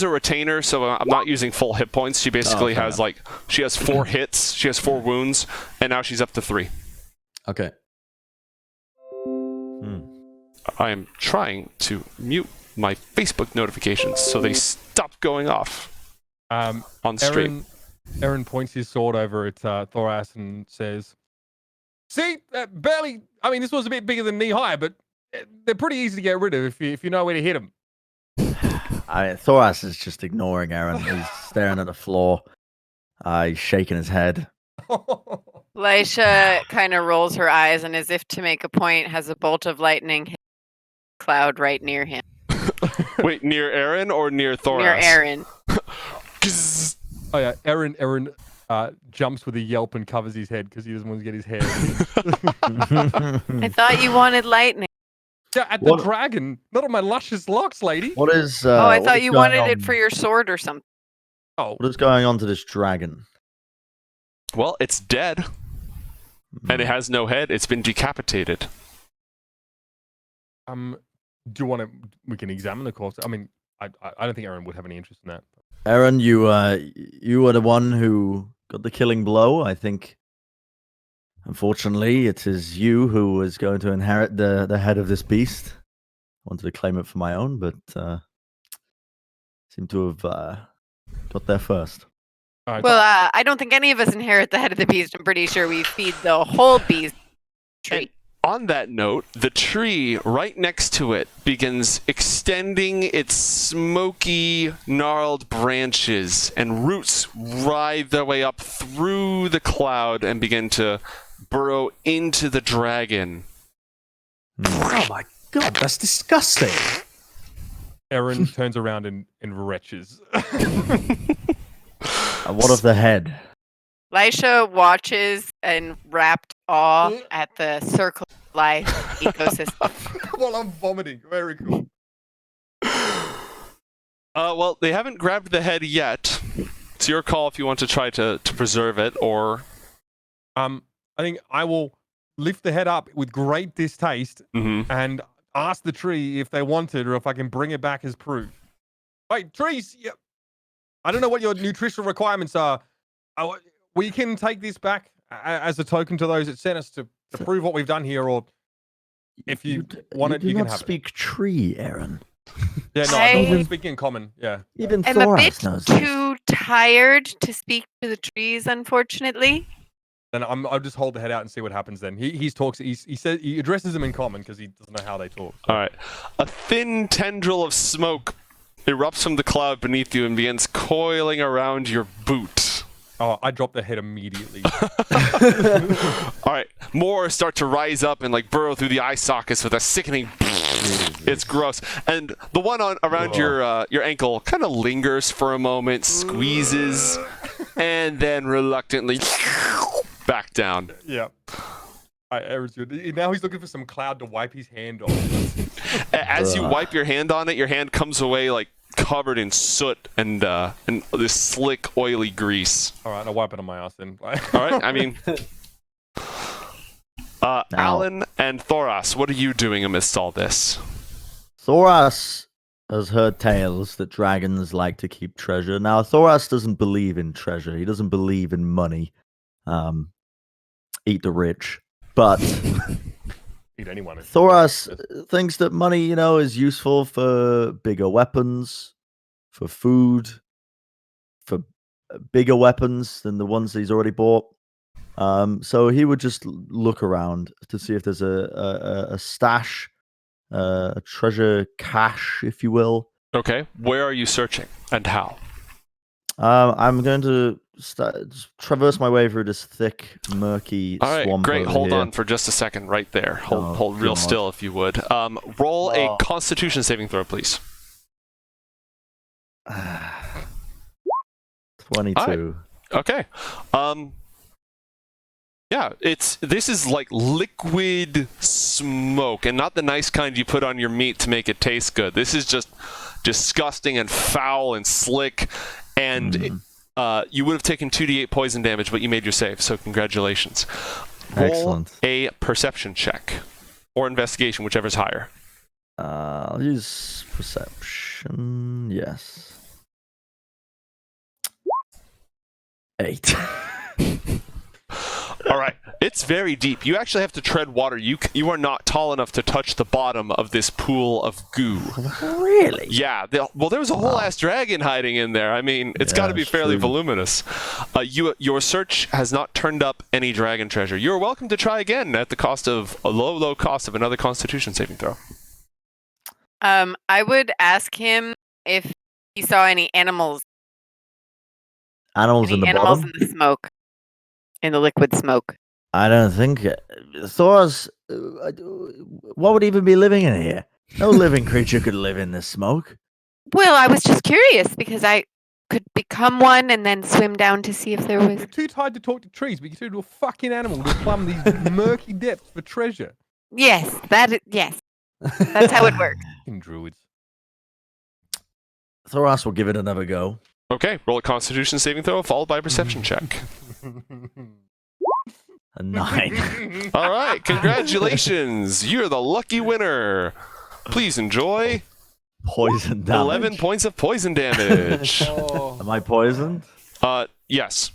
A: a retainer, so I'm not using full hit points. She basically
C: fair
A: has she has 4 hits, she has 4 wounds, and now she's up to 3.
C: Okay.
A: I am trying to mute my Facebook notifications so they stop going off on stream.
B: Eren points his sword over at Thoras and says, "See, barely. I mean, this was a bit bigger than knee high, but they're pretty easy to get rid of if you know where to hit them."
D: Thoras is just ignoring Eren. He's staring at the floor. He's shaking his head.
E: Lysha kind of rolls her eyes and, as if to make a point, has a bolt of lightning hit cloud right near him.
A: Wait, near Eren or near Thoras?
E: Near Eren.
A: Gzzz.
B: Oh yeah, Eren jumps with a yelp and covers his head because he doesn't want to get his hair.
E: I thought you wanted lightning.
B: Yeah, at the dragon, not on my luscious locks, lady.
D: What is?
E: Oh, I
D: what
E: thought
D: is
E: you
D: going
E: wanted it
D: on?
E: for your sword or something.
B: Oh,
D: What is going on to this dragon?
A: Well, it's dead, and it has no head. It's been decapitated.
B: do you want to? We can examine the corpse. I mean, I don't think Eren would have any interest in that.
D: Eren, you were the one who got the killing blow. I think, unfortunately, it is you who is going to inherit the head of this beast. I wanted to claim it for my own, but seem to have got there first.
B: All right,
E: Well, I don't think any of us inherit the head of the beast. I'm pretty sure we feed the whole beast tree.
A: On that note, the tree right next to it begins extending its smoky, gnarled branches, and roots writhe their way up through the cloud and begin to burrow into the dragon.
C: Oh my god, that's disgusting.
B: Eren turns around and retches.
D: And what of the head?
E: Lysha watches in rapt awe at the circle of life ecosystem.
B: While I'm vomiting. Very cool.
A: Well, they haven't grabbed the head yet. It's your call if you want to try to preserve it, or...
B: I think I will lift the head up with great distaste and ask the tree if they want it or if I can bring it back as proof. Wait, trees, I don't know what your nutritional requirements are. We can take this back as a token to those that sent us to prove what we've done here, or if you want it, you can have
D: speak tree, Eren.
B: it. Yeah, no, I'm speaking in common. Yeah.
D: Even
E: I'm a
D: Thoras
E: bit
D: knows this.
E: too tired to speak to the trees, unfortunately.
B: Then I'll just hold the head out and see what happens. Then he talks. He says he addresses them in common because he doesn't know how they talk.
A: All right. A thin tendril of smoke erupts from the cloud beneath you and begins coiling around your boot.
B: Oh, I dropped the head immediately.
A: All right. More start to rise up and like burrow through the eye sockets with a sickening. It's gross. And the one around your ankle kind of lingers for a moment, squeezes, and then reluctantly back down.
B: Yeah. Now he's looking for some cloud to wipe his hand off.
A: As you wipe your hand on it, your hand comes away like covered in soot and this slick, oily grease.
B: All right, I'll wipe it on my ass then.
A: All right, I mean, Allan and Thoras, what are you doing amidst all this?
D: Thoras has heard tales that dragons like to keep treasure. Now, Thoras doesn't believe in treasure. He doesn't believe in money. Eat the rich. But
B: Eat anyone.
D: Thoras thinks that money, is useful for bigger weapons, for food, for bigger weapons than the ones that he's already bought. So he would just look around to see if there's a stash, a treasure cache, if you will.
A: Okay, where are you searching and how?
D: I'm going to traverse my way through this thick, murky swamp.
A: Great. Hold
D: here.
A: on for just a second right there. Hold real still if you would. Roll a Constitution saving throw, please.
D: 22.
A: Okay. Yeah, this is like liquid smoke, and not the nice kind you put on your meat to make it taste good. This is just disgusting and foul and slick, and you would have taken 2d8 poison damage, but you made your save, so congratulations.
D: Excellent.
A: Roll a perception check or investigation, whichever's higher.
D: I'll use perception. Yes. 8.
A: All right, it's very deep. You actually have to tread water. You are not tall enough to touch the bottom of this pool of goo.
D: Really?
A: Yeah. There was a whole ass dragon hiding in there. I mean, it's got to be fairly voluminous. Your search has not turned up any dragon treasure. You're welcome to try again at the cost of a low cost of another Constitution saving throw.
E: I would ask him if he saw any animals.
D: Animals in the bottom?
E: In the smoke. In the liquid smoke.
D: I don't think Thoras. What would even be living in here? No living creature could live in this smoke.
E: Well, I was just curious because I could become one and then swim down to see if there was.
B: You're too tired to talk to trees, but you turn to a fucking animal to plumb these murky depths for treasure.
E: Yes, yes. That's how it works.
B: Fucking druids.
D: Thoras will give it another go.
A: Okay, roll a Constitution saving throw followed by a perception check.
D: A 9.
A: All right, congratulations. You're the lucky winner. Please enjoy
D: Poison damage.
A: 11 points of poison damage.
D: Am I poisoned?
A: Yes.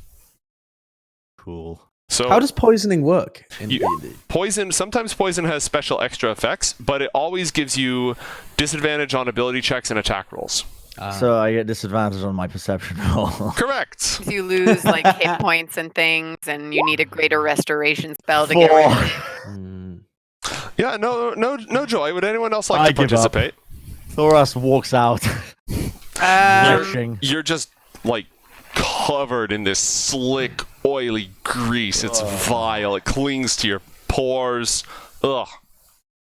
D: Cool.
A: So
C: How does poisoning work in D&D?
A: Sometimes poison has special extra effects, but it always gives you disadvantage on ability checks and attack rolls.
D: So I get disadvantage on my perception roll.
A: Correct.
E: You lose like hit points and things, and you need a greater restoration spell to get rid of it.
A: Yeah, no joy. Would anyone else like to
D: give up.
A: participate?
D: Thoras walks out.
A: You're just like covered in this slick, oily grease. It's vile. It clings to your pores. Ugh.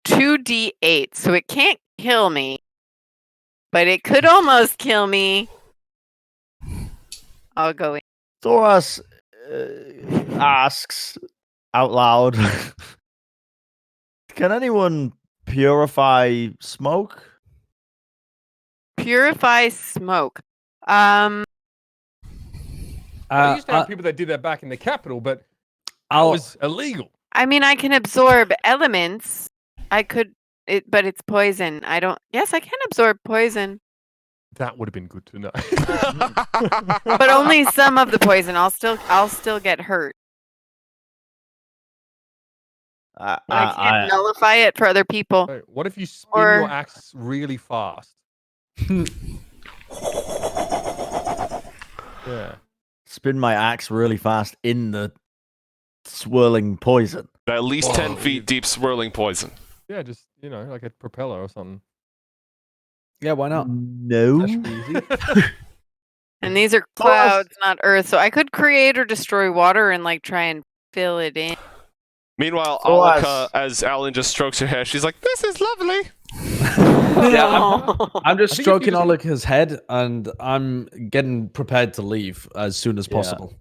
E: 2d8, so it can't kill me, but it could almost kill me. I'll go in.
D: Thoras asks out loud, can anyone purify smoke?
E: Purify smoke.
B: I used to have people that did that back in the capital, but it was illegal.
E: I mean, I can absorb elements. I could, but it's poison. Yes, I can absorb poison.
B: That would have been good to know.
E: But only some of the poison. I'll still get hurt. I can't nullify it for other people.
B: So what if you spin your axe really fast? Yeah.
D: Spin my axe really fast in the swirling poison.
A: At least 10 feet deep swirling poison.
B: Yeah, just, like a propeller or something.
C: Yeah, why not?
D: No.
B: That should be easy.
E: And these are clouds, not earth. So I could create or destroy water and try and fill it in.
A: Meanwhile,
D: Thoras.
A: Alika, as Alan just strokes her hair, she's like, "This is lovely."
C: Yeah, I'm just
B: I think if you
C: stroking
B: just-
C: Olika's head, and I'm getting prepared to leave as soon as
D: Yeah.
C: possible.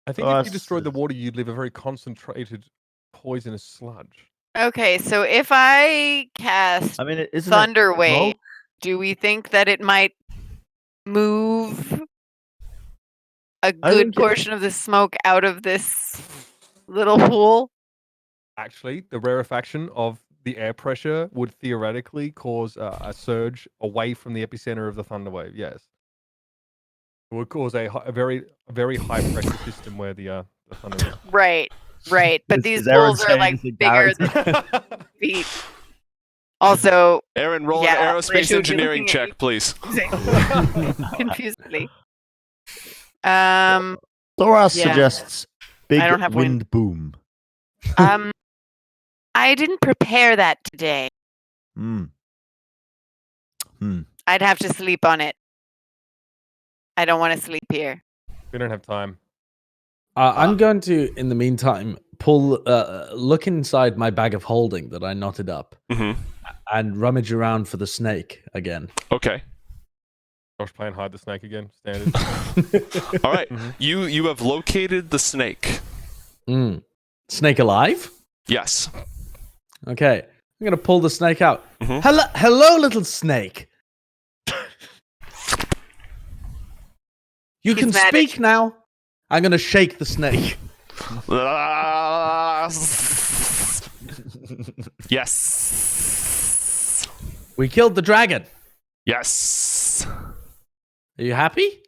B: I think if you destroyed the water, you'd leave a very concentrated poisonous sludge.
E: Okay, so if I cast
D: I mean, isn't
E: Thunder
D: it
E: Wave,
D: smoke?
E: do we think that it might move a
D: I
E: good
D: think
E: portion of the smoke out of this little pool?
B: Actually, the rarefaction of the air pressure would theoretically cause a surge away from the epicenter of the thunder wave. Yes, it would cause a very high pressure system where the thunder wave.
E: Right. But
D: Is
E: these
D: Eren
E: pools are
D: saying
E: like
D: anything,
E: bigger
D: Garrett?
E: than feet. Also,
A: Aaron, roll
E: Yeah,
A: an
E: I
A: aerospace
E: should be
A: engineering
E: looking at
A: check, please.
E: confusedly.
D: Thoras
E: Yeah.
D: suggests big
E: I don't have wind.
D: wind boom.
E: I didn't prepare that today.
D: Hmm.
E: I'd have to sleep on it. I don't want to sleep here.
B: We don't have time.
C: I'm going to, in the meantime, look inside my bag of holding that I knotted up
A: Mm-hmm.
C: and rummage around for the snake again.
A: Okay.
B: Josh playing hide the snake again. Standard.
A: All right.
B: Mhm.
A: You have located the snake.
C: Snake alive?
A: Yes.
C: Okay. I'm going to pull the snake out.
A: Mhm.
C: Hello, little snake. You
E: He's
C: can
E: mad at
C: speak now. I'm going to shake the snake.
A: Yes.
C: We killed the dragon.
A: Yes.
C: Are you happy?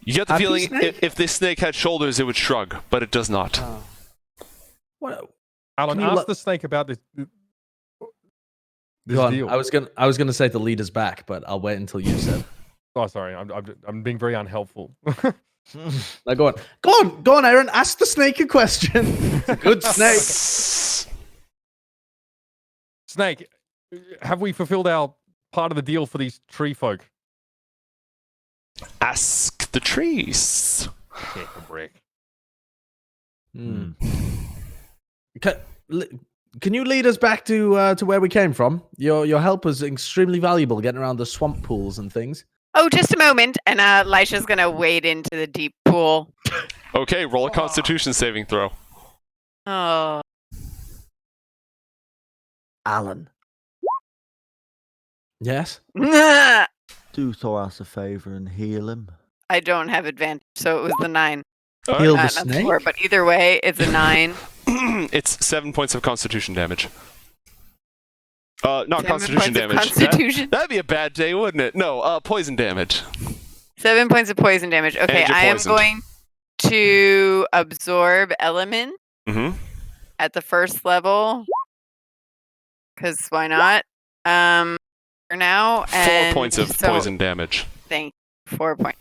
A: You get the
C: Happy
A: feeling
C: snake?
A: if this snake had shoulders, it would shrug, but it does not.
C: What?
B: Alan,
C: Can you
B: ask the snake about this
C: Go on.
B: deal.
C: I was gonna say the leader's back, but I'll wait until you said.
B: Oh, sorry. I'm being very unhelpful.
C: Now go on, Aaron. Ask the snake a question. It's a good snake.
B: Snake, have we fulfilled our part of the deal for these tree folk?
A: Ask the trees.
B: Kick a brick.
C: Hmm. Can you lead us back to where we came from? Your help was extremely valuable getting around the swamp pools and things.
E: Oh, just a moment. And Lysha's going to wade into the deep pool.
A: Okay, roll a Constitution saving throw.
E: Oh.
D: Alan,
C: Yes.
D: do Thoras a favor and heal him.
E: I don't have advantage, so it was the 9.
A: All
C: Heal
A: right.
C: the
E: Not
C: snake.
E: 4, but either way, it's a 9.
A: It's 7 points of Constitution damage. Not
E: 7
A: Constitution
E: points of
A: damage.
E: Constitution.
A: That'd be a bad day, wouldn't it? No, poison damage.
E: 7 points of poison damage. Okay,
A: And you're
E: I am
A: poisoned.
E: going to absorb element
A: Mm-hmm.
E: at the first level. Because why not? For now.
A: 4
E: And
A: points of
E: so,
A: poison damage.
E: Thank you. 4 points.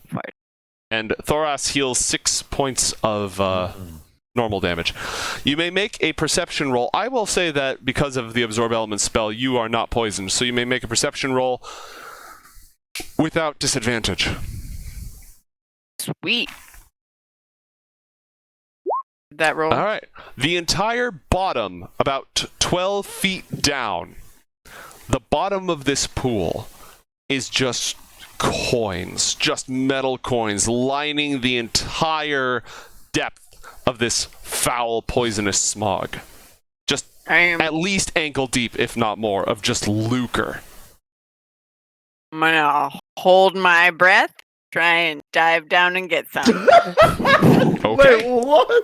A: And Thoras heals 6 points of normal damage. You may make a perception roll. I will say that because of the absorb element spell, you are not poisoned, so you may make a perception roll without disadvantage.
E: Sweet. That roll.
A: All right. The entire bottom, about 12 feet down, the bottom of this pool is just coins, just metal coins lining the entire depth of this foul, poisonous smog. Just
E: I am
A: at least ankle deep, if not more, of just lucre.
E: gonna hold my breath, try and dive down and get some.
A: Okay.
D: Wait, what?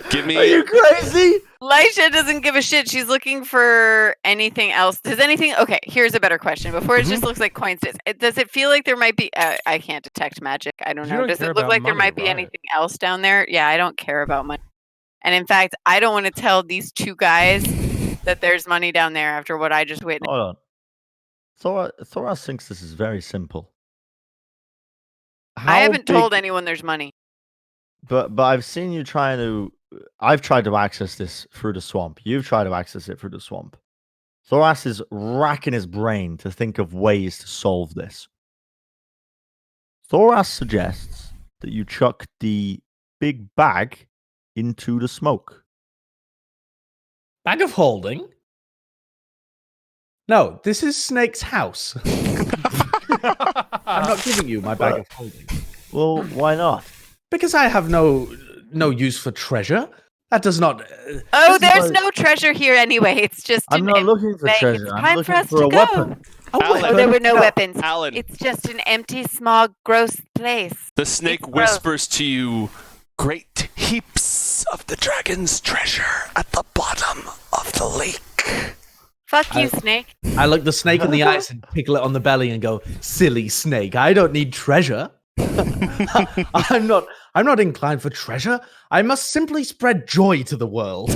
A: Give me.
D: Are you crazy?
E: Lysha doesn't give a shit. She's looking for anything else. Does anything? Okay, here's a better question. Before it just looks like coins. Does it feel like there might be? I can't detect magic. I don't
B: You
E: know.
B: don't
E: Does
B: care
E: it look
B: about
E: like there
B: money,
E: might be
B: right?
E: anything else down there? Yeah, I don't care about money. And in fact, I don't want to tell these two guys that there's money down there after what I just witnessed.
D: Hold on. Thoras thinks this is very simple.
E: I
D: How
E: haven't told
D: big-
E: anyone there's money.
D: But I've seen you trying to. I've tried to access this through the swamp. You've tried to access it through the swamp. Thoras is racking his brain to think of ways to solve this. Thoras suggests that you chuck the big bag into the smoke.
C: Bag of holding? No, this is Snake's house. I'm not giving you my bag of holding.
D: Well, why not?
C: Because I have no use for treasure. That does not.
E: Oh,
D: This is
E: there's
D: like-
E: no treasure here anyway. It's just
D: I'm
E: an
D: not
E: empty
D: looking for
E: bag.
D: treasure.
E: It's
D: I'm
E: time
D: looking
E: for us
D: for
E: to
D: a
E: go.
D: weapon.
A: Alan.
E: Oh, there were no weapons.
A: Alan,
E: It's just an empty, smog, gross place.
A: the snake
E: it's gross.
A: whispers to you, great heaps of the dragon's treasure at the bottom of the lake.
E: Fuck you, snake.
C: I look the snake in the eyes and tickle it on the belly and go, "Silly snake, I don't need treasure. I'm not inclined for treasure. I must simply spread joy to the world."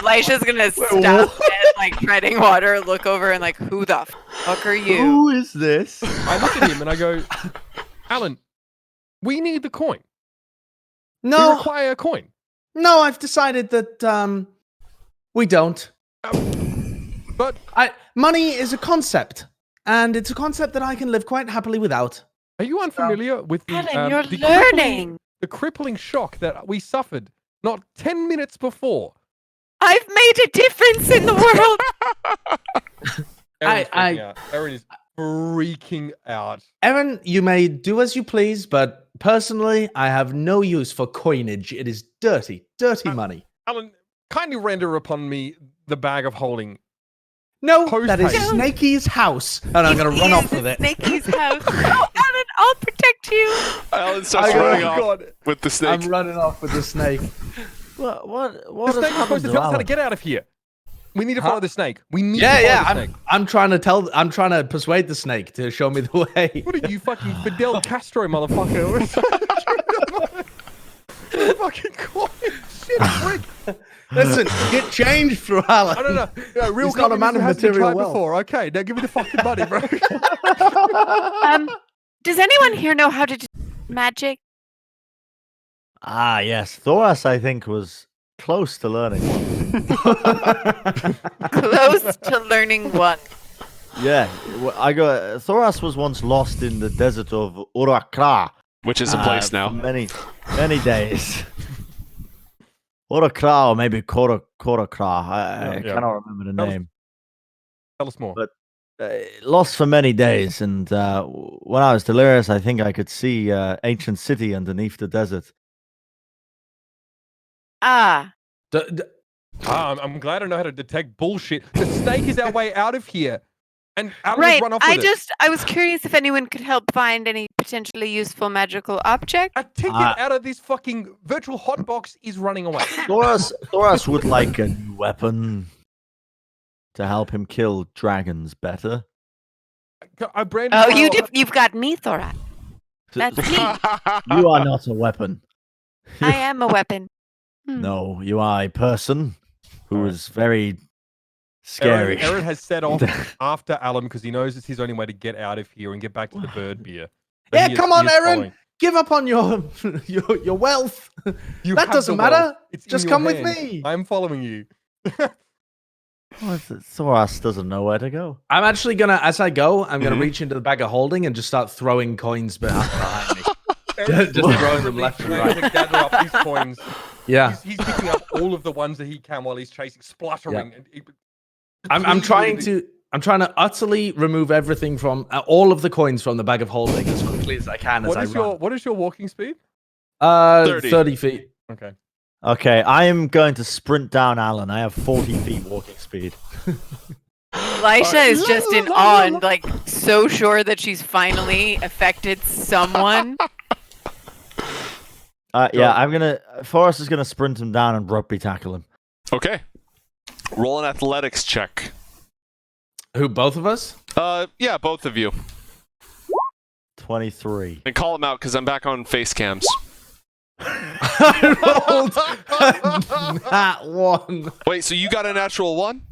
E: Lysha's gonna stop dead, like treading water, look over and like, who the fuck are you?
D: Who is this?
B: I look at him and I go, Alan, we need the coin. We
C: No,
B: require a coin.
C: no, I've decided that we don't.
B: But
C: Money is a concept, and it's a concept that I can live quite happily without.
B: are you unfamiliar with the,
E: Alan, you're
B: the
E: learning.
B: the crippling shock that we suffered not 10 minutes before?
E: I've made a difference in the world.
B: Eren's
C: I-
B: freaking out. Eren is freaking out.
C: Eren, you may do as you please, but personally, I have no use for coinage. It is dirty, dirty money.
B: Alan, kindly render upon me the bag of holding.
C: No,
B: Post
C: that is
B: haste.
C: Snaky's house, and I'm going to run off with it.
E: Snakey's house. No, Alan, I'll protect you.
A: Alan starts
C: Oh,
A: running off
B: God.
A: with the snake.
C: I'm running off with the snake.
D: What
B: The
D: has
B: snake was supposed
D: happened
B: to
D: to
B: tell us how to
D: Alan?
B: get out of here. We need to follow the snake. We need
C: Yeah,
B: to follow
C: yeah.
B: the snake.
C: I'm trying to persuade the snake to show me the way.
B: What are you, fucking Fidel Castro, motherfucker? Fucking coin. Shit, prick.
C: Listen, get change for Alan.
B: I don't know. No, real
C: He's not a man
B: communism
C: of
B: hasn't been
C: material
B: tried
C: wealth.
B: before. Okay, now give me the fucking money, bro.
E: Does anyone here know how to do magic?
D: Ah, yes. Thoras, I think, was close to learning.
E: Close to learning one.
D: Yeah, Thoras was once lost in the desert of Urakra.
A: Which is a place
D: for
A: now.
D: many days. Urakra or maybe Korakra. I
B: Yeah.
D: cannot remember the
B: That was-
D: name.
B: Tell us more.
D: But- Lost for many days, and when I was delirious, I think I could see ancient city underneath the desert.
E: Ah,
B: I'm glad I know how to detect bullshit. The snake is our way out of here. And Alan
E: right.
B: run off with
E: I was curious if anyone could help find any potentially useful magical object.
B: A ticket out of this fucking virtual hotbox is running away.
D: Thoras would like a new weapon to help him kill dragons better.
B: I branded
E: Oh,
B: my-
E: you've got me, Thoras. That's me.
D: You are not a weapon.
E: I am a weapon.
D: No, you are a person who
B: Alright.
D: is very scary.
B: Eren has set off after Alan because he knows it's his only way to get out of here and get back to the bird beer. But
C: Yeah,
B: he is-
C: come
B: he
C: on,
B: is
C: Eren.
B: following.
C: Give up on your wealth.
B: You
C: That
B: have
C: doesn't
B: the wealth.
C: matter.
B: It's in
C: Just
B: your
C: come with
B: hand.
C: me.
B: I'm following you.
D: Thoras doesn't know where to go.
C: I'm actually gonna, as I go, I'm gonna
A: Mhm.
C: reach into the bag of holding and just start throwing coins behind me.
B: Eren's
C: Just throwing them
B: desperately
C: left and
B: trying
C: right.
B: to gather up these coins.
C: Yeah,
B: He's picking up all of the ones that he can while he's chasing, spluttering. And
C: I'm trying to utterly remove everything from all of the coins from the bag of holding as quickly as I can as I run.
B: What is your walking speed?
C: 30 feet.
B: Okay.
D: Okay, I am going to sprint down Alan. I have 40 feet walking speed.
E: Lysha is just in awe and like so sure that she's finally affected someone.
D: Yeah, I'm gonna. Thoras is gonna sprint him down and rugby tackle him.
A: Okay. Roll an athletics check.
C: Who, both of us?
A: Yeah, both of you.
D: 23.
A: And call him out because I'm back on face cams.
C: I rolled that one.
A: Wait, so you got a natural 1?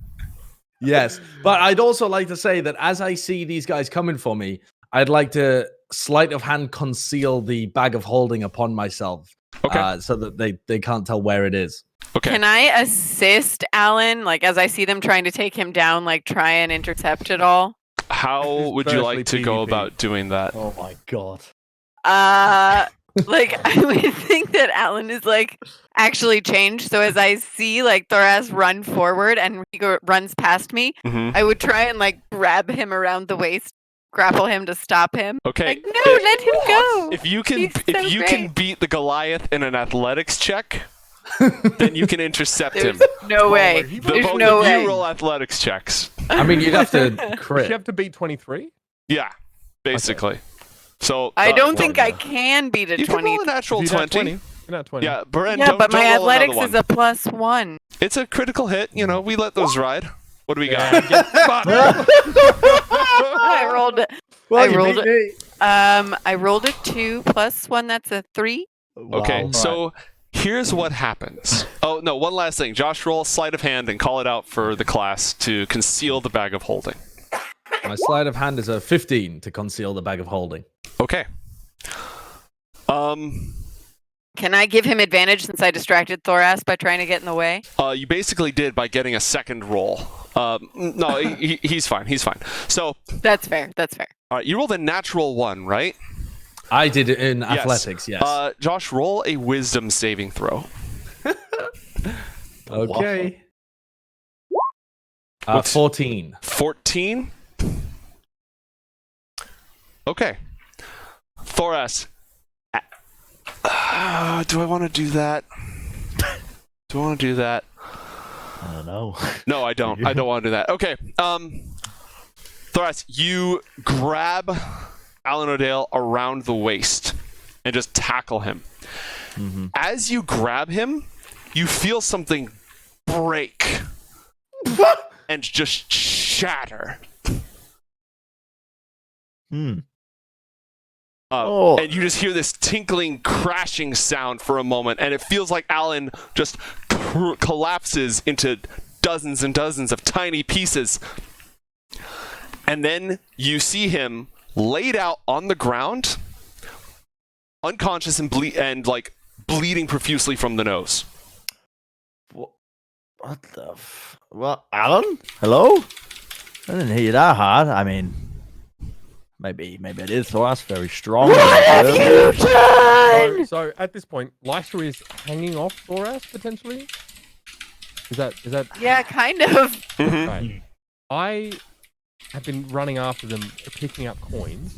C: Yes, but I'd also like to say that as I see these guys coming for me, I'd like to sleight of hand conceal the bag of holding upon myself.
A: Okay.
C: So that they can't tell where it is.
A: Okay.
E: Can I assist Allan? Like, as I see them trying to take him down, like, try and intercept it all?
A: How would you like to go
B: PvP.
A: about doing that?
D: Oh my god.
E: Like, I would think that Allan is, like, actually changed. So as I see, like, Thoras run forward and he runs past me,
A: Mhm.
E: I would try and, like, grab him around the waist, grapple him to stop him.
A: Okay.
E: Like, no, let him go.
A: If you can,
E: He's so
A: if you can
E: great.
A: beat the Goliath in an athletics check, then you can intercept
E: There's
A: him.
E: no way.
B: The
A: The
E: There's
A: both
E: no
A: of
E: way.
A: you roll athletics checks.
C: I mean, you'd have to
B: Does she
C: crit.
B: have to beat 23?
A: Yeah, basically. So
E: I don't
A: Thor-
E: think I can beat a
A: you can
E: 20.
A: roll a natural
B: If you're not
A: 20.
B: You're not 20.
A: Yeah, Beren,
E: Yeah,
A: don't,
E: but
A: don't
E: my
A: roll another
E: athletics
A: one.
E: is a +1.
A: It's a critical hit. You know, we let those ride. What do we got?
E: I rolled it.
D: Well,
E: I
D: you
E: rolled
D: beat me.
E: I rolled a 2 + 1. That's a 3.
A: Okay,
D: Wow.
A: so here's what happens. Oh, no, one last thing. Josh, roll a sleight of hand and call it out for the class to conceal the bag of holding.
C: My sleight of hand is a 15 to conceal the bag of holding.
A: Okay.
E: Can I give him advantage since I distracted Thoras by trying to get in the way?
A: You basically did by getting a second roll. No, he's fine. He's fine. So,
E: That's fair. That's fair.
A: all right, you rolled a natural 1, right?
C: I did it in
A: Yes.
C: athletics, yes.
A: Josh, roll a wisdom saving throw.
C: Okay.
A: What's-
C: 14.
A: 14? Okay. Thoras. Do I want to do that? Do I want to do that?
D: I don't know.
A: No, I don't. I don't want to do that. Okay. Thoras, you grab Allan O'Dale around the waist and just tackle him.
D: Mm-hmm.
A: As you grab him, you feel something break and just shatter.
D: Hmm. Oh.
A: And you just hear this tinkling, crashing sound for a moment, and it feels like Allan just collapses into dozens and dozens of tiny pieces. And then you see him laid out on the ground, unconscious and bleeding profusely from the nose.
D: What the What, Allan? Hello? I didn't hear you that hard. I mean, maybe it is Thoras very strong.
B: So at this point, Lysha is hanging off Thoras potentially. Is that
E: Yeah, kind of.
A: Mm-hmm.
B: right? I have been running after them, picking up coins,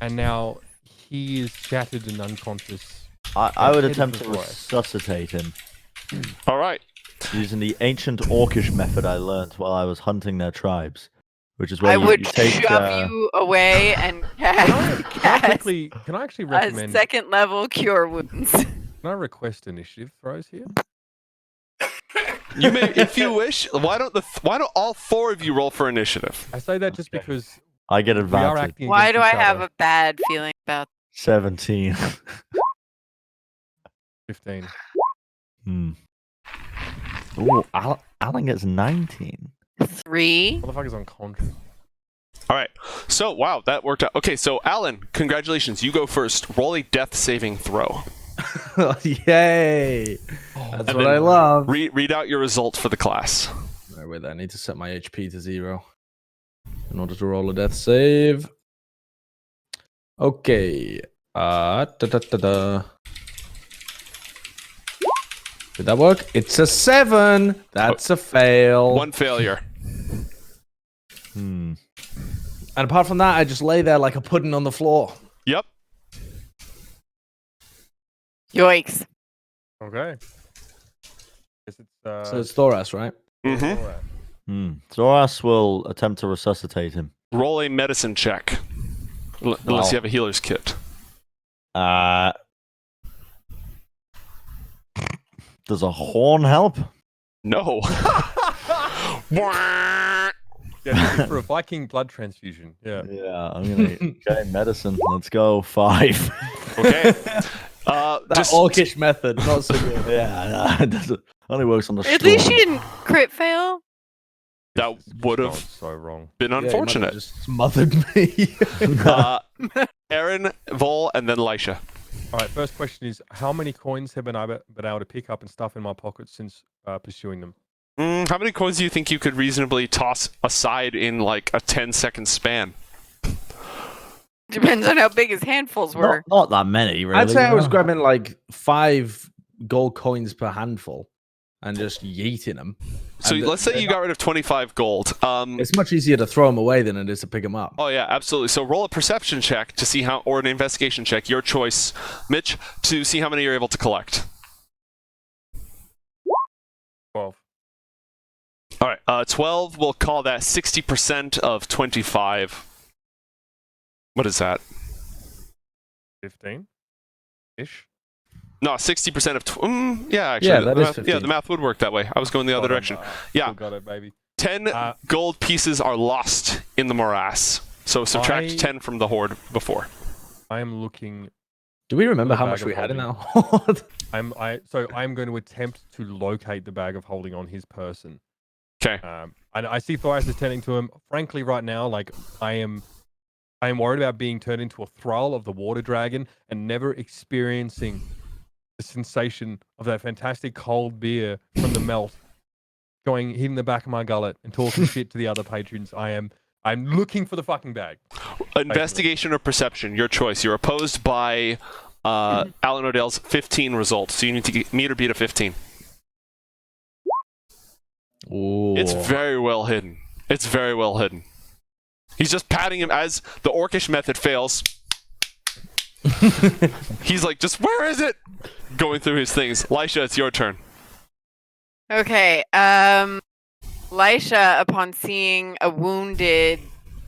B: and now he is shattered and unconscious.
D: I would
B: Headed
D: attempt
B: for
D: to
B: Thoras.
D: resuscitate him
A: All right.
D: using the ancient orcish method I learned while I was hunting their tribes, which is where
E: I
D: you,
E: would
D: you take.
E: shove you away and cast
B: Can I actually
E: a
B: recommend?
E: second level cure wounds.
B: Can I request initiative throws here?
A: You may, if you wish. Why don't all 4 of you roll for initiative?
B: I say that just
D: Okay.
B: because
D: I get
B: we are
D: advantage.
B: acting.
E: Why
B: against
E: do I
B: each
E: have
B: other.
E: a bad feeling about
D: 17.
B: 15?
D: Hmm. Ooh, Allan gets 19.
E: 3?
B: Motherfucker's unconscious.
A: All right. So, wow, that worked out. Okay, so Allan, congratulations. You go first. Roll a death saving throw.
C: Yay! That's
A: And
C: what
A: then
C: I love.
A: Read out your results for the class.
C: Right, wait, I need to set my HP to 0 in order to roll a death save. Okay. Da. Did that work? It's a 7. That's a fail.
A: 1 failure.
D: Hmm.
C: And apart from that, I just lay there like a pudding on the floor.
A: Yep.
E: Yikes.
B: Okay. Guess it's
C: So it's Thoras, right?
A: Mm-hmm.
B: alright.
D: Thoras will attempt to resuscitate him.
A: Roll a medicine check. Unless
D: Wow.
A: you have a healer's kit.
D: Does a horn help?
A: No.
B: Yeah, this is for a Viking blood transfusion. Yeah.
D: Yeah, I'm gonna okay, medicine. Let's go. 5.
A: Okay.
C: That
A: Just
C: orcish method, not so good.
D: Yeah, it doesn't, only works on the
E: At least
D: storm.
E: she didn't crit fail.
A: that would
B: Oh,
A: have
B: so wrong.
A: been
C: Yeah, he might have
A: unfortunate.
C: just smothered me.
A: Aaron, Vol, and then Lysha.
B: All right, first question is, how many coins have been able to pick up and stuff in my pockets since pursuing them?
A: How many coins do you think you could reasonably toss aside in like a 10-second span?
E: Depends on how big his handfuls were.
D: Not that many, really.
C: I'd say I was
D: no.
C: grabbing like 5 gold coins per handful and just yeeting them.
A: So
C: And
A: let's say you got rid of 25 gold.
C: It's much easier to throw them away than it is to pick them up.
A: Oh yeah, absolutely. So roll a perception check to see how, or an investigation check, your choice, Mitch, to see how many you're able to collect.
B: 12.
A: All right, 12. We'll call that 60% of 25. What is that?
B: 15-ish.
A: No, 60% of. Yeah, actually,
C: Yeah,
A: the
C: that is
A: math,
C: 15.
A: the math would work that way. I was going the other direction. Yeah.
B: Still got it, baby.
A: 10 gold pieces are lost in the morass. So subtract 10 from the hoard before.
B: I am looking.
C: Do we remember
B: The
C: how
B: bag
C: much
B: of
C: we had in our
B: holding.
C: hoard?
B: I'm going to attempt to locate the bag of holding on his person.
A: Okay.
B: And I see Thoras is tending to him. Frankly, right now, like I am worried about being turned into a thrall of the water dragon and never experiencing the sensation of that fantastic cold beer from the melt hitting the back of my gullet and talking shit to the other patrons. I'm looking for the fucking bag.
A: Investigation or perception, your choice. You're opposed by Allan O'Dale's 15 results, so you need to meet or beat a 15.
C: Ooh.
A: It's very well hidden. It's very well hidden. He's just patting him as the orcish method fails. He's like, just where is it? Going through his things. Lysha, it's your turn.
E: Okay. Lysha, upon seeing a wounded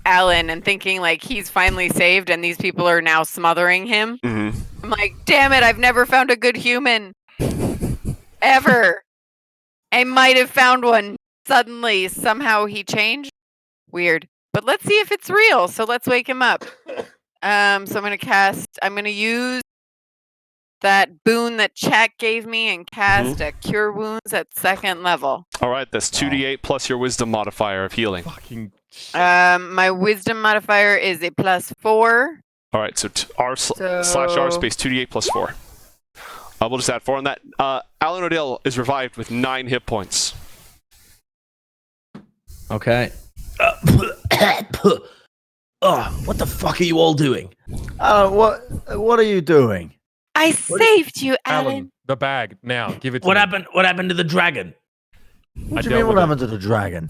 E: Allan and thinking like he's finally saved and these people are now smothering him,
A: Mm-hmm.
E: I'm like, damn it, I've never found a good human. Ever. I might have found one. Suddenly, somehow he changed. Weird. But let's see if it's real. So let's wake him up. So I'm going to use that boon that Chat gave me and cast a Cure Wounds at 2nd level.
A: All right, that's 2d8 plus your wisdom modifier of healing.
B: Fucking.
E: My wisdom modifier is a +4.
A: All right, so r/r space 2d8 plus 4. We'll just add 4 on that. Allan O'Dale is revived with 9 hit points.
C: Okay. What the fuck are you all doing?
D: What are you doing?
E: I saved you, Alan.
B: Alan, the bag now. Give it to
C: What
B: me.
C: happened? What happened to the dragon?
D: What do you mean what happened to the dragon?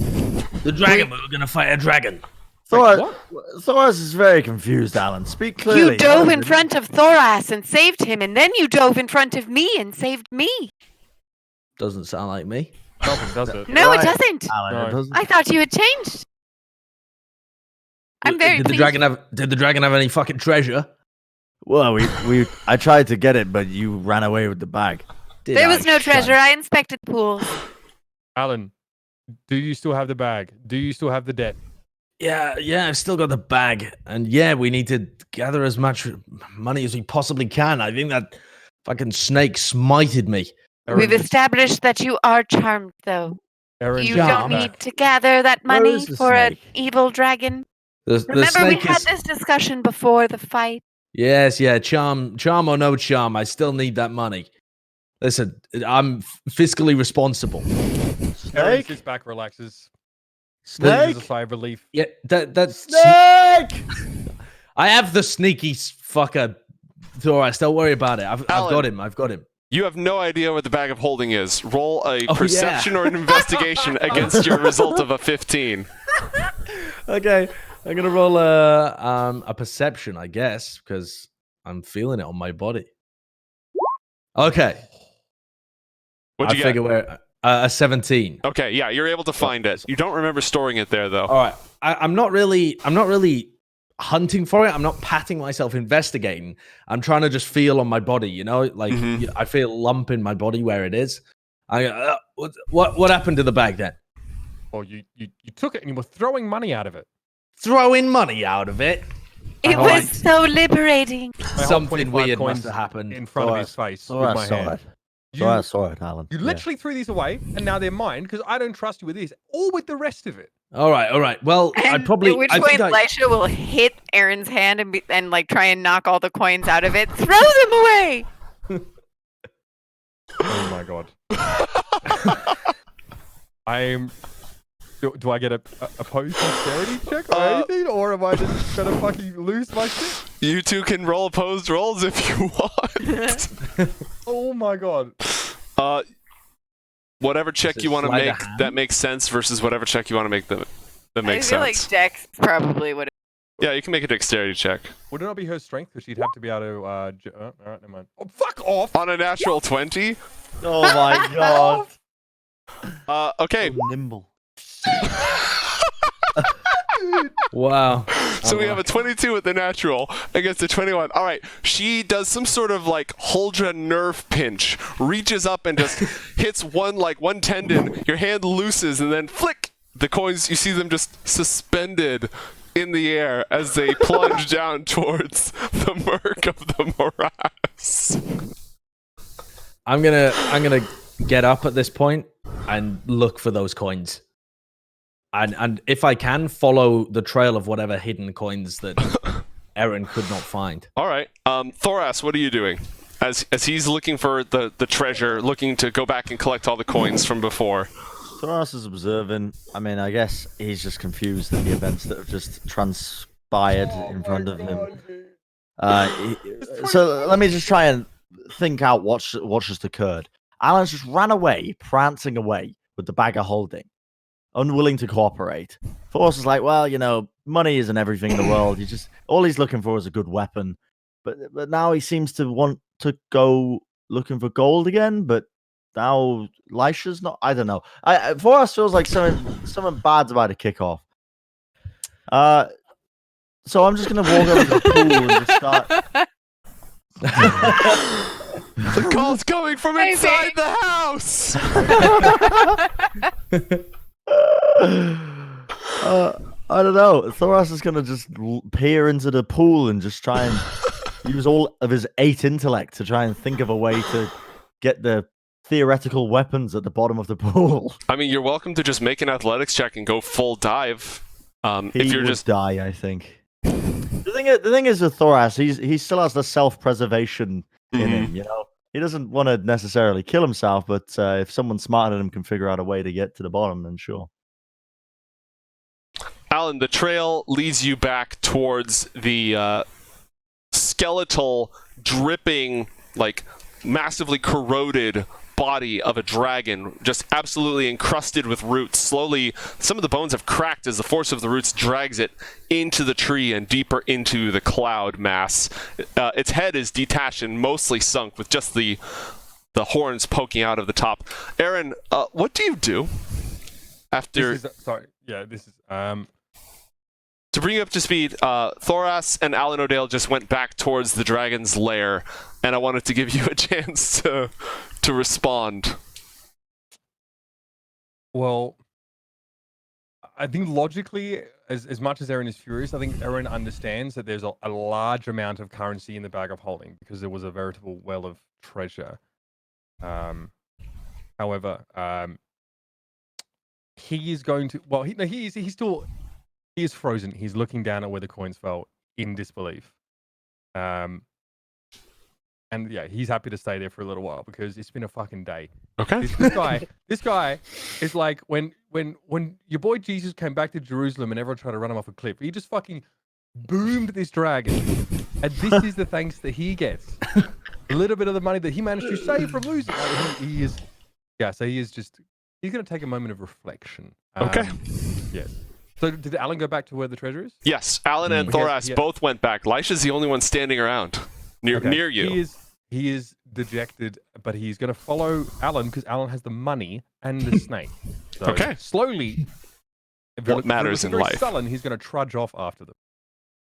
C: The dragon. We were gonna fight a dragon.
D: Thoras is very confused, Alan. Speak clearly.
E: You dove in front of Thoras and saved him, and then you dove in front of me and saved me.
C: Doesn't sound like me.
B: Doesn't, does it?
E: No,
D: Right.
E: it doesn't.
D: Alan,
B: No.
D: it doesn't.
E: I thought you had changed. I'm very
C: Did the
E: pleased.
C: dragon have any fucking treasure?
D: Well, I tried to get it, but you ran away with the bag.
E: There was no treasure. I inspected the pools.
B: Alan, do you still have the bag? Do you still have the debt?
C: Yeah, I've still got the bag. And yeah, we need to gather as much money as we possibly can. I think that fucking snake smited me.
E: We've established that you are charmed, though.
B: Eren,
E: You
C: Charmed.
E: don't need to gather that
D: Where
E: money
D: is the
E: for an
D: snake?
E: evil dragon.
C: The
E: Remember, we
C: snake
E: had
C: is...
E: this discussion before the fight.
C: Yes, charm or no charm, I still need that money. Listen, I'm fiscally responsible.
B: Eren
D: Snake?
B: sits back, relaxes.
D: Snake?
B: Breathes a sigh of relief.
C: Yeah, that's...
D: Snake!
C: I have the sneaky fucker, Thoras. Don't worry about it. I've
A: Alan.
C: got him. I've got him.
A: You have no idea what the bag of holding is. Roll a
C: Oh,
A: perception or an investigation against your result of a 15.
C: Okay, I'm gonna roll a perception, I guess, because I'm feeling it on my body. Okay,
A: What'd you
C: I figure
A: get?
C: we're a 17.
A: Okay, yeah, you're able to find it. You don't remember storing it there, though.
C: All right, I'm not really hunting for it. I'm not patting myself, investigating. I'm trying to just feel on my body, like
A: Mhm.
C: I feel a lump in my body where it is. What happened to the bag then?
B: Or you took it and you were throwing money out of it.
C: Throwing money out of it.
E: It was so liberating.
B: I hold
C: Something
B: 25
C: weird
B: coins
C: must have happened.
B: in front of his face with my hand.
D: Sorry, Alan.
B: You literally threw these away, and now they're mine because I don't trust you with this or with the rest of it.
C: All right. Well,
E: And
C: I'd probably.
E: at which
C: I
E: point
C: think
E: Lysha will hit Eren's hand and like try and knock all the coins out of it. Throw them away.
B: Oh my god. Do I get a post dexterity check or anything, or am I just gonna fucking lose my shit?
A: You two can roll opposed rolls if you want.
B: Oh my god.
A: Whatever check
C: Does
A: you
C: it
A: want to
C: sleight of
A: make
C: hand?
A: that makes sense versus whatever check you want to make that makes
E: I feel
A: sense.
E: like Dex probably would.
A: Yeah, you can make a dexterity check.
B: Would it not be her strength? Because she'd have to be able to. All right, never mind. Oh, fuck off!
A: On a natural 20.
D: Oh my god.
A: Okay.
D: So nimble.
C: Wow.
A: So we have a 22 with the natural against a 21. All right. She does some sort of like Huldra nerve pinch, reaches up and just hits one tendon. Your hand looses and then flick. The coins, you see them just suspended in the air as they plunge down towards the murk of the morass.
C: I'm gonna get up at this point and look for those coins. And if I can, follow the trail of whatever hidden coins that Eren could not find.
A: All right. Thoras, what are you doing? As he's looking for the treasure, looking to go back and collect all the coins from before.
D: Thoras is observing. I mean, I guess he's just confused at the events that have just transpired in front of him. So let me just try and think out what just occurred. Alan's just ran away, prancing away with the bag of holding, unwilling to cooperate. Thoras is like, well, money isn't everything in the world. All he's looking for is a good weapon. But now he seems to want to go looking for gold again. But now Lysha's not. I don't know. Thoras feels like something bad's about to kick off. So I'm just gonna walk over to the pool and just start.
A: The call's coming from inside the house.
D: I don't know. Thoras is gonna just peer into the pool and just try and use all of his 8 intellect to try and think of a way to get the theoretical weapons at the bottom of the pool.
A: I mean, you're welcome to just make an athletics check and go full dive.
D: He
A: If you're
D: would
A: just
D: die, I think. The thing is with Thoras, he still has the self-preservation in him. He doesn't want to necessarily kill himself, but if someone smarter than him can figure out a way to get to the bottom, then sure.
A: Alan, the trail leads you back towards the skeletal, dripping, like massively corroded body of a dragon, just absolutely encrusted with roots. Slowly, some of the bones have cracked as the force of the roots drags it into the tree and deeper into the cloud mass. Its head is detached and mostly sunk, with just the horns poking out of the top. Eren, what do you do after?
B: This is
A: To bring you up to speed, Thoras and Allan O'Dale just went back towards the dragon's lair, and I wanted to give you a chance to respond.
B: Well, I think logically, as much as Eren is furious, I think Eren understands that there's a large amount of currency in the bag of holding because there was a veritable well of treasure. However, he is going to. Well, he is frozen. He's looking down at where the coins fell in disbelief. And yeah, he's happy to stay there for a little while because it's been a fucking day.
A: Okay.
B: This guy is like when your boy Jesus came back to Jerusalem and everyone tried to run him off a cliff. He just fucking boomed this dragon, and this is the thanks that he gets. A little bit of the money that he managed to save from losing. He is he's going to take a moment of reflection.
A: Okay.
B: Yes. So did Alan go back to where the treasure is?
A: Yes, Alan and Thoras both went back. Lysha's the only one standing around near you.
B: He is dejected, but he's going to follow Alan because Alan has the money and the snake. So
A: Okay.
B: Slowly,
A: What matters in life.
B: Sullen, he's going to trudge off after them.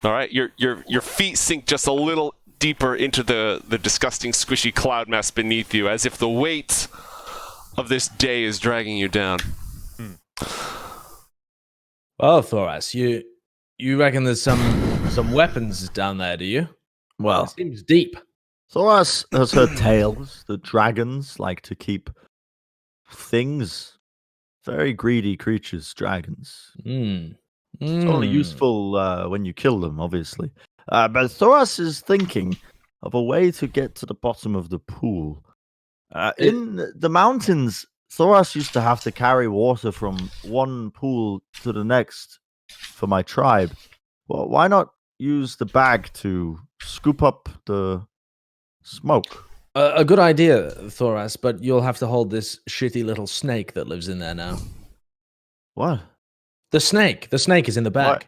A: All right, your feet sink just a little deeper into the disgusting, squishy cloud mass beneath you, as if the weight of this day is dragging you down.
C: Oh, Thoras, you reckon there's some weapons down there, do you?
D: Well,
C: It seems deep.
D: Thoras has heard tales that dragons like to keep things. Very greedy creatures, dragons. It's only useful when you kill them, obviously. But Thoras is thinking of a way to get to the bottom of the pool. In the mountains, Thoras used to have to carry water from one pool to the next for my tribe. Well, why not use the bag to scoop up the smoke?
C: A good idea, Thoras, but you'll have to hold this shitty little snake that lives in there now.
D: What?
C: The snake is in the bag.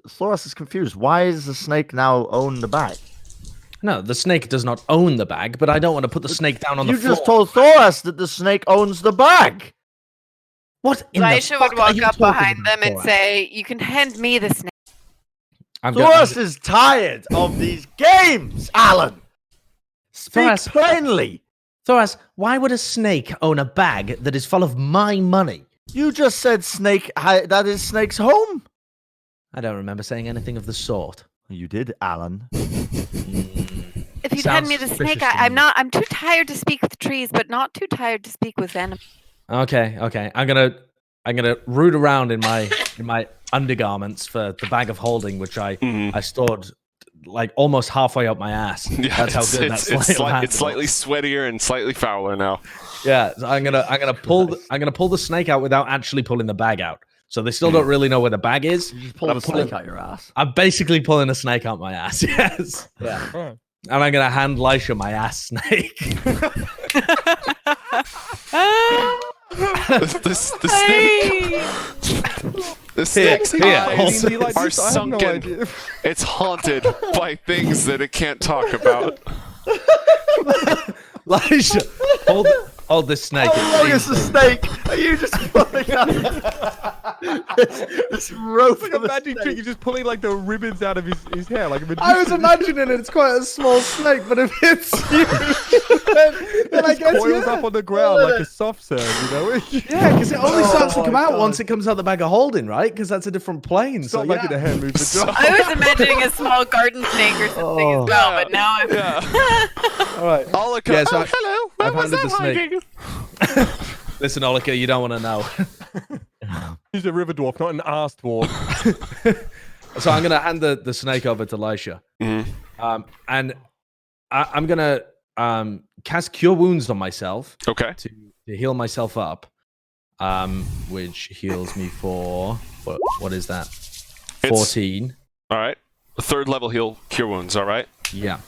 D: Thoras is confused. Why does the snake now own the bag?
C: No, the snake does not own the bag, but I don't want to put the snake down on the
D: You
C: floor.
D: just told Thoras that the snake owns the bag.
C: What in the
E: Lysha
C: fuck
E: would
C: are
E: walk
C: you
E: up
C: talking
E: behind
C: about,
E: them and
C: Thoras?
E: say, "You can hand me the snake."
D: Thoras is tired of these games, Alan. Speak
C: Thoras-
D: plainly.
C: Thoras, why would a snake own a bag that is full of my money?
D: You just said snake. That is Snake's home.
C: I don't remember saying anything of the sort.
D: You did, Alan.
E: If you'd hand
C: Sounds
E: me the snake,
C: suspicious to
E: I'm
C: me.
E: not. I'm too tired to speak with trees, but not too tired to speak with animals.
C: Okay. I'm gonna root around in my undergarments for the bag of holding, which I stored like almost halfway up my ass.
A: Yeah,
C: That's how good that sleight of hand
A: it's slightly
C: was.
A: sweatier and slightly fouler now.
C: Yeah, so I'm gonna pull the snake out without actually pulling the bag out. So they still don't really know where the bag is.
D: You just pull
C: I'm
D: the snake out your ass.
C: I'm basically pulling a snake out my ass. Yes. Yeah.
B: Right.
C: And I'm gonna hand Lysha my ass snake.
A: The snake's
C: here,
A: eyes
C: hold
B: like
A: are
B: this? I have no
A: sunken.
B: idea.
A: It's haunted by things that it can't talk about.
C: Lysha, hold this snake.
D: How long is the snake? Are you just pulling out this rope?
B: It's like a
D: of a
B: magic
D: snake?
B: trick. You're just pulling like the ribbons out of his hair, like a magician.
C: I was imagining it's quite a small snake, but if it's you, then I
B: It
C: guess
B: coils up on the ground like a soft serve, you know?
C: Yeah, because it only starts to
D: my
C: come out
D: God.
C: once it comes out the bag of holding, right? Because that's a different plane.
B: It's
C: So
B: not making a hand movement.
E: I was imagining a small garden snake or something as well, but now I'm.
A: Yeah.
C: all right.
A: Olika,
C: Yeah, so
A: hello. Where
C: I've
A: was
C: handed
A: that
C: the snake.
A: hiding?
C: Listen, Olika, you don't want to know.
B: He's a river dwarf, not an arse dwarf.
C: So I'm gonna hand the snake over to Lysha, and I'm gonna cast Cure Wounds on myself
A: Okay.
C: to heal myself up, which heals me for what is that? 14.
A: All right. A third level heal cure wounds. All right.
C: Yeah.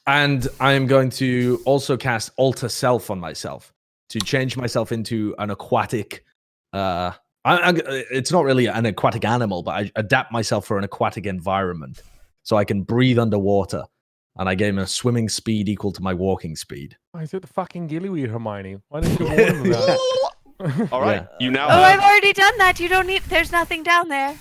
C: And I am going to also cast Alter Self on myself to change myself into an aquatic. It's not really an aquatic animal, but I adapt myself for an aquatic environment so I can breathe underwater. And I gave him a swimming speed equal to my walking speed.
B: Why is it the fucking Gillyweed, Hermione? Why didn't you warn him about it?
A: All right. You now
E: Oh, I've
A: have.
E: already done that. You don't need. There's nothing down there.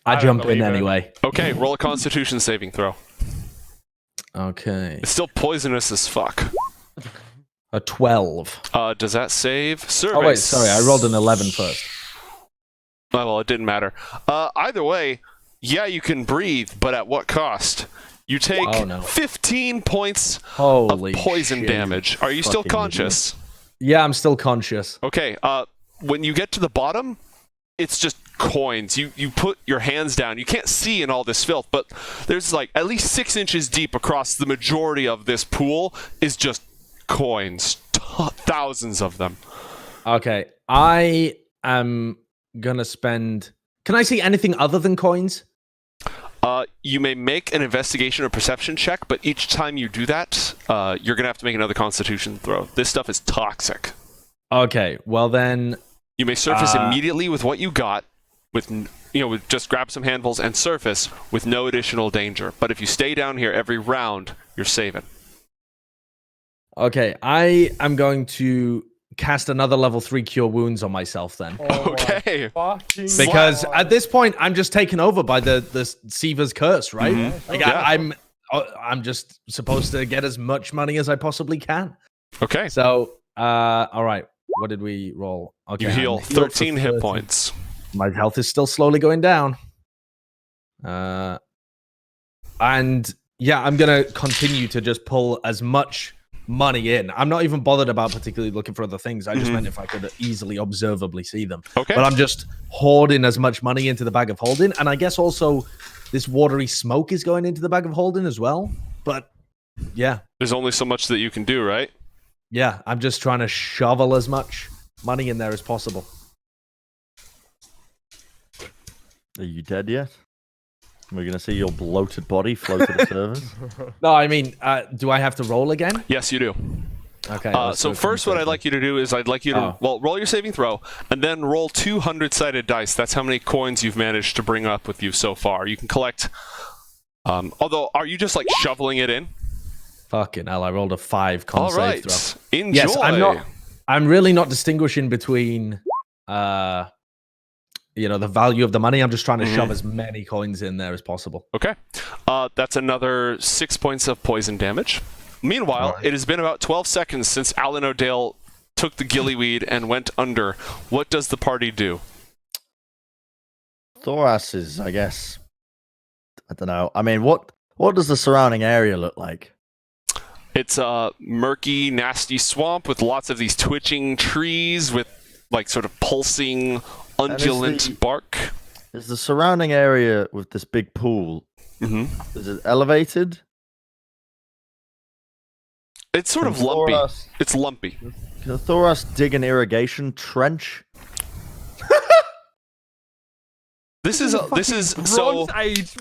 C: I
B: don't
C: jump in
B: believe it.
C: anyway.
A: Okay. Roll a Constitution saving throw.
C: Okay.
A: It's still poisonous as fuck.
C: A 12.
A: Does that save? Survey.
C: Oh, wait, sorry. I rolled an 11 first.
A: Oh, well, it didn't matter. Either way, yeah, you can breathe, but at what cost? You take
C: Oh, no.
A: 15 points
C: Holy
A: of poison
C: shit.
A: damage. Are you still
C: Fucking
A: conscious?
C: Yeah, I'm still conscious.
A: Okay. When you get to the bottom, it's just coins. You put your hands down. You can't see in all this filth, but there's like at least 6 inches deep across the majority of this pool is just coins. Thousands of them.
C: Okay, I am gonna spend. Can I see anything other than coins?
A: You may make an investigation or perception check, but each time you do that, you're gonna have to make another Constitution throw. This stuff is toxic.
C: Okay, well then,
A: You may surface immediately with what you got, with just grab some handfuls and surface with no additional danger. But if you stay down here every round, you're saving.
C: okay, I am going to cast another level 3 Cure Wounds on myself then.
B: Oh
A: Okay.
B: my fucking
C: Because
B: God.
C: at this point, I'm just taken over by the Siva's curse, right?
A: Mhm.
C: Like
A: Yeah.
C: I'm I'm just supposed to get as much money as I possibly can.
A: Okay.
C: So, all right. What did we roll? Okay,
A: You heal
C: I'm healed for
A: 13 hit points.
C: My health is still slowly going down. And yeah, I'm gonna continue to just pull as much money in. I'm not even bothered about particularly looking for other things. I just meant if I could easily observably see them.
A: Okay.
C: But I'm just hoarding as much money into the bag of holding, and I guess also this watery smoke is going into the bag of holding as well. But yeah,
A: There's only so much that you can do, right?
C: yeah, I'm just trying to shovel as much money in there as possible.
D: Are you dead yet? We're going to see your bloated body float to the surface.
C: No, I mean, do I have to roll again?
A: Yes, you do.
C: Okay.
A: So first, what I'd like you to do is I'd like you to roll your saving throw, and then roll 200-sided dice. That's how many coins you've managed to bring up with you so far. You can collect. Although, are you just like shoveling it in?
C: Fucking hell! I rolled a 5 con
A: All
C: save
A: right.
C: throw.
A: Enjoy.
C: Yes, I'm really not distinguishing between, the value of the money. I'm just trying to shove as many coins in there as possible.
A: Okay. That's another 6 points of poison damage. Meanwhile, it has been about 12 seconds since Allan O'Dale took the gillyweed and went under. What does the party do?
D: Thoras is, I guess. I don't know. I mean, what does the surrounding area look like?
A: It's a murky, nasty swamp with lots of these twitching trees with like sort of pulsing, undulant bark.
D: Is the surrounding area with this big pool, is it elevated?
A: It's sort of lumpy. It's lumpy.
D: Can Thoras dig an irrigation trench?
A: This is so.
B: Bronze Age.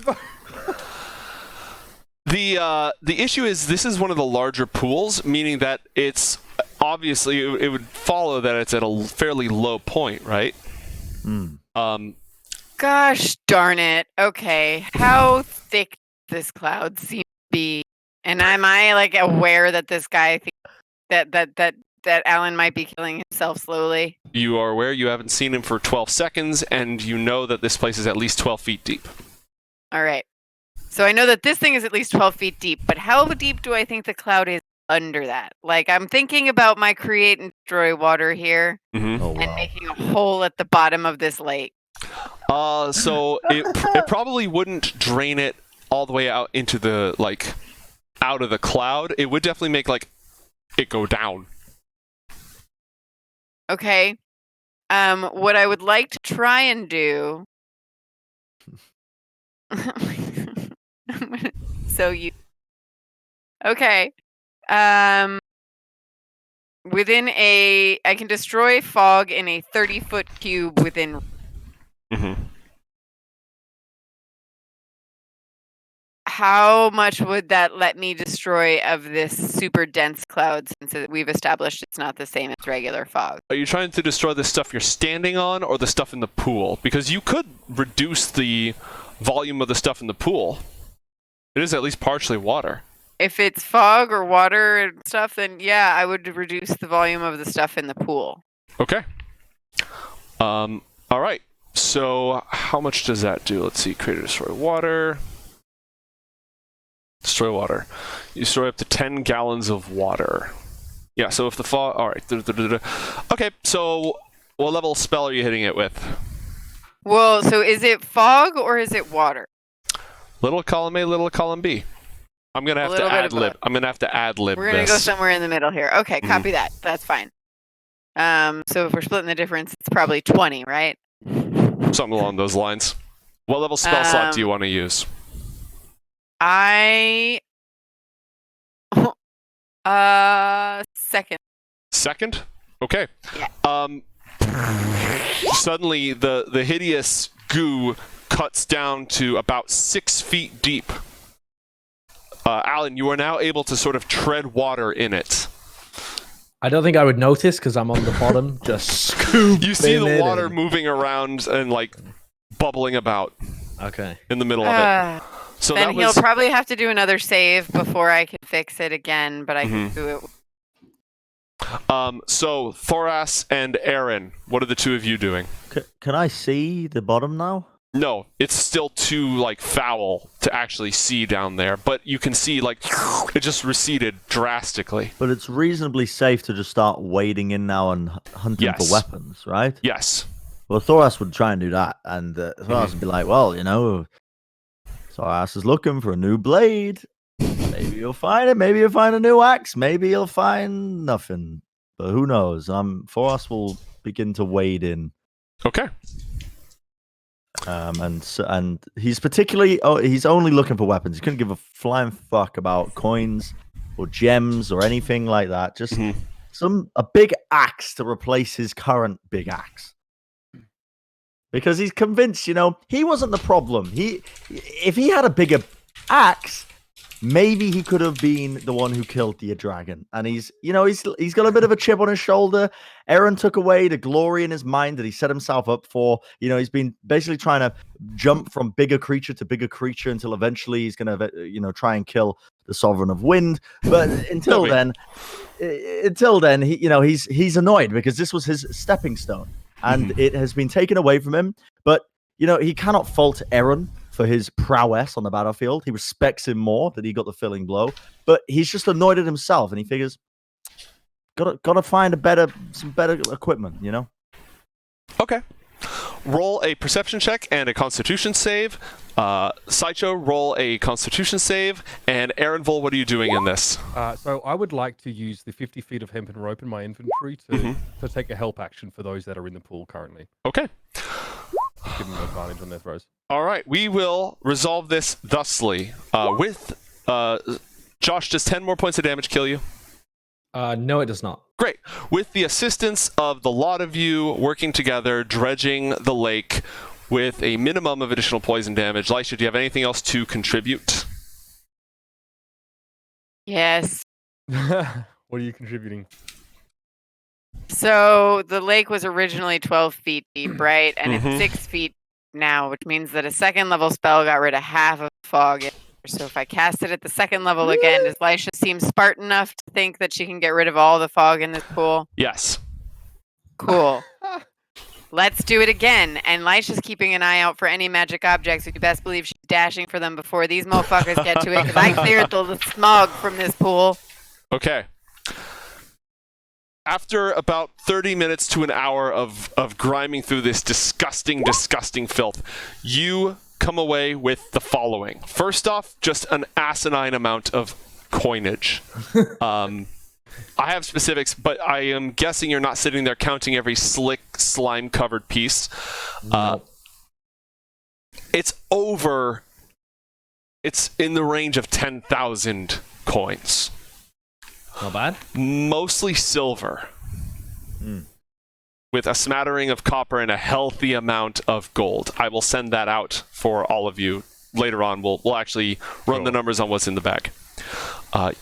A: The issue is this is one of the larger pools, meaning that it's obviously it would follow that it's at a fairly low point, right?
E: Gosh darn it. Okay. How thick does this cloud seem to be? And am I like aware that this guy that Allan might be killing himself slowly?
A: You are aware you haven't seen him for 12 seconds, and you know that this place is at least 12 feet deep.
E: All right. So I know that this thing is at least 12 feet deep, but how deep do I think the cloud is under that? Like, I'm thinking about my create and destroy water here and making a hole at the bottom of this lake.
A: So it probably wouldn't drain it all the way out into the, like, out of the cloud. It would definitely make, like, it go down.
E: Okay. What I would like to try and do... Okay. I can destroy fog in a 30-foot cube within. How much would that let me destroy of this super dense cloud, since we've established it's not the same as regular fog?
A: Are you trying to destroy the stuff you're standing on or the stuff in the pool? Because you could reduce the volume of the stuff in the pool. It is at least partially water.
E: If it's fog or water and stuff, then yeah, I would reduce the volume of the stuff in the pool.
A: Okay. All right. So how much does that do? Let's see. Create or destroy water. Destroy water. You destroy up to 10 gallons of water. Yeah, so if the fog... All right. Okay, so what level spell are you hitting it with?
E: Well, so is it fog or is it water?
A: Little column A, little column B. I'm going to have to ad-lib. I'm going to have to ad-lib this.
E: We're going to go somewhere in the middle here. Okay, copy that. That's fine. So if we're splitting the difference, it's probably 20, right?
A: Something along those lines. What level spell slot do you want to use?
E: Second.
A: Second? Okay.
E: Yeah.
A: Suddenly, the hideous goo cuts down to about 6 feet deep. Allan, you are now able to sort of tread water in it.
C: I don't think I would notice because I'm on the bottom, just scoop.
A: You see the water moving around and like bubbling about.
C: Okay.
A: In the middle of it. So
E: then he'll probably have to do another save before I can fix it again, but I can do it.
A: So Thoras and Eren, what are the two of you doing?
D: Can I see the bottom now?
A: No, it's still too like foul to actually see down there, but you can see like it just receded drastically.
D: But it's reasonably safe to just start wading in now and hunting
A: Yes.
D: for weapons, right?
A: Yes.
D: Well, Thoras would try and do that, and Thoras would be like, well, Thoras is looking for a new blade. Maybe you'll find it. Maybe you'll find a new axe. Maybe you'll find nothing. But who knows? Thoras will begin to wade in.
A: Okay.
D: And he's particularly he's only looking for weapons. He couldn't give a flying fuck about coins or gems or anything like that. Just a big axe to replace his current big axe. Because he's convinced, he wasn't the problem. If he had a bigger axe, maybe he could have been the one who killed the dragon. And he's got a bit of a chip on his shoulder. Eren took away the glory in his mind that he set himself up for. He's been basically trying to jump from bigger creature to bigger creature until eventually he's going to, try and kill the Sovereign of Wind. But until then, he's annoyed because this was his stepping stone. And it has been taken away from him. But, he cannot fault Eren for his prowess on the battlefield. He respects him more that he got the filling blow. But he's just annoyed at himself, and he figures, gotta find some better equipment,
A: Okay. Roll a perception check and a constitution save. Sideshow, roll a constitution save. And Erenvol, what are you doing in this?
B: So I would like to use the 50 feet of hempen rope in my inventory to take a help action for those that are in the pool currently.
A: Okay.
B: Give them an advantage on their throws.
A: All right. We will resolve this thusly. With Josh, does 10 more points of damage kill you?
C: No, it does not.
A: Great. With the assistance of the lot of you working together, dredging the lake with a minimum of additional poison damage. Lysha, do you have anything else to contribute?
E: Yes.
B: What are you contributing?
E: So the lake was originally 12 feet deep, right? And it's 6 feet now, which means that a second level spell got rid of half of fog. So if I cast it at the second level again, does Lysha seem Spartan enough to think that she can get rid of all the fog in this pool?
A: Yes.
E: Cool. Let's do it again. And Lysha's keeping an eye out for any magic objects. You best believe she's dashing for them before these motherfuckers get to it, because I cleared the smog from this pool.
A: Okay. After about 30 minutes to an hour of griming through this disgusting, disgusting filth, you come away with the following. First off, just an asinine amount of coinage. I have specifics, but I am guessing you're not sitting there counting every slick, slime-covered piece.
C: No.
A: It's in the range of 10,000 coins.
C: Not bad.
A: Mostly silver. With a smattering of copper and a healthy amount of gold. I will send that out for all of you later on. We'll actually run the numbers on what's in the bag.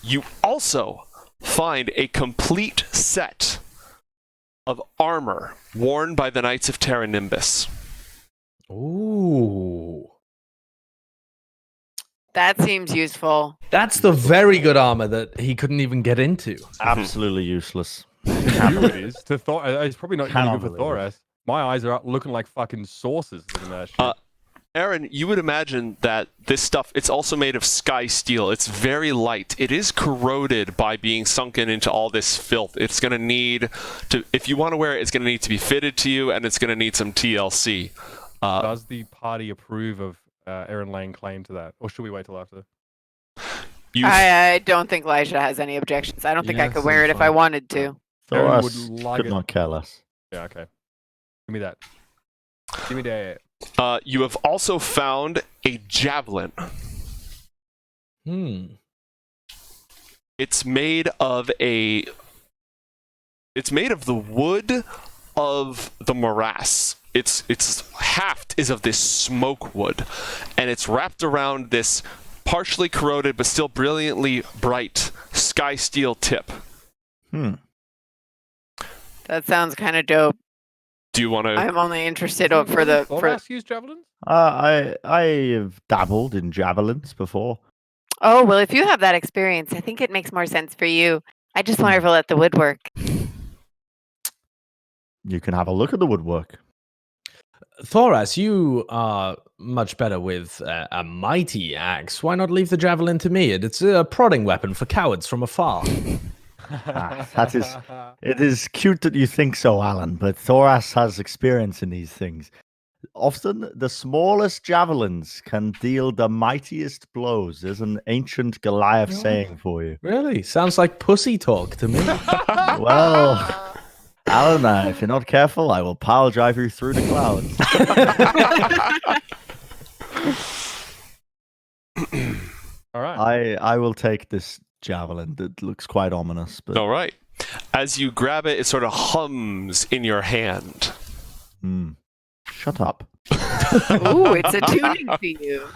A: You also find a complete set of armor worn by the Knights of Terra Nimbus.
C: Ooh.
E: That seems useful.
C: That's the very good armor that he couldn't even get into.
D: Absolutely useless.
B: You it is. To it's probably not
D: Cannot
B: even good for
D: believe it.
B: Thoras. My eyes are looking like fucking saucers looking at that shit.
A: Eren, you would imagine that this stuff, it's also made of sky steel. It's very light. It is corroded by being sunken into all this filth. It's going to need to, if you want to wear it, it's going to need to be fitted to you, and it's going to need some TLC.
B: Does the party approve of Eren laying claim to that? Or should we wait till after?
E: I don't think Lysha has any objections. I don't think I could wear it if I wanted to.
B: Eren
D: Thoras
B: would like
D: could
B: it.
D: not care less.
B: Yeah, okay. Give me that. Give me that.
A: You have also found a javelin. It's made of the wood of the morass. Its haft is of this smoke wood, and it's wrapped around this partially corroded but still brilliantly bright sky steel tip.
E: That sounds kind of dope.
A: Do you want to?
E: I'm only interested for the.
B: Thoras use javelins?
D: I have dabbled in javelins before.
E: Oh well, if you have that experience, I think it makes more sense for you. I just want to let the woodwork.
D: You can have a look at the woodwork.
C: Thoras, you are much better with a mighty axe. Why not leave the javelin to me? It's a prodding weapon for cowards from afar.
D: That is, it is cute that you think so, Alan, but Thoras has experience in these things. Often, the smallest javelins can deal the mightiest blows. There's an ancient Goliath saying for you.
C: Really? Sounds like pussy talk to me.
D: Well, Alan, if you're not careful, I will pile drive you through the clouds.
B: All right.
D: I will take this javelin. That looks quite ominous, but
A: All right. As you grab it, it sort of hums in your hand.
D: Shut up.
E: Ooh, it's a tuning for you.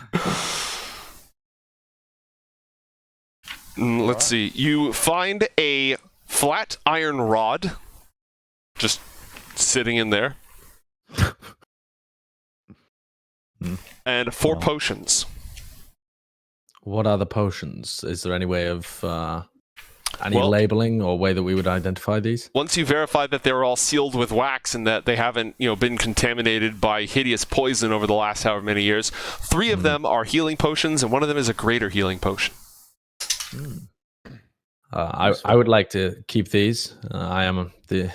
A: Let's see. You find a flat iron rod just sitting in there. And 4 potions.
C: What are the potions? Is there any way of any
A: Well-
C: labeling or way that we would identify these?
A: Once you verify that they're all sealed with wax and that they haven't, been contaminated by hideous poison over the last however many years, 3 of them are healing potions and one of them is a greater healing potion.
C: I would like to keep these. I am the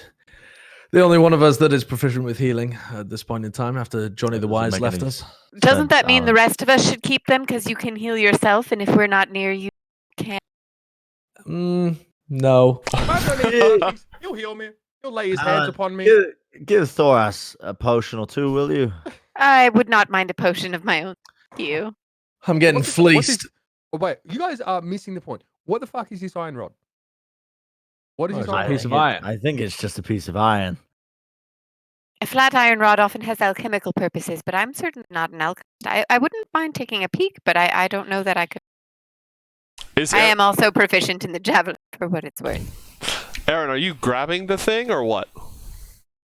C: only one of us that is proficient with healing at this point in time after Johnny the Wise
D: make
C: left
D: any
C: us.
E: Doesn't that mean the
D: Alan.
E: rest of us should keep them because you can heal yourself, and if we're not near you, can't?
C: No.
B: He'll heal me. He'll lay his
D: Alan,
B: hands upon me.
D: Give Thoras a potion or 2, will you?
E: I would not mind a potion of my own. Thank you.
C: I'm getting
B: What's
C: fleeced.
B: this- Oh, wait, you guys are missing the point. What the fuck is this iron rod? What is
C: Oh,
B: this
C: it's a
B: iron
C: piece
B: rod?
C: of iron.
D: I think it's just a piece of iron.
E: A flat iron rod often has alchemical purposes, but I'm certainly not an alchemist. I wouldn't mind taking a peek, but I don't know that I could. I am also proficient in the javelin, for what it's worth.
A: Eren, are you grabbing the thing or what?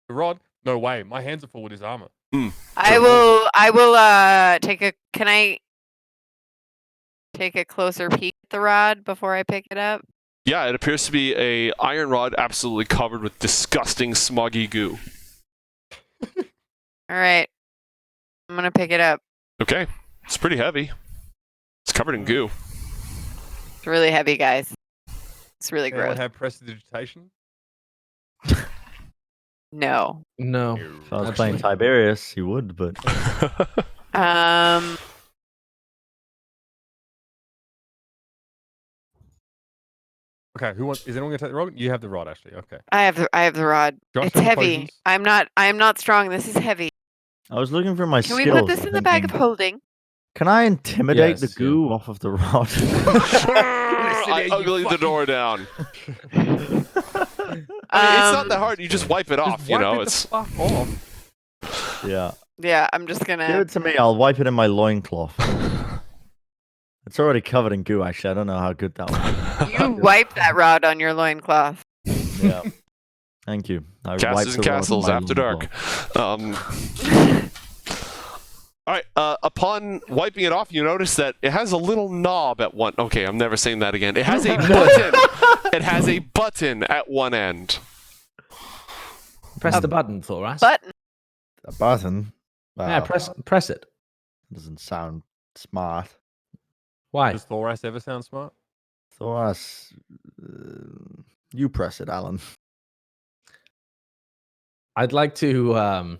B: The rod? No way. My hands are full with his armor.
E: I will take a. Can I take a closer peek at the rod before I pick it up?
A: Yeah, it appears to be a iron rod absolutely covered with disgusting smoggy goo.
E: All right. I'm gonna pick it up.
A: Okay, it's pretty heavy. It's covered in goo.
E: It's really heavy, guys. It's really
B: Anyone
E: gross.
B: have prestidigitation?
E: No.
C: No.
D: If I was playing Tiberius, he would, but
B: Okay, who wants? Is anyone gonna take the rod? You have the rod, Ashley. Okay.
E: I have the rod.
B: Josh,
E: It's
B: any
E: heavy.
B: potions?
E: I am not strong. This is heavy.
D: I was looking for my
E: Can
D: skills.
E: we put this in the bag of
D: thinking,
E: holding?
D: Can I intimidate the
C: Yes,
D: goo off of the rod?
A: I uglied the door down. I mean, it's not that hard. You just wipe it off,
B: Just
A: you
B: wipe
A: know.
B: it the
A: It's
B: fuck off.
D: Yeah.
E: Yeah, I'm just
D: Give
E: gonna.
D: it to me. I'll wipe it in my loincloth. It's already covered in goo, actually. I don't know how good that was.
E: You wipe that rod on your loincloth.
D: Yeah. Thank you. I wiped
A: Castles and
D: the rod on
A: Castles
D: my
A: after dark.
D: loincloth.
A: All right. Upon wiping it off, you notice that it has a little knob at one. Okay, I'm never saying that again. It has a button. It has a button at one end.
C: Press the button, Thoras.
E: Button.
D: A button?
C: Yeah,
D: Wow,
C: press it.
D: doesn't sound smart.
C: Why?
B: Does Thoras ever sound smart?
D: Thoras, you press it, Alan.
C: I'd like to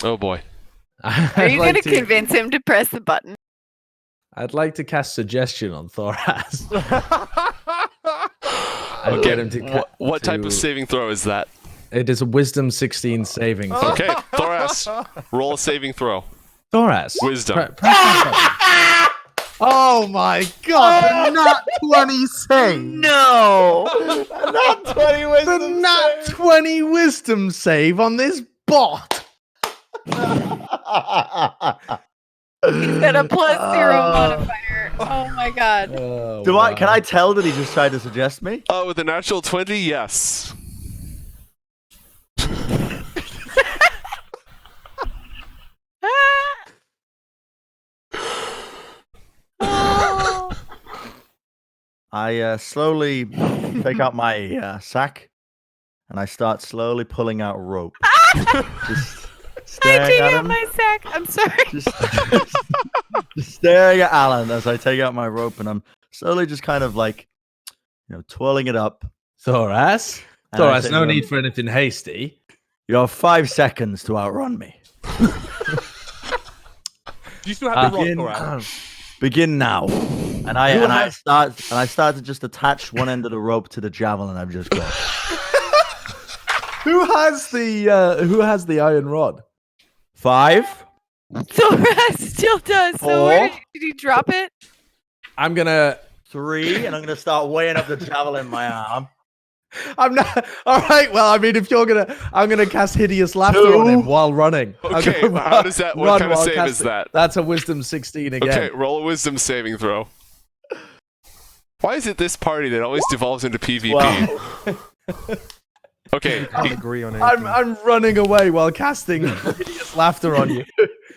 A: Oh boy.
E: Are you gonna convince him to press the button?
C: I'd like to cast suggestion on Thoras. I'd
A: Okay,
C: get him to
A: what type
C: to-
A: of saving throw is that?
C: It is a wisdom 16 saving throw.
A: Okay, Thoras, roll a saving throw.
C: Thoras.
A: Wisdom.
C: Press that
D: Oh my god, the nat 20 save!
E: No.
D: Nat 20
C: button. The nat 20 wisdom save on this bot.
E: He's got a +0 modifier. Oh my god.
C: Oh,
D: Can I tell that he just tried to suggest me?
A: Oh, with a natural 20, yes.
D: I slowly take out my sack and I start slowly pulling out rope. Just
E: I
D: staring
E: take
D: at
E: out
D: him.
E: my sack. I'm sorry.
D: Just staring at Alan as I take out my rope, and I'm slowly just kind of like, twirling it up.
C: Thoras?
D: And I
C: Thoras,
D: say
C: no
D: to him,
C: need for anything hasty.
D: You have 5 seconds to outrun me.
B: Do you still have the rock,
D: Begin,
B: Thoras?
D: begin now. And I start to just attach one end of the rope to the javelin I've just got.
C: Who has the iron rod?
D: 5,
E: Thoras still does. So where did you drop it?
C: I'm gonna
D: 3, and I'm gonna start weighing up the javelin in my arm.
C: I'm not all right. Well, I mean, if you're I'm gonna cast hideous laughter on him while running.
A: Okay, how does that? What kind of save is that?
C: That's a wisdom 16 again.
A: Okay, roll a wisdom saving throw. Why is it this party that always devolves into PvP?
D: Wow.
A: Okay,
B: I can't agree on anything.
C: I'm running away while casting hideous laughter on you,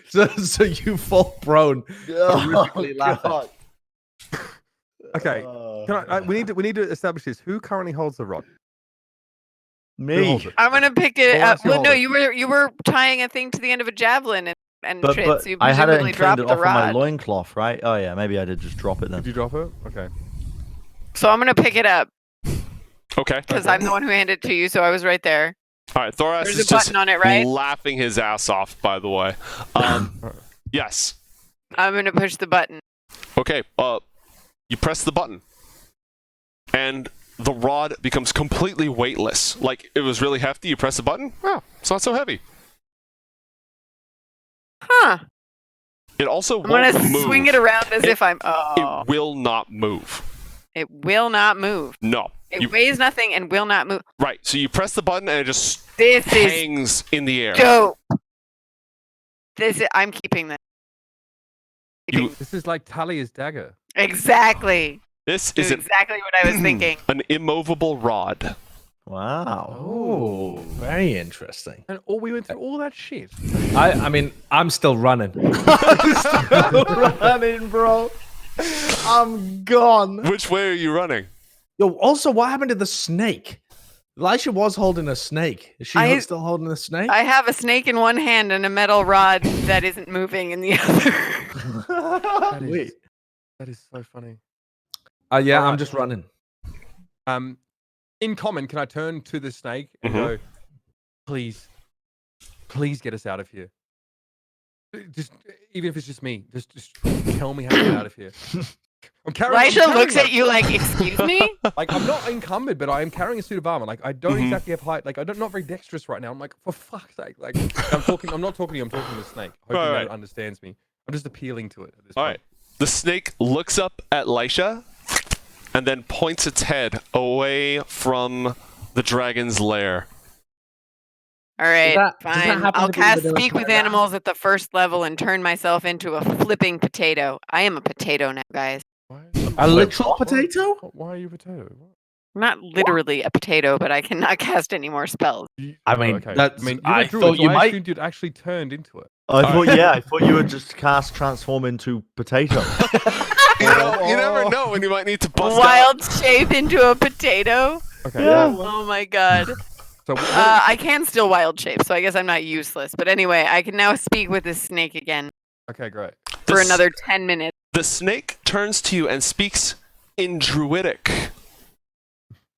C: so you fall prone, horrifically laughing.
D: God.
B: Okay, we need to establish this. Who currently holds the rod? Who
D: Me.
B: holds it?
E: I'm gonna pick it
B: Thoras,
E: up.
B: you
E: Well,
B: hold
E: no,
B: it.
E: you were tying a thing to the end of a javelin and
D: But
E: Trit, so you
D: I had it
E: presumably
D: and
E: dropped
D: cleaned it
E: the
D: off of my
E: rod.
D: loincloth, right? Oh yeah, maybe I did just drop it then.
B: Did you drop it? Okay.
E: So I'm gonna pick it up
A: okay.
E: because I'm the one who handed it to you, so I was right there.
A: All right, Thoras
E: There's
A: is
E: a
A: just
E: button on it, right?
A: laughing his ass off. By the way, yes.
E: I'm gonna push the button.
A: Okay. You press the button, and the rod becomes completely weightless. Like it was really hefty. You press the button. Oh, it's not so heavy.
E: Huh.
A: It also
E: I'm
A: won't
E: gonna
A: move.
E: swing it around as if I'm. Oh,
A: It will not move.
E: it will not move.
A: No.
E: It weighs nothing and will not move.
A: Right. So you press the button and it just
E: This is
A: hangs in the air.
E: dope. I'm keeping this.
B: This is like Talia's dagger.
E: Exactly.
A: This
E: This
A: is
E: is
A: an,
E: exactly what I was thinking.
A: an immovable rod.
D: Wow.
C: Oh, very interesting.
B: And we went through all that shit.
C: I mean, I'm still running. I'm still running, bro. I'm gone.
A: Which way are you running?
C: Yo, also, what happened to the snake? Lysha was holding a snake. Is she still holding the snake?
E: I have a snake in one hand and a metal rod that isn't moving in the other.
B: That is so funny.
C: Yeah,
B: Alright.
C: I'm just running.
B: In common, can I turn to the snake and go, please get us out of here? Just even if it's just me, just tell me how to get out of here.
E: Lysha looks at you like, excuse me?
B: Like, I'm not encumbered, but I am carrying a suit of armor. Like, I don't exactly have height. Like, I'm not very dexterous right now. I'm like, for fuck's sake. Like, I'm not talking to you. I'm talking to the snake. Hoping that it understands me. I'm just appealing to it at this point.
A: All right. The snake looks up at Lysha and then points its head away from the dragon's lair.
E: All right,
C: that
E: fine.
C: happen
E: I'll
C: to be
E: cast
C: the
E: Speak with Animals at the first level and turn myself into a flipping potato. I am a potato now, guys.
C: A literal potato?
B: Why are you a potato?
E: I'm not literally a potato, but I cannot cast any more spells.
C: I mean,
B: I mean,
C: I
B: you
C: thought you might.
B: assumed you'd actually turned into it.
D: I thought you would just cast transform into potato.
A: You never know when you might need to bust
E: Wild shape into a potato?
B: Okay.
D: Yeah.
E: Oh my god.
B: So
E: I can still wild shape, so I guess I'm not useless. But anyway, I can now speak with this snake again
B: okay, great.
E: for another 10 minutes.
A: The snake turns to you and speaks in Druidic.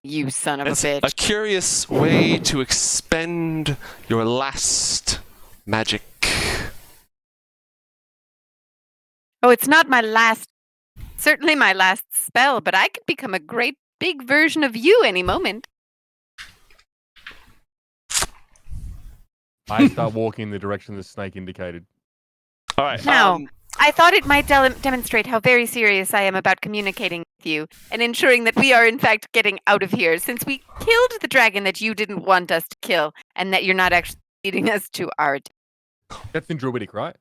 E: You son of a
A: It's
E: bitch.
A: a curious way to expend your last magic.
E: Oh, it's not my last, certainly my last spell, but I could become a great big version of you any moment.
B: I start walking in the direction the snake indicated.
A: All right.
E: Now, I thought it might demonstrate how very serious I am about communicating with you and ensuring that we are in fact getting out of here, since we killed the dragon that you didn't want us to kill, and that you're not actually leading us to our death.
B: That's in Druidic, right?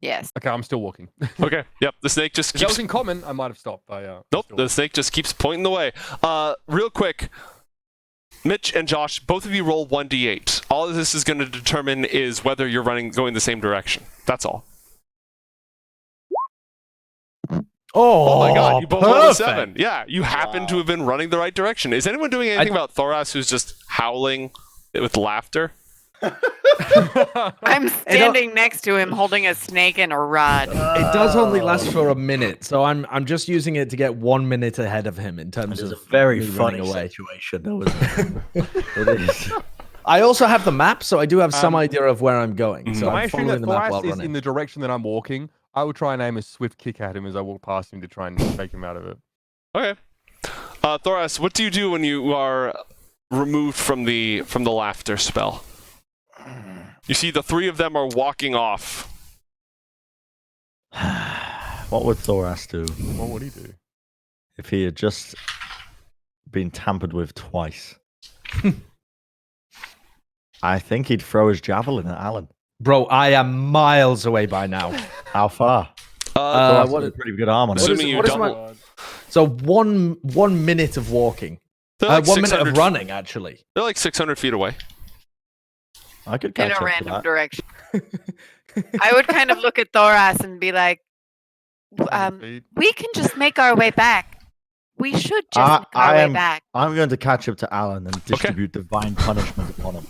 E: Yes.
B: Okay, I'm still walking.
A: Okay. Yep. The snake just
B: If that
A: keeps.
B: was in common, I might have stopped.
A: Nope. The snake just keeps pointing the way. Real quick, Mitch and Josh, both of you roll 1d8. All of this is going to determine is whether you're going the same direction. That's all. Oh my god, you both rolled a 7. Yeah, you happen to have been running the right direction. Is anyone doing anything about Thoras who's just howling with laughter.
E: I'm standing next to him holding a snake and a rod.
C: It does only last for a minute, so I'm just using it to get 1 minute ahead of him in terms
D: It's
C: of
D: a very
C: me
D: funny
C: running away.
D: situation, though, isn't it? It is.
C: I also have the map, so I do have some idea of where I'm going. So
B: I
C: I'm
B: assume
C: following
B: that
C: the map while
B: Thoras is
C: running.
B: in the direction that I'm walking. I will try and aim a swift kick at him as I walk past him to try and take him out of it.
A: Okay. Thoras, what do you do when you are removed from the laughter spell? You see the three of them are walking off.
D: What would Thoras do
B: What would he do?
D: if he had just been tampered with twice? I think he'd throw his javelin at Allan.
C: Bro, I am miles away by now.
D: How far?
A: Uh,
D: Thoras
C: what
D: has
C: is-
D: a pretty good arm on it.
A: assuming you
C: what is
A: don't.
C: my- So one minute of walking.
A: They're like
C: 1 minute
A: 600
C: of running, actually.
A: They're like 600 feet away.
D: I could
E: In
D: catch
E: a
D: up to
E: random
D: that.
E: direction. I would kind of look at Thoras and be like,
B: Feet.
E: we can just make our way back. We should just make our way back.
D: I'm going to catch up to Allan and distribute divine punishment upon him.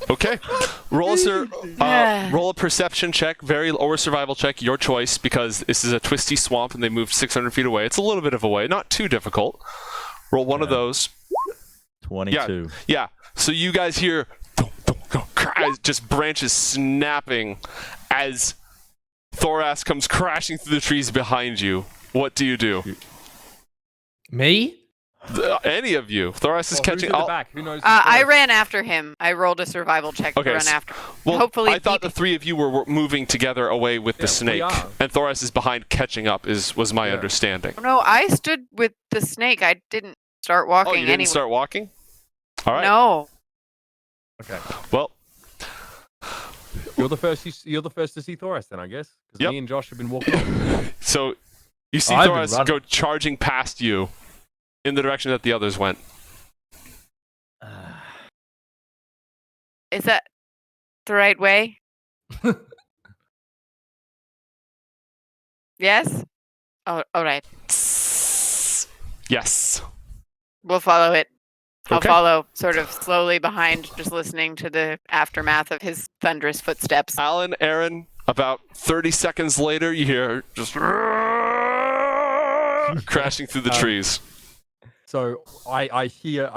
A: Okay. Roll a perception check, or a survival check, your choice, because this is a twisty swamp and they moved 600 feet away. It's a little bit of a way, not too difficult. Roll one of those.
D: 22.
A: Yeah. So you guys hear just branches snapping as Thoras comes crashing through the trees behind you. What do you do?
C: Me?
A: Any of you. Thoras is
B: Who's
A: catching.
B: in the back? Who knows?
E: I ran after him. I rolled a survival check to run after him.
A: Well,
E: Hopefully
A: I thought the three of you were moving together away with the
B: we
A: snake,
B: are.
A: and Thoras is behind catching up. Was my understanding.
E: No, I stood with the snake. I didn't start walking
A: Oh, you didn't
E: anyway.
A: start walking? All right.
E: No.
B: Okay.
A: Well,
B: You're the first. You're the first to see Thoras, then I guess. Because
A: Yep.
B: me and Josh have been walking.
A: so you see
C: I've been
A: Thoras
C: running.
A: go charging past you in the direction that the others went.
E: Is that the right way? Yes? Oh, all right.
A: Yes.
E: We'll follow it. I'll
A: Okay.
E: follow sort of slowly behind, just listening to the aftermath of his thunderous footsteps.
A: Allan, Eren, about 30 seconds later, you hear just crashing through the trees.
B: So I hear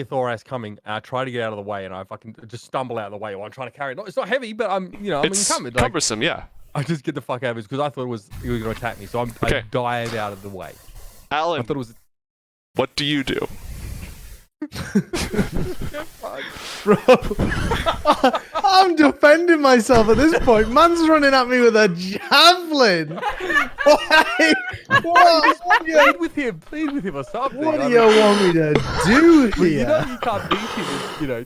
B: Thoras coming. And I try to get out of the way, and I fucking just stumble out of the way while I'm trying to carry it. It's not heavy, but I'm
A: It's
B: encumbered. Like,
A: cumbersome, yeah.
B: I just get the fuck out of it because I thought he was going to attack me. So I
A: Okay.
B: dive out of the way. I
A: Allan,
B: thought it was.
A: what do you do?
C: Bro, I'm defending myself at this point. Man's running at me with a javelin. Why?
B: Plead with him. Plead with him or something.
C: What
B: I
C: do you
B: mean,
C: want me to do
B: well, you
C: here?
B: know you can't beat him. You're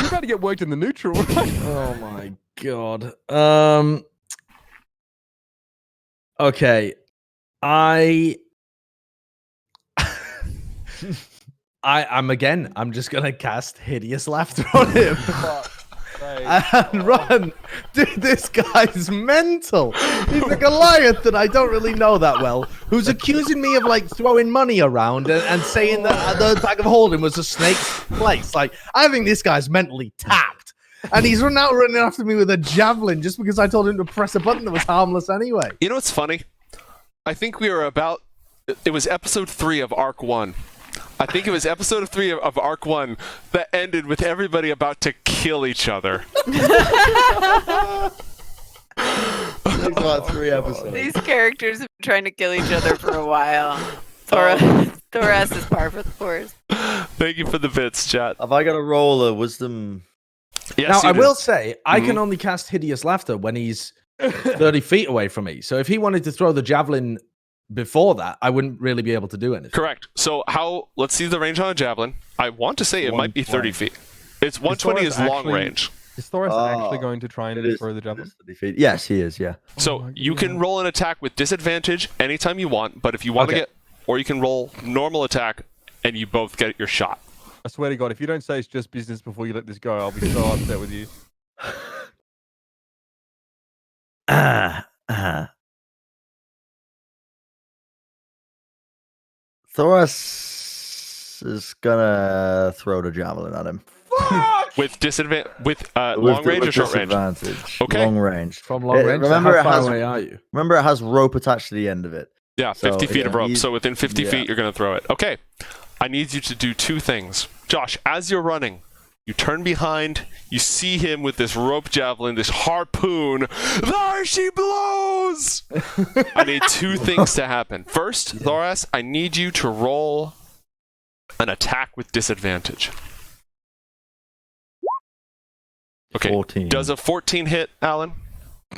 B: about to get worked in the neutral.
C: Oh my god. Okay. I'm just gonna cast hideous laughter on him and run. Dude, this guy's mental. He's a Goliath that I don't really know that well, who's accusing me of like throwing money around and saying that the bag of holding was a snake's place. Like, I think this guy's mentally tapped. And he's running after me with a javelin just because I told him to press a button that was harmless anyway.
A: You know what's funny? I think we were it was episode 3 of Arc 1. I think it was episode 3 of Arc 1 that ended with everybody about to kill each other.
D: It's about 3 episodes.
E: These characters have been trying to kill each other for a while. Thoras is par for the course.
A: Thank you for the bits, chat.
D: Have I got to roll a wisdom?
A: Yes,
C: Now,
A: you
C: I
A: do.
C: will say, I can only cast hideous laughter when he's 30 feet away from me. So if he wanted to throw the javelin before that, I wouldn't really be able to do anything.
A: Correct. So let's see the range on a javelin. I want to say it might be 30 feet. It's 120 is
B: Thoras
A: long
B: actually-
A: range.
B: Is Thoras actually
D: Oh,
B: going to try
D: It
B: and
D: is
B: throw the javelin?
D: 30 feet. Yes, he is, yeah.
A: So
B: my
A: you can
B: God.
A: roll an attack with disadvantage anytime you want, but if you want to
C: Okay.
A: or you can roll normal attack and you both get your shot.
B: I swear to God, if you don't say it's just business before you let this go, I'll be so upset with you.
D: Thoras is gonna throw the javelin at him.
A: with disadvantage, with long range or short range?
D: Disadvantage.
A: Okay.
D: Long range.
C: From long range.
D: Remember,
C: how
D: it
C: far
D: has.
C: away are you?
D: Remember, it has rope attached to the end of it.
A: Yeah,
D: So,
A: 50 feet of
D: yeah,
A: rope.
D: he's-
A: So within 50
D: yeah.
A: feet, you're going to throw it. Okay. I need you to do two things. Josh, as you're running, you turn behind, you see him with this rope javelin, this harpoon. There she blows! I need two things to happen. First, Thoras, I need you to roll an attack with disadvantage. Okay.
D: 14.
A: Does a 14 hit, Alan?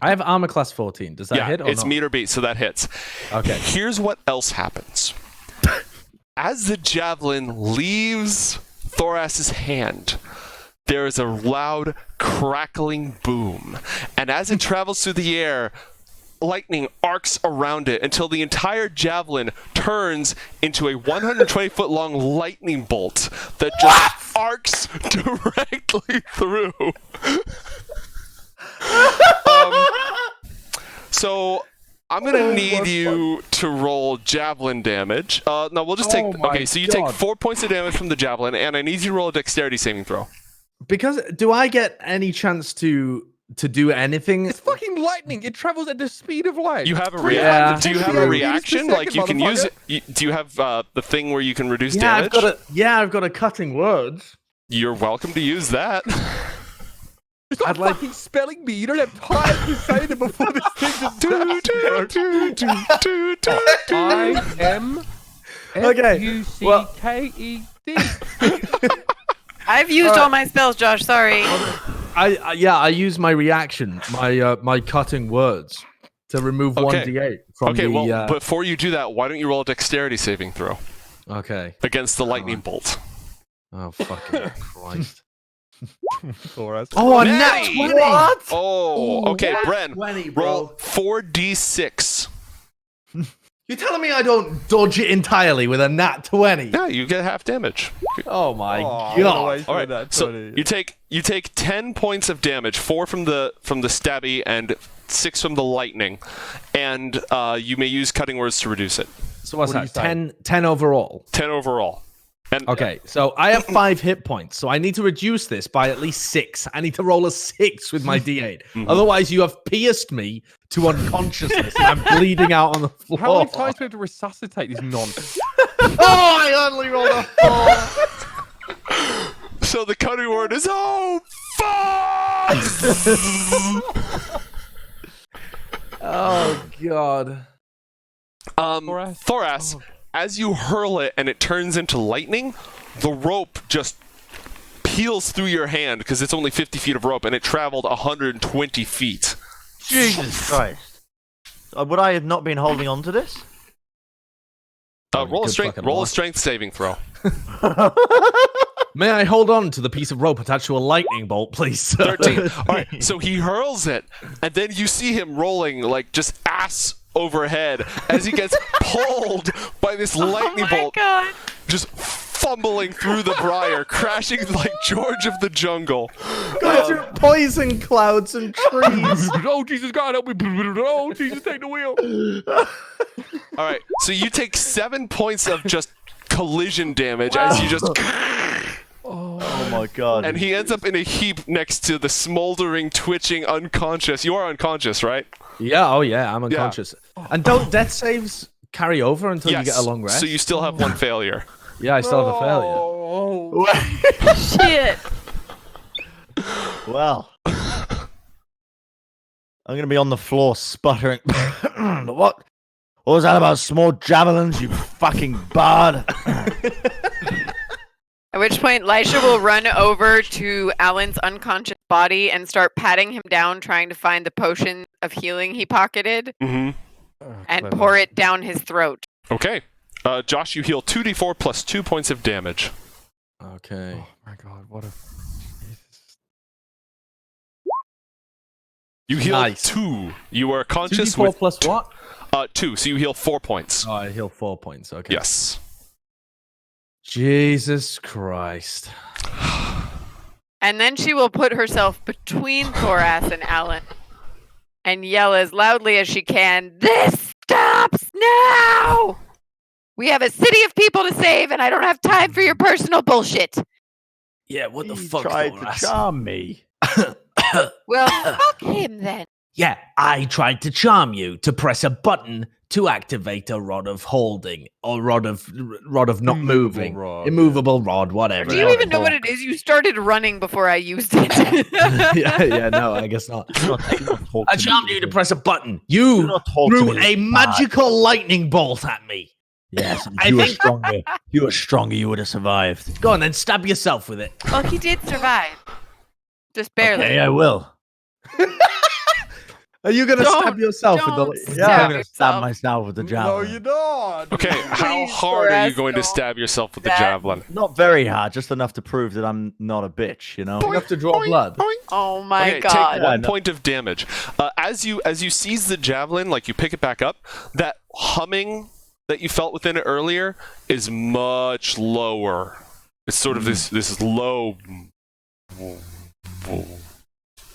C: I have armor class 14. Does that
A: Yeah,
C: hit or
A: it's
C: not?
A: meter beat, so that hits.
C: Okay.
A: Here's what else happens. As the javelin leaves Thoras's hand, there is a loud crackling boom. And as it travels through the air, lightning arcs around it until the entire javelin turns into a 120-foot long lightning bolt that just arcs directly through. So I'm gonna need you to roll javelin damage. No, we'll just take.
C: Oh my
A: Okay, so you take
C: God.
A: 4 points of damage from the javelin, and I need you to roll a dexterity saving throw.
C: Because do I get any chance to do anything?
B: It's fucking lightning. It travels at the speed of light.
A: You have a
C: Yeah.
A: reaction. Do you have a
B: 38
A: reaction?
B: meters per
A: Like you
B: second,
A: can use it. Do you have the thing where you can reduce
C: Yeah,
A: damage?
C: I've got a cutting words.
A: You're welcome to use that.
B: Stop
C: I'd like-
B: fucking spelling me. You don't have time to say them before this thing just I am
C: Okay, well-
B: Fucked.
E: I've used all my spells, Josh. Sorry.
C: I use my reaction, my cutting words to remove
A: Okay.
C: 1d8 from
A: Okay,
C: the.
A: well, before you do that, why don't you roll a dexterity saving throw
C: Okay.
A: against the lightning bolt?
C: Oh fucking Christ!
B: Thoras.
C: Oh, a
A: Natty!
C: nat 20!
D: What?
A: Oh, okay, Bren.
C: 20,
A: Roll 4d6.
C: You're telling me I don't dodge it entirely with a nat 20?
A: Yeah, you get half damage.
C: Oh my
B: Oh,
C: god!
A: All right, so you take 10 points of damage, 4 from the stabby and 6 from the lightning, and you may use cutting words to reduce it.
C: So what's
B: What do
C: that?
B: you say?
C: 10 overall.
A: 10 overall. And
C: Okay, so I have 5 hit points, so I need to reduce this by at least 6. I need to roll a 6 with my d8. Otherwise, you have pierced me to unconsciousness and I'm bleeding out on the floor.
B: How many times do we have to resuscitate this nonsense?
C: Oh, I only rolled a 4!
A: so the cutting word is oh fuck.
C: Oh god.
A: Thoras, as you hurl it and it turns into lightning, the rope just peels through your hand because it's only 50 feet of rope and it traveled 120 feet.
D: Jesus Christ. Would I have not been holding on to this?
A: Roll a
C: good
A: strength.
C: fucking
A: Roll a
C: luck.
A: strength saving throw.
C: May I hold on to the piece of rope attached to a lightning bolt, please? sir?
A: 13. All right, so he hurls it, and then you see him rolling like just ass overhead as he gets pulled by this lightning
E: Oh my
A: bolt,
E: god.
A: just fumbling through the briar, crashing like George of the Jungle.
C: Go through poison clouds and trees.
B: Oh, Jesus, God, help me. Oh, Jesus, take the wheel.
A: All right, so you take 7 points of just collision damage as you just,
D: Oh my god.
A: and he ends up in a heap next to the smoldering, twitching, unconscious. You are unconscious, right?
C: Yeah, oh yeah, I'm unconscious. And don't death saves carry over until you get a long rest?
A: So you still have one failure.
C: Yeah, I still have a failure.
B: Oh.
E: Shit.
D: Well. I'm going to be on the floor sputtering. What? What was that about small javelins, you fucking bard?
E: At which point, Lysha will run over to Alan's unconscious body and start patting him down, trying to find the potion of healing he pocketed,
A: Mm-hmm.
E: and pour it down his throat.
A: Okay. Josh, you heal 2d4 plus 2 points of damage.
C: Okay.
B: Oh my God, what a. Jesus.
A: You heal
C: Nice.
A: 2. You are conscious
C: 2d4
A: with
C: plus what?
A: 2, so you heal 4 points.
C: Oh, I heal 4 points. Okay.
A: Yes.
C: Jesus Christ.
E: And then she will put herself between Thoras and Alan and yell as loudly as she can, "This stops now! We have a city of people to save, and I don't have time for your personal bullshit.
C: Yeah, what the
D: He
C: fuck,
D: tried to
C: Thoras?
D: charm me.
E: Well, fuck him then.
C: Yeah, I tried to charm you to press a button to activate a rod of holding or rod of not
B: Immovable
C: moving,
B: rod,
C: immovable rod, whatever.
E: Do you even know what it is? You started running before I used it.
C: yeah, no, I guess not.
D: Do not talk
C: I
D: to
C: charmed
D: me.
C: you to press a button.
D: Do
C: You
D: not talk to
C: threw
D: me
C: a
D: like that.
C: magical lightning bolt at me.
D: Yes, if
C: I
D: you were
C: think-
D: stronger. If you were stronger, you would have survived.
C: Go on, then stab yourself with it.
E: Well, he did survive. Just barely.
D: Okay, I will.
C: Are you gonna
E: Don't-
C: stab yourself with
E: don't
C: the?
E: stab
D: Yeah, I'm gonna stab
E: yourself.
D: myself with the
B: No,
D: javelin.
B: you're not.
A: Okay, how
E: Please,
A: hard are you
E: Thoras,
A: going to
E: don't
A: stab yourself with the
E: that.
A: javelin?
D: Not very hard, just enough to prove that I'm not a bitch. You know.
C: Enough to draw blood.
E: Oh my
A: Okay,
E: god.
A: take 1
D: no.
A: point of damage. As you seize the javelin, like you pick it back up, that humming that you felt within it earlier is much lower. It's sort of this low.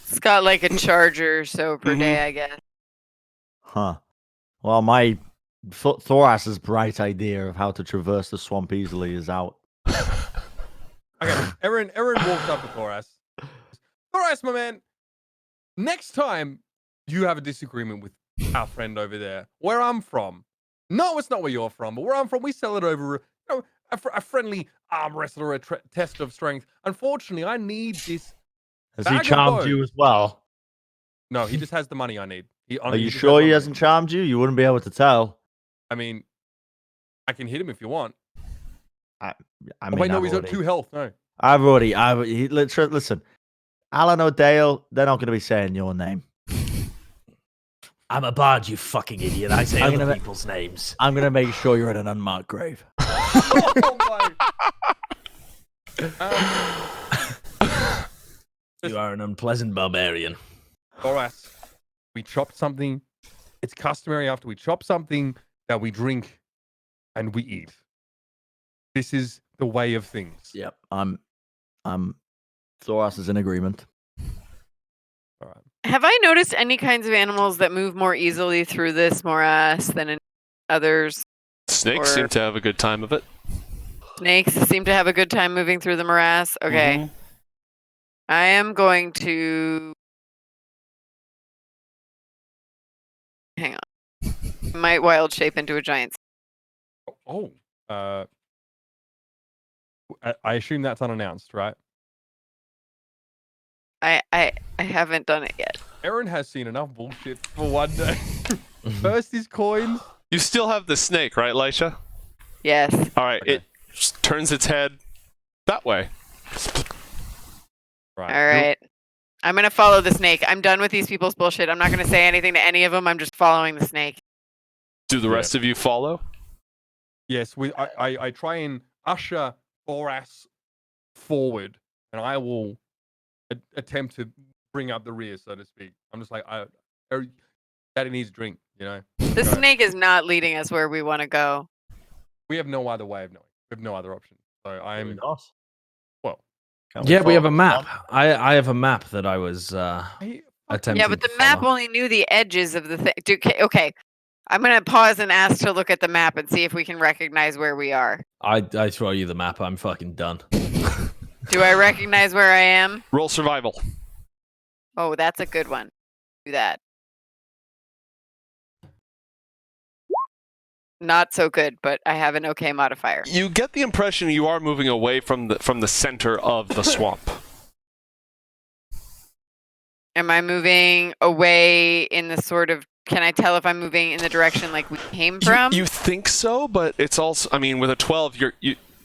E: It's got like a charger or so per day, I guess.
D: Huh. Well, my Thoras's bright idea of how to traverse the swamp easily is out.
B: Okay, Eren walks up to Thoras. Thoras, my man. Next time you have a disagreement with our friend over there, where I'm from. No, it's not where you're from, but where I'm from, we sell it over a friendly arm wrestler, a test of strength. Unfortunately, I need this.
D: Has
B: Bag
D: he
B: of
D: charmed
B: bones.
D: you as well?
B: No, he just has the money I need.
D: Are you sure he hasn't charmed you? You wouldn't be able to tell.
B: I mean, I can hit him if you want.
D: I
B: Oh,
D: mean,
B: wait, no,
D: I've
B: he's got
D: already-
B: 2 health. No.
D: Listen, Allan O'Dale, they're not going to be saying your name.
C: I'm a bard, you fucking idiot. I say
D: I'm
C: other
D: gonna-
C: people's names.
D: I'm going to make sure you're in an unmarked grave.
B: Oh my.
C: You are an unpleasant barbarian.
B: Thoras, we chopped something. It's customary after we chop something that we drink and we eat. This is the way of things.
D: Yep. Thoras is in agreement.
B: All right.
E: Have I noticed any kinds of animals that move more easily through this morass than in others?
A: Snakes
E: Or-
A: seem to have a good time of it.
E: Snakes seem to have a good time moving through the morass. Okay.
A: Mhm.
E: I am going to. Hang on. Might wild shape into a giant.
B: Oh, I assume that's unannounced, right?
E: I haven't done it yet.
B: Eren has seen enough bullshit for one day. First is coins.
A: You still have the snake, right, Lysha?
E: Yes.
A: All right,
B: Okay.
A: it just turns its head that way.
B: Right.
E: All right. I'm gonna follow the snake. I'm done with these people's bullshit. I'm not gonna say anything to any of them. I'm just following the snake.
A: Do the
B: Yeah.
A: rest of you follow?
B: Yes, I try and usher Thoras forward, and I will attempt to bring up the rear, so to speak. I'm just like, Daddy needs a drink, you know.
E: The
B: Go.
E: snake is not leading us where we want to go.
B: We have no other way of knowing. We have no other option. So
D: Can we
B: I'm
D: not?
B: well.
D: Can
C: Yeah, we have a
D: follow
C: map.
D: on?
C: I have a map that I was
B: I,
C: attempting.
E: Yeah, but the
C: to
E: map
C: follow.
E: only knew the edges of the thing. Okay. I'm gonna pause and ask to look at the map and see if we can recognize where we are.
C: I throw you the map. I'm fucking done.
E: Do I recognize where I am?
A: Roll survival.
E: Oh, that's a good one. Do that. Not so good, but I have an okay modifier.
A: You get the impression you are moving away from the center of the swamp.
E: Am I moving away in the sort of? Can I tell if I'm moving in the direction like we came from?
A: You think so, but it's also. I mean, with a 12,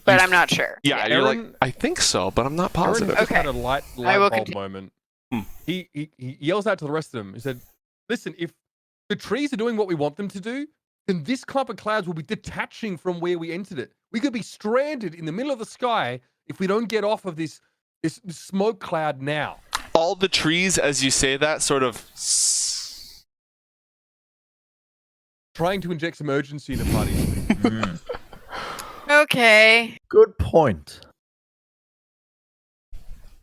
E: but I'm not sure.
A: Yeah, you're like,
B: Eren-
A: I think so, but I'm not
B: Eren
A: positive.
B: just had
E: Okay.
B: a light
E: I will
B: bulb
E: continue.
B: moment.
A: Hmm.
B: He yells out to the rest of them. He said, "Listen, if the trees are doing what we want them to do, then this clump of clouds will be detaching from where we entered it. We could be stranded in the middle of the sky if we don't get off of this smoke cloud now."
A: All the trees, as you say that, sort of.
B: Trying to inject some urgency in the party.
D: Mm.
E: Okay.
D: Good point.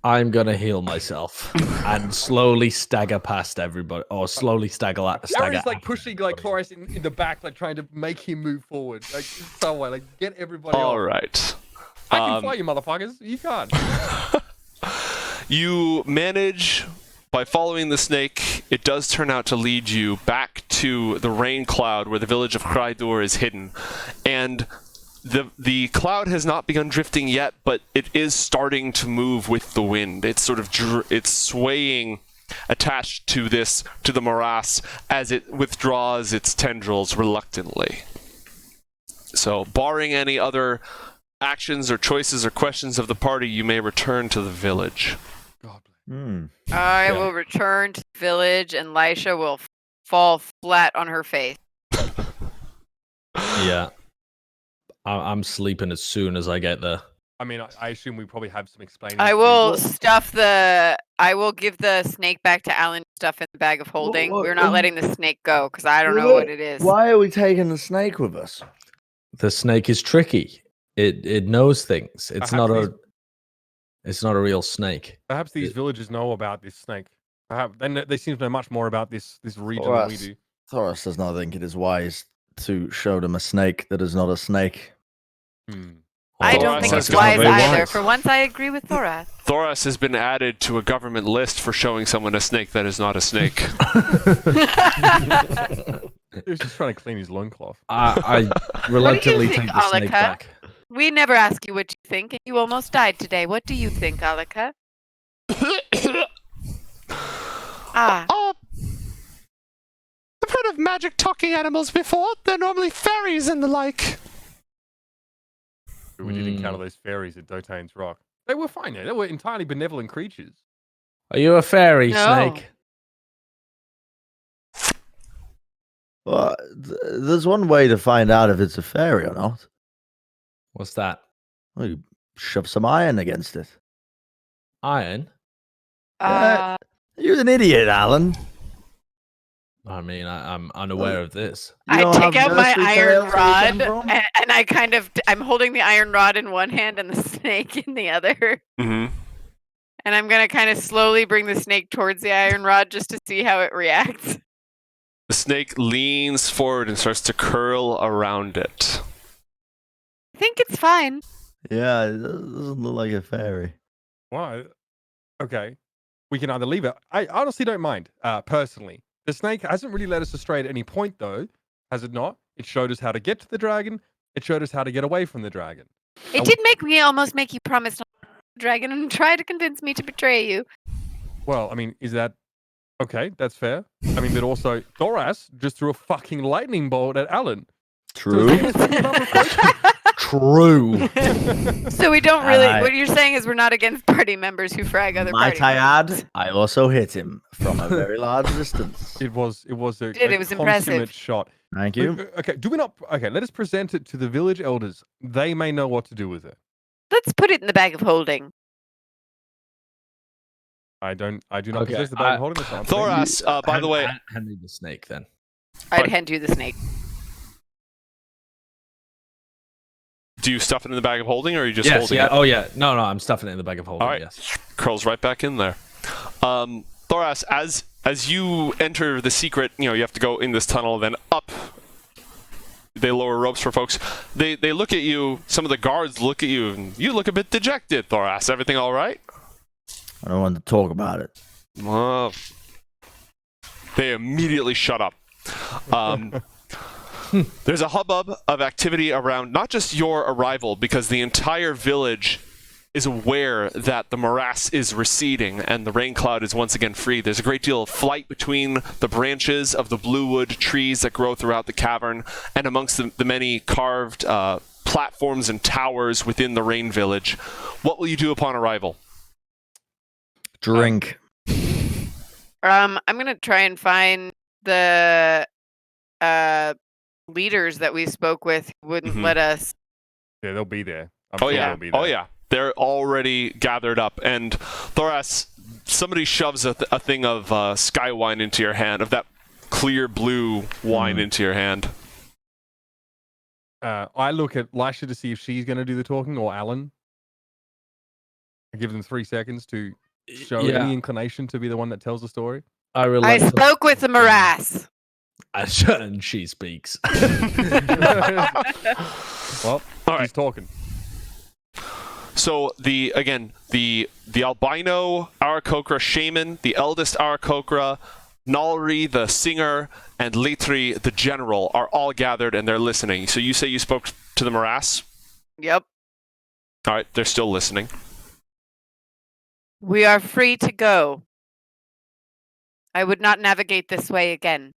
C: I'm gonna heal myself and slowly stagger past everybody, or slowly stagger.
B: Aaron's like
C: after
B: pushing like
C: everybody.
B: Thoras in the back, like trying to make him move forward, like in some way, like get everybody
A: All
B: off.
A: right.
B: I can fly you, motherfuckers. You can't.
A: You manage, by following the snake, it does turn out to lead you back to the rain cloud where the village of Kurluweydon is hidden. And the cloud has not begun drifting yet, but it is starting to move with the wind. It's sort of it's swaying attached to the morass as it withdraws its tendrils reluctantly. So, barring any other actions or choices or questions of the party, you may return to the village.
B: God.
E: I will return to the village, and Lysha will fall flat on her face.
F: Yeah. I'm sleeping as soon as I get there.
B: I mean, I assume we probably have some explaining.
E: I
B: to
E: will
B: do.
E: I will give the snake back to Alan, stuff in the bag of holding.
D: what-
E: We're not letting the snake go because I don't know what it is.
D: Why are we taking the snake with us?
F: The snake is tricky. It knows things. It's
B: Perhaps
F: not a real snake.
B: Perhaps these villagers know about this snake. Perhaps they seem to know much more about this region than we
D: Thoras.
B: do.
D: Thoras does not think it is wise to show them a snake that is not a snake.
E: I
A: Thoras
E: don't think
A: has
E: it's
A: gone
E: wise
F: very
E: either.
F: wise.
E: For once, I agree with Thoras.
A: Thoras has been added to a government list for showing someone a snake that is not a snake.
B: He was just trying to clean his loincloth.
F: I reluctantly
E: think,
F: take the snake
E: Alika?
F: back.
E: We never ask you what you think, and you almost died today. What do you think, Alika?
A: Oh, I've heard of magic talking animals before. They're normally fairies and the like.
B: We did encounter those fairies at Dotane's Rock. They were fine. They were entirely benevolent creatures.
F: Are you a fairy
E: No.
F: snake?
D: Well, there's one way to find out if it's a fairy or not.
F: What's that?
D: Well, you shove some iron against it.
F: Iron?
D: You're an idiot, Alan.
F: I mean, I'm unaware of this.
D: You
E: I
D: don't
E: take
D: have
E: out my
D: nursery
E: iron
D: tales where you come
E: rod,
D: from?
E: and I'm holding the iron rod in one hand and the snake in the other.
A: Mm-hmm.
E: And I'm going to kind of slowly bring the snake towards the iron rod just to see how it reacts.
A: The snake leans forward and starts to curl around it.
E: I think it's fine.
D: Yeah, it doesn't look like a fairy.
B: Why? Okay. We can either leave it. I honestly don't mind, personally. The snake hasn't really led us astray at any point, though, has it not? It showed us how to get to the dragon. It showed us how to get away from the dragon.
E: It did make me almost make you promise not to hurt the dragon and try to convince me to betray you.
B: Well, I mean, is that... Okay, that's fair. I mean, but also, Thoras just threw a fucking lightning bolt at Alan.
D: True.
F: True.
E: So we don't really...
D: I-
E: What you're saying is we're not against party members who frag other
D: Might
E: party
D: I
E: members.
D: add, I also hit him from a very large distance.
B: It was a
E: It was
B: consummate
E: impressive.
B: shot.
D: Thank you.
B: Okay, do we not... Okay, let us present it to the village elders. They may know what to do with it.
E: Let's put it in the bag of holding.
B: I do not
F: Okay,
B: possess the bag of holding this time.
A: Thoras, by the way,
F: hand me the snake then.
E: I'd
A: But-
E: hand you the snake.
A: do you stuff it in the bag of holding, or are you just
F: Yes,
A: holding
F: yeah.
A: it?
F: Oh, yeah. No, I'm stuffing it in the bag of holding.
A: All right.
F: Yes.
A: Curls right back in there. Thoras, as you enter the secret, you have to go in this tunnel, then up. They lower ropes for folks. They look at you. Some of the guards look at you, and you look a bit dejected, Thoras. Everything all right?
D: I don't want to talk about it.
A: They immediately shut up. There's a hubbub of activity around not just your arrival, because the entire village is aware that the morass is receding and the rain cloud is once again free. There's a great deal of flight between the branches of the bluewood trees that grow throughout the cavern and amongst the many carved platforms and towers within the rain village. What will you do upon arrival?
D: Drink.
E: I'm gonna try and find the leaders that we spoke with who wouldn't
A: Mhm.
E: let us.
B: Yeah, they'll be there. I'm
A: Oh
B: sure
A: yeah,
B: they'll be there.
A: oh yeah. They're already gathered up, and Thoras, somebody shoves a thing of sky wine into your hand, of that clear blue wine into your hand.
B: I look at Lysha to see if she's going to do the talking or Alan. I give them 3 seconds to show
F: Yeah.
B: any inclination to be the one that tells the story.
F: I
E: I
F: reluctantly...
E: spoke with the morass.
F: And she speaks.
B: Well,
A: All right.
B: she's talking.
A: So the albino Aarakocra shaman, the eldest Aarakocra, Nalri the singer, and Litri the general are all gathered and they're listening. So you say you spoke to the morass?
E: Yep.
A: All right, they're still listening.
E: We are free to go. I would not navigate this way again.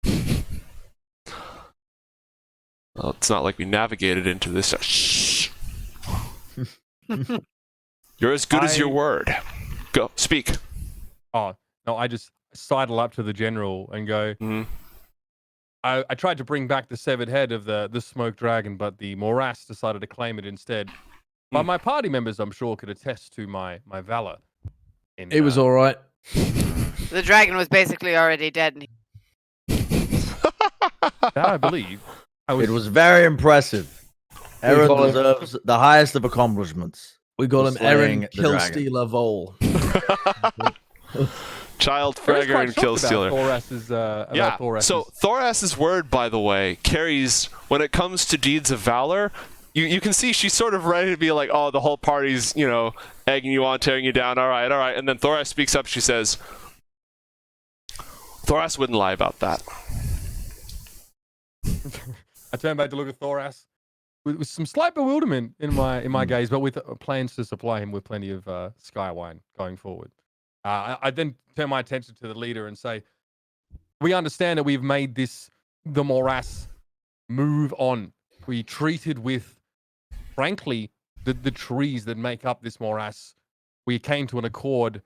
A: Well, it's not like we navigated into this. Shh. You're as good as your word. Go, speak.
B: Oh, no, I just sidle up to the general and go,
A: Mhm.
B: I tried to bring back the severed head of the smoke dragon, but the morass decided to claim it instead. But my party members, I'm sure, could attest to my valor.
C: It was all right.
E: The dragon was basically already dead.
B: That I believe.
D: It was very impressive. Eren
C: call him-
D: deserves the highest of accomplishments.
C: We call him
D: Slaying
C: Eren
D: the dragon.
C: Killstealer Vol.
A: Child
B: I was
A: fragger
B: quite
A: and
B: shocked
A: kill
B: about
A: stealer.
B: Thoras's, Thoras's.
A: So Thoras's word, by the way, carries when it comes to deeds of valor. You can see she's sort of ready to be like, oh, the whole party's, egging you on, tearing you down. All right. And then Thoras speaks up. She says, Thoras wouldn't lie about that.
B: I turn back to look at Thoras with some slight bewilderment in my gaze, but with plans to supply him with plenty of sky wine going forward. I then turn my attention to the leader and say, we understand that we've made the morass move on. We treated with, frankly, the trees that make up this morass. We came to an accord,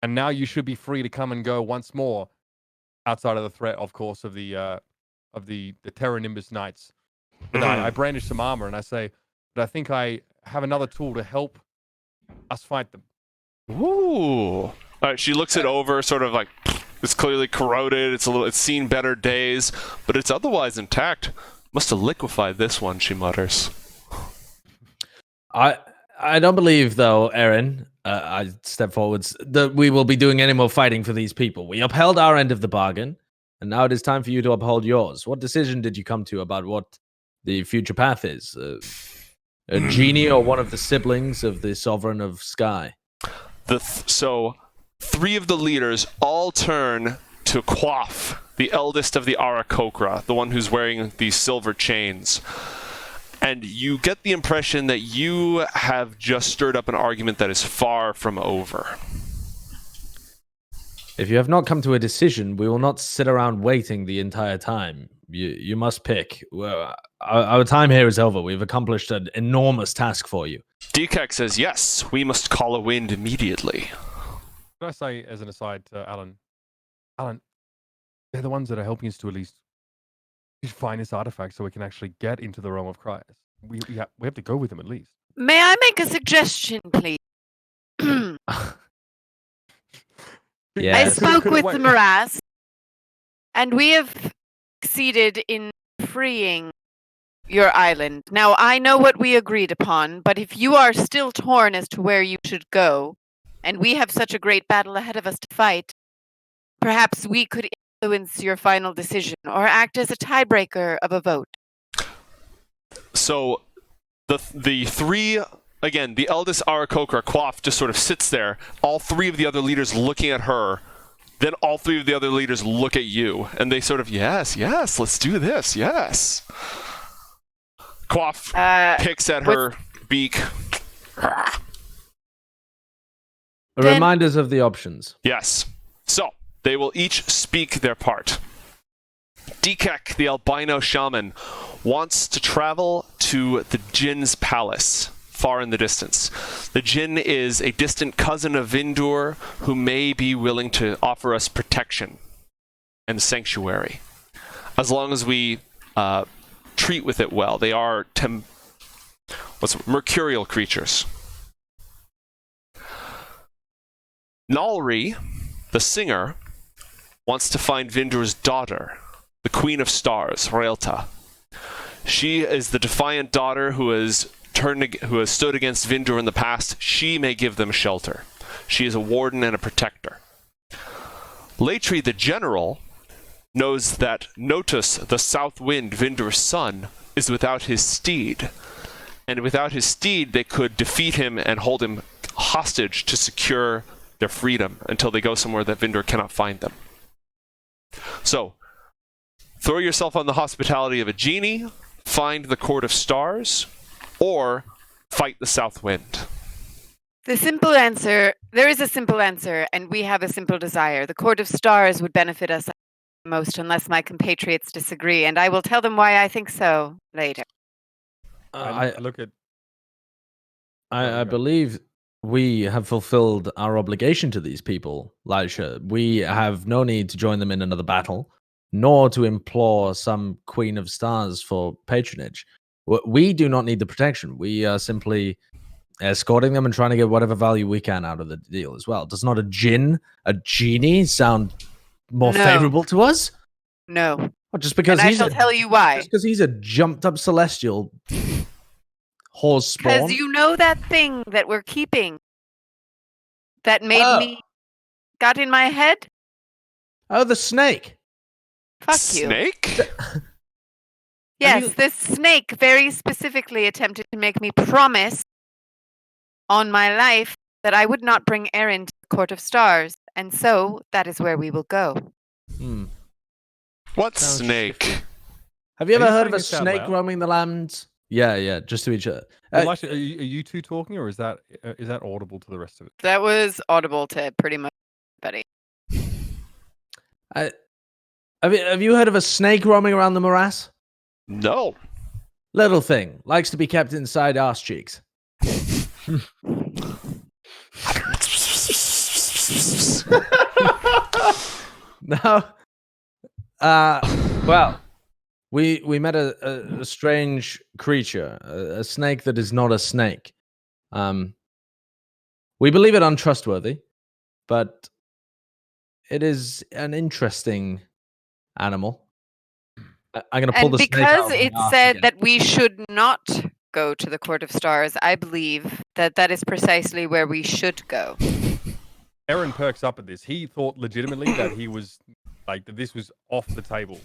B: and now you should be free to come and go once more, outside of the threat, of course, of the Terra Nimbus Knights. But I brandish some armor and I say, but I think I have another tool to help us fight them.
A: Ooh. All right. She looks it over, sort of like it's clearly corroded. It's seen better days, but it's otherwise intact. Must have liquefied this one, she mutters.
C: I don't believe, though, Eren, I step forwards, that we will be doing any more fighting for these people. We upheld our end of the bargain, and now it is time for you to uphold yours. What decision did you come to about what the future path is? A genie or one of the siblings of the Sovereign of Sky?
A: So 3 of the leaders all turn to Quaff, the eldest of the Aarakocra, the one who's wearing these silver chains. And you get the impression that you have just stirred up an argument that is far from over.
C: If you have not come to a decision, we will not sit around waiting the entire time. You must pick. Well, our time here is over. We've accomplished an enormous task for you.
A: Dekek says, yes, we must call a wind immediately.
B: Can I say, as an aside to Allan, they're the ones that are helping us to at least find this artifact so we can actually get into the realm of Christ. We have to go with them at least.
E: May I make a suggestion, please?
C: Yeah.
E: I spoke with
B: Wait.
E: the morass, and we have succeeded in freeing your island. Now, I know what we agreed upon, but if you are still torn as to where you should go, and we have such a great battle ahead of us to fight, perhaps we could influence your final decision or act as a tiebreaker of a vote.
A: So the 3, again, the eldest Aarakocra, Quaff, just sort of sits there, all 3 of the other leaders looking at her, then all 3 of the other leaders look at you, and they sort of, yes, let's do this, yes. Quaff picks at her beak.
E: Then-
C: Reminders of the options.
A: Yes. So, they will each speak their part. Dekek, the albino shaman, wants to travel to the Jinn's palace, far in the distance. The Jinn is a distant cousin of Vindur who may be willing to offer us protection and sanctuary, as long as we treat with it well. They are mercurial creatures. Nalri, the singer, wants to find Vindur's daughter, the Queen of Stars, Raelta. She is the defiant daughter who has stood against Vindur in the past. She may give them shelter. She is a warden and a protector. Latri, the general, knows that Notus, the south wind, Vindur's son, is without his steed, and without his steed, they could defeat him and hold him hostage to secure their freedom until they go somewhere that Vindor cannot find them. So, throw yourself on the hospitality of a genie, find the Court of Stars, or fight the South Wind.
E: There is a simple answer, and we have a simple desire. The Court of Stars would benefit us most unless my compatriots disagree, and I will tell them why I think so later.
B: I look at.
F: I believe we have fulfilled our obligation to these people, Lysha. We have no need to join them in another battle, nor to implore some Queen of Stars for patronage. We do not need the protection. We are simply escorting them and trying to get whatever value we can out of the deal as well. Does not a genie sound more
E: No.
F: favorable to us?
E: No.
F: Well, just because
E: And I shall tell you why.
F: Just because he's a jumped up celestial horse spawn.
E: Because you know that thing that we're keeping that made me got in my head?
F: Oh, the snake.
E: Fuck you.
A: Snake?
E: Yes, this snake very specifically attempted to make me promise on my life that I would not bring Eren to the Court of Stars, and so that is where we will go.
A: What
F: Sounds
A: snake?
F: shifty. Have you
B: Are
F: ever
B: you
F: heard of
B: saying
F: a
B: this out
F: snake
B: loud?
F: roaming the lands? Yeah, just to each other.
B: Elisha, are you two talking, or is that audible to the rest of it?
E: That was audible to pretty much everybody.
F: Have you heard of a snake roaming around the morass?
A: No.
F: Little thing, likes to be kept inside arse cheeks. No. Well, we met a strange creature, a snake that is not a snake. We believe it untrustworthy, but it is an interesting animal. I'm gonna pull
E: And
F: the snake out
E: because
F: of my
E: it
F: arse
E: said
F: again.
E: that we should not go to the Court of Stars, I believe that that is precisely where we should go.
B: Eren perks up at this. He thought legitimately that he was like that this was off the table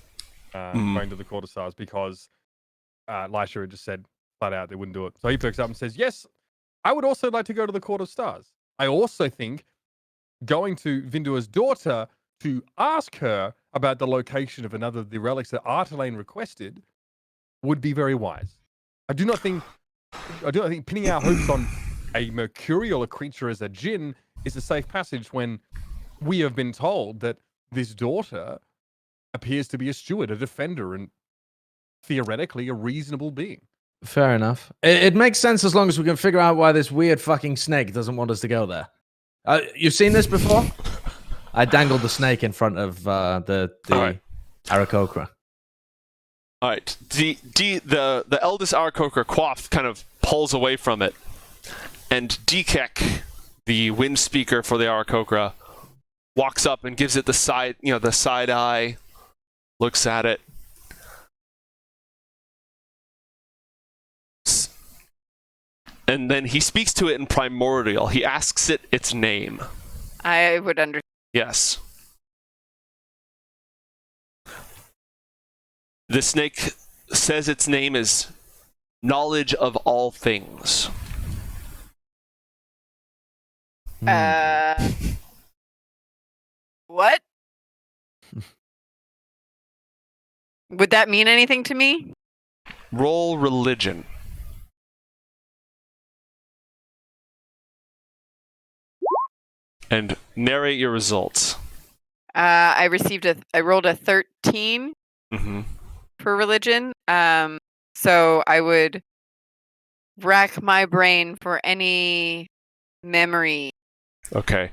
B: going to the Court of Stars because Lysha had just said flat out they wouldn't do it. So he perks up and says, "Yes, I would also like to go to the Court of Stars. I also think going to Vindor's daughter to ask her about the location of another of the relics that Artelane requested would be very wise. I do not think pinning our hopes on a mercurial creature as a djinn is a safe passage when we have been told that this daughter appears to be a steward, a defender, and theoretically a reasonable being."
F: Fair enough. It makes sense as long as we can figure out why this weird fucking snake doesn't want us to go there. You've seen this before? I dangled the snake in front of the
A: Alright.
F: Aarakocra.
A: All right. The eldest Aarakocra, Quaff, kind of pulls away from it, and Dekek, the wind speaker for the Aarakocra, walks up and gives it the side eye, looks at it. And then he speaks to it in primordial. He asks it its name.
E: I would understand.
A: Yes. The snake says its name is knowledge of all things.
E: What? Would that mean anything to me?
A: Roll religion. And narrate your results.
E: I rolled a 13
A: Mm-hmm.
E: for religion. So I would rack my brain for any memory.
A: Okay.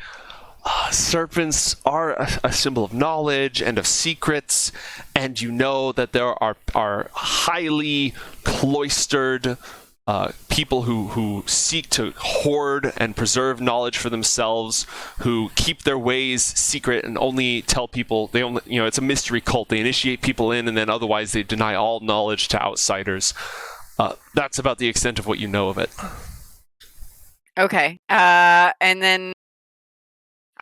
A: Serpents are a symbol of knowledge and of secrets, and you know that there are highly cloistered people who seek to hoard and preserve knowledge for themselves, who keep their ways secret and only tell people it's a mystery cult. They initiate people in, and then otherwise they deny all knowledge to outsiders. That's about the extent of what you know of it.
E: Okay. And then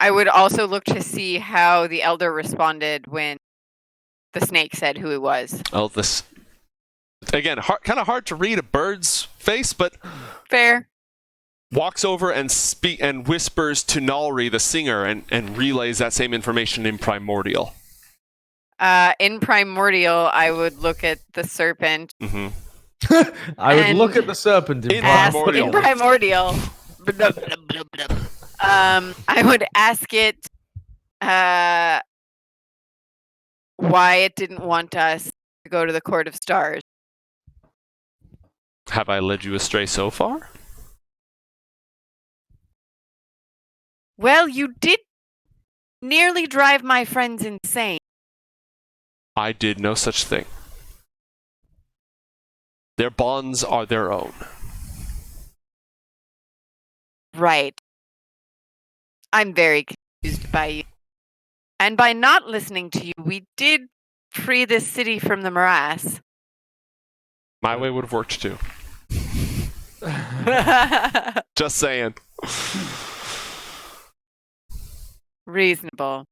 E: I would also look to see how the elder responded when the snake said who he was.
A: Oh, this Again, kind of hard to read a bird's face, but
E: Fair.
A: walks over and whispers to Nalri, the singer, and relays that same information in Primordial.
E: In Primordial, I would look at the serpent.
A: Mm-hmm.
F: I would
E: And-
F: look at the serpent in
A: In
E: Ask
A: Primordial.
E: in Primordial. Blah, blah, blah, blah. I would ask it why it didn't want us to go to the Court of Stars.
A: Have I led you astray so far?
E: Well, you did nearly drive my friends insane.
A: I did no such thing. Their bonds are their own.
E: Right. I'm very confused by you. And by not listening to you, we did free this city from the morass.
A: My way would have worked too. Just saying.
E: Reasonable.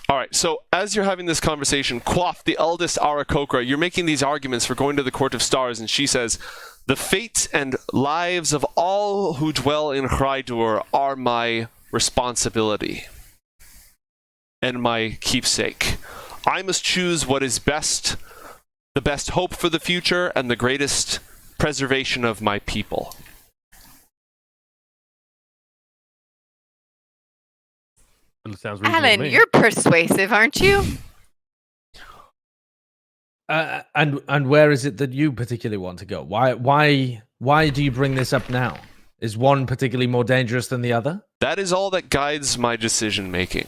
A: All right, so as you're having this conversation, Quaff, the eldest Arakokra, you're making these arguments for going to the Court of Stars, and she says, the fate and lives of all who dwell in Hraidur are my responsibility and my keepsake. I must choose what is best, the best hope for the future, and the greatest preservation of my people.
B: It sounds reasonable to
E: Alan,
B: me.
E: you're persuasive, aren't you?
F: And where is it that you particularly want to go? Why do you bring this up now? Is one particularly more dangerous than the other?
A: That is all that guides my decision making.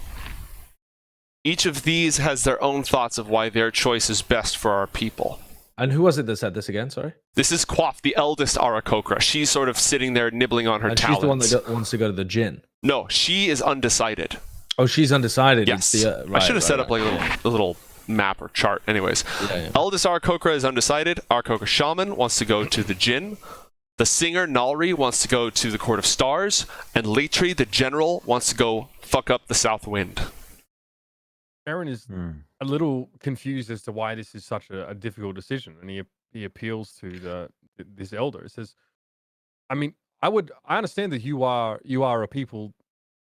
A: Each of these has their own thoughts of why their choice is best for our people.
F: And who was it that said this again? Sorry.
A: This is Quaff, the eldest Arakokra. She's sort of sitting there nibbling on her
F: And
A: talons.
F: she's the one that wants to go to the gin.
A: No, she is undecided.
F: Oh, she's undecided.
A: Yes.
F: It's the,
A: I should have set up like a little map or chart. Anyways,
F: Yeah.
A: eldest Arakokra is undecided. Arakokra Shaman wants to go to the Jinn. The singer Nalri wants to go to the Court of Stars. And Latri, the general, wants to go fuck up the South Wind.
B: Eren is a little confused as to why this is such a difficult decision, and he appeals to this elder. It says, I mean, I understand that you are a people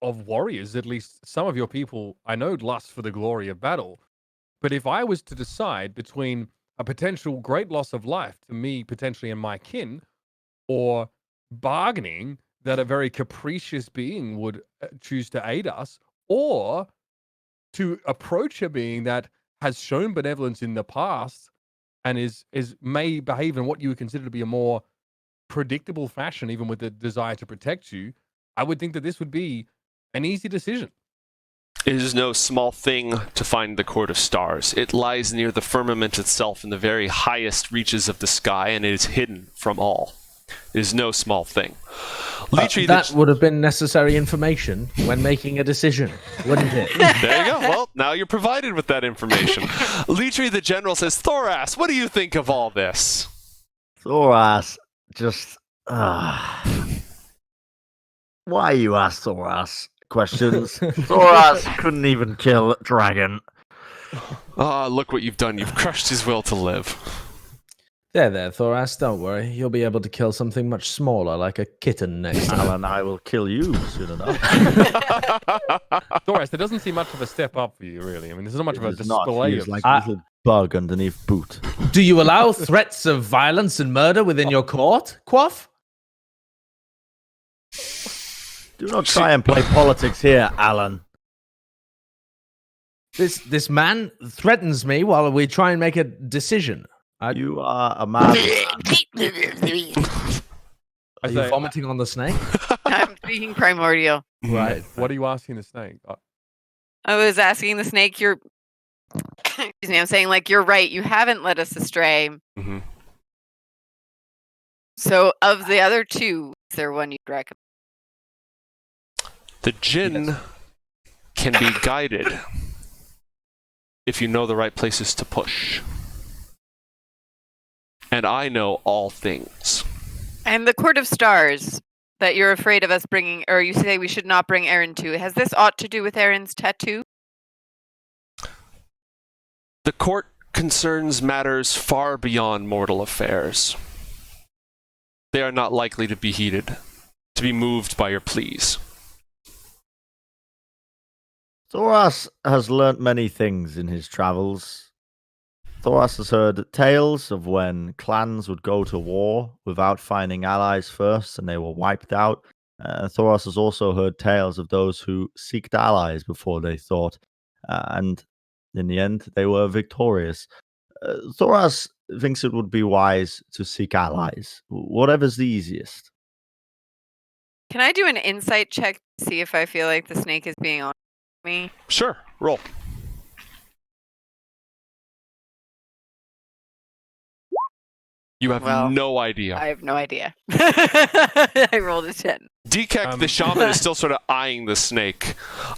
B: of warriors. At least some of your people, I know, lust for the glory of battle. But if I was to decide between a potential great loss of life to me potentially and my kin, or bargaining that a very capricious being would choose to aid us, or to approach a being that has shown benevolence in the past and may behave in what you would consider to be a more predictable fashion, even with the desire to protect you, I would think that this would be an easy decision.
A: It is no small thing to find the Court of Stars. It lies near the firmament itself in the very highest reaches of the sky, and it is hidden from all. It is no small thing. Latri,
F: That would have been necessary information when making a decision, wouldn't it?
A: There you go. Well, now you're provided with that information. Latri, the general, says, Thoras, what do you think of all this?
D: Thoras, just. Why you ask Thoras questions? Thoras couldn't even kill a dragon.
A: Ah, look what you've done. You've crushed his will to live.
F: There, Thoras, don't worry. You'll be able to kill something much smaller, like a kitten next time.
D: Alan, I will kill you soon enough.
B: Thoras, there doesn't seem much of a step up for you, really. I mean, there's not much of a
D: He's not.
B: display
D: He's
B: of
D: like a little bug underneath boot.
F: Do you allow threats of violence and murder within your court, Quaff?
D: Do not try and play politics here, Alan.
F: This man threatens me while we try and make a decision.
D: You are a man.
F: Are you vomiting on the snake?
E: I'm speaking primordial.
F: Right.
B: What are you asking the snake?
E: I was asking the snake, excuse me, I'm saying, like, you're right. You haven't led us astray.
A: Mm-hmm.
E: So, of the other two, is there one you'd recommend?
A: The Jinn can be guided if you know the right places to push. And I know all things.
E: And the Court of Stars that you're afraid of us bringing, or you say we should not bring Eren to, has this aught to do with Eren's tattoo?
A: The court concerns matters far beyond mortal affairs. They are not likely to be moved by your pleas.
D: Thoras has learnt many things in his travels. Thoras has heard tales of when clans would go to war without finding allies first and they were wiped out. Thoras has also heard tales of those who seeked allies before they thought, and in the end, they were victorious. Thoras thinks it would be wise to seek allies, whatever's the easiest.
E: Can I do an insight check to see if I feel like the snake is being honest with me?
A: Sure, roll. You have no idea.
E: I have no idea. I rolled a 10.
A: Dekek, the shaman, is still sort of eyeing the snake.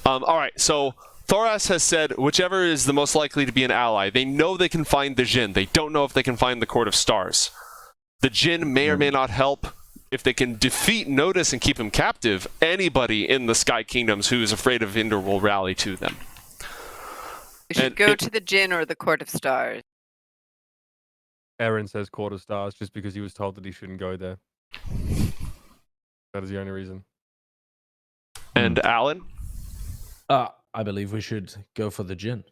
A: All right, so Thoras has said whichever is the most likely to be an ally. They know they can find the Jinn. They don't know if they can find the Court of Stars. The Jinn may or may not help. If they can defeat Notice and keep him captive, anybody in the Sky Kingdoms who is afraid of Indor will rally to them.
E: We should go to the Jinn or the Court of Stars.
B: Eren says Court of Stars just because he was told that he shouldn't go there. That is the only reason.
A: And Allan?
F: I believe we should go for the Jinn.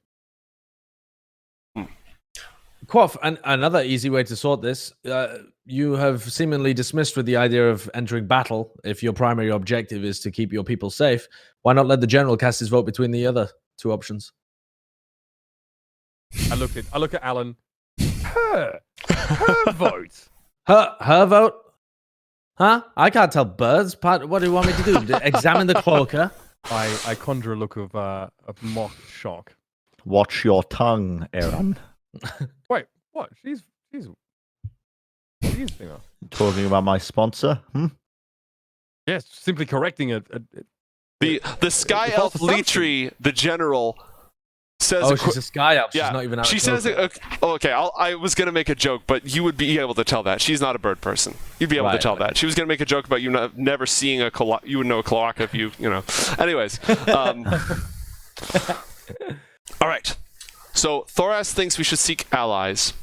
F: Quaff, and another easy way to sort this, you have seemingly dismissed with the idea of entering battle. If your primary objective is to keep your people safe, why not let the general cast his vote between the other two options?
B: I look at Allan. Her vote.
F: Her vote? Huh? I can't tell birds. What do you want me to do? Examine the cloaker?
B: I conjure a look of mock shock.
D: Watch your tongue, Eren.
B: Wait, what? She's female.
D: Talking about my sponsor?
B: Yes, simply correcting it.
A: The Sky Elf Leetri, the general, says...
F: Oh, she's a Sky Elf.
A: Yeah,
F: she's not even out.
A: She says... okay, I was going to make a joke, but you would be able to tell that. She's not a bird person. You'd be able to tell that. She was going to make a joke about you never seeing a cloaca. You would know a cloaca if you know. Anyways. All right. So Thoras thinks we should seek allies.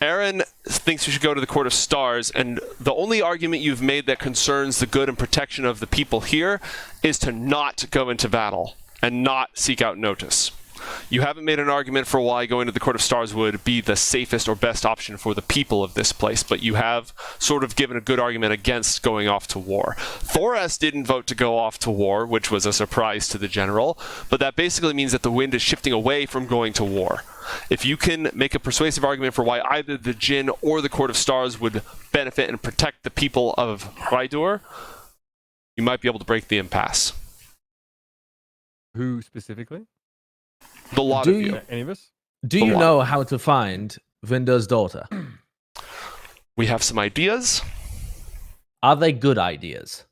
A: Eren thinks we should go to the Court of Stars, and the only argument you've made that concerns the good and protection of the people here is to not go into battle and not seek out Notice. You haven't made an argument for why going to the Court of Stars would be the safest or best option for the people of this place, but you have sort of given a good argument against going off to war. Thoras didn't vote to go off to war, which was a surprise to the general, but that basically means that the wind is shifting away from going to war. If you can make a persuasive argument for why either the Jinn or the Court of Stars would benefit and protect the people of Rhydor, you might be able to break the impasse.
B: Who specifically?
A: The lot of you.
B: Any of us?
F: Do you know how to find Vindor's daughter?
A: We have some ideas.
F: Are they good ideas?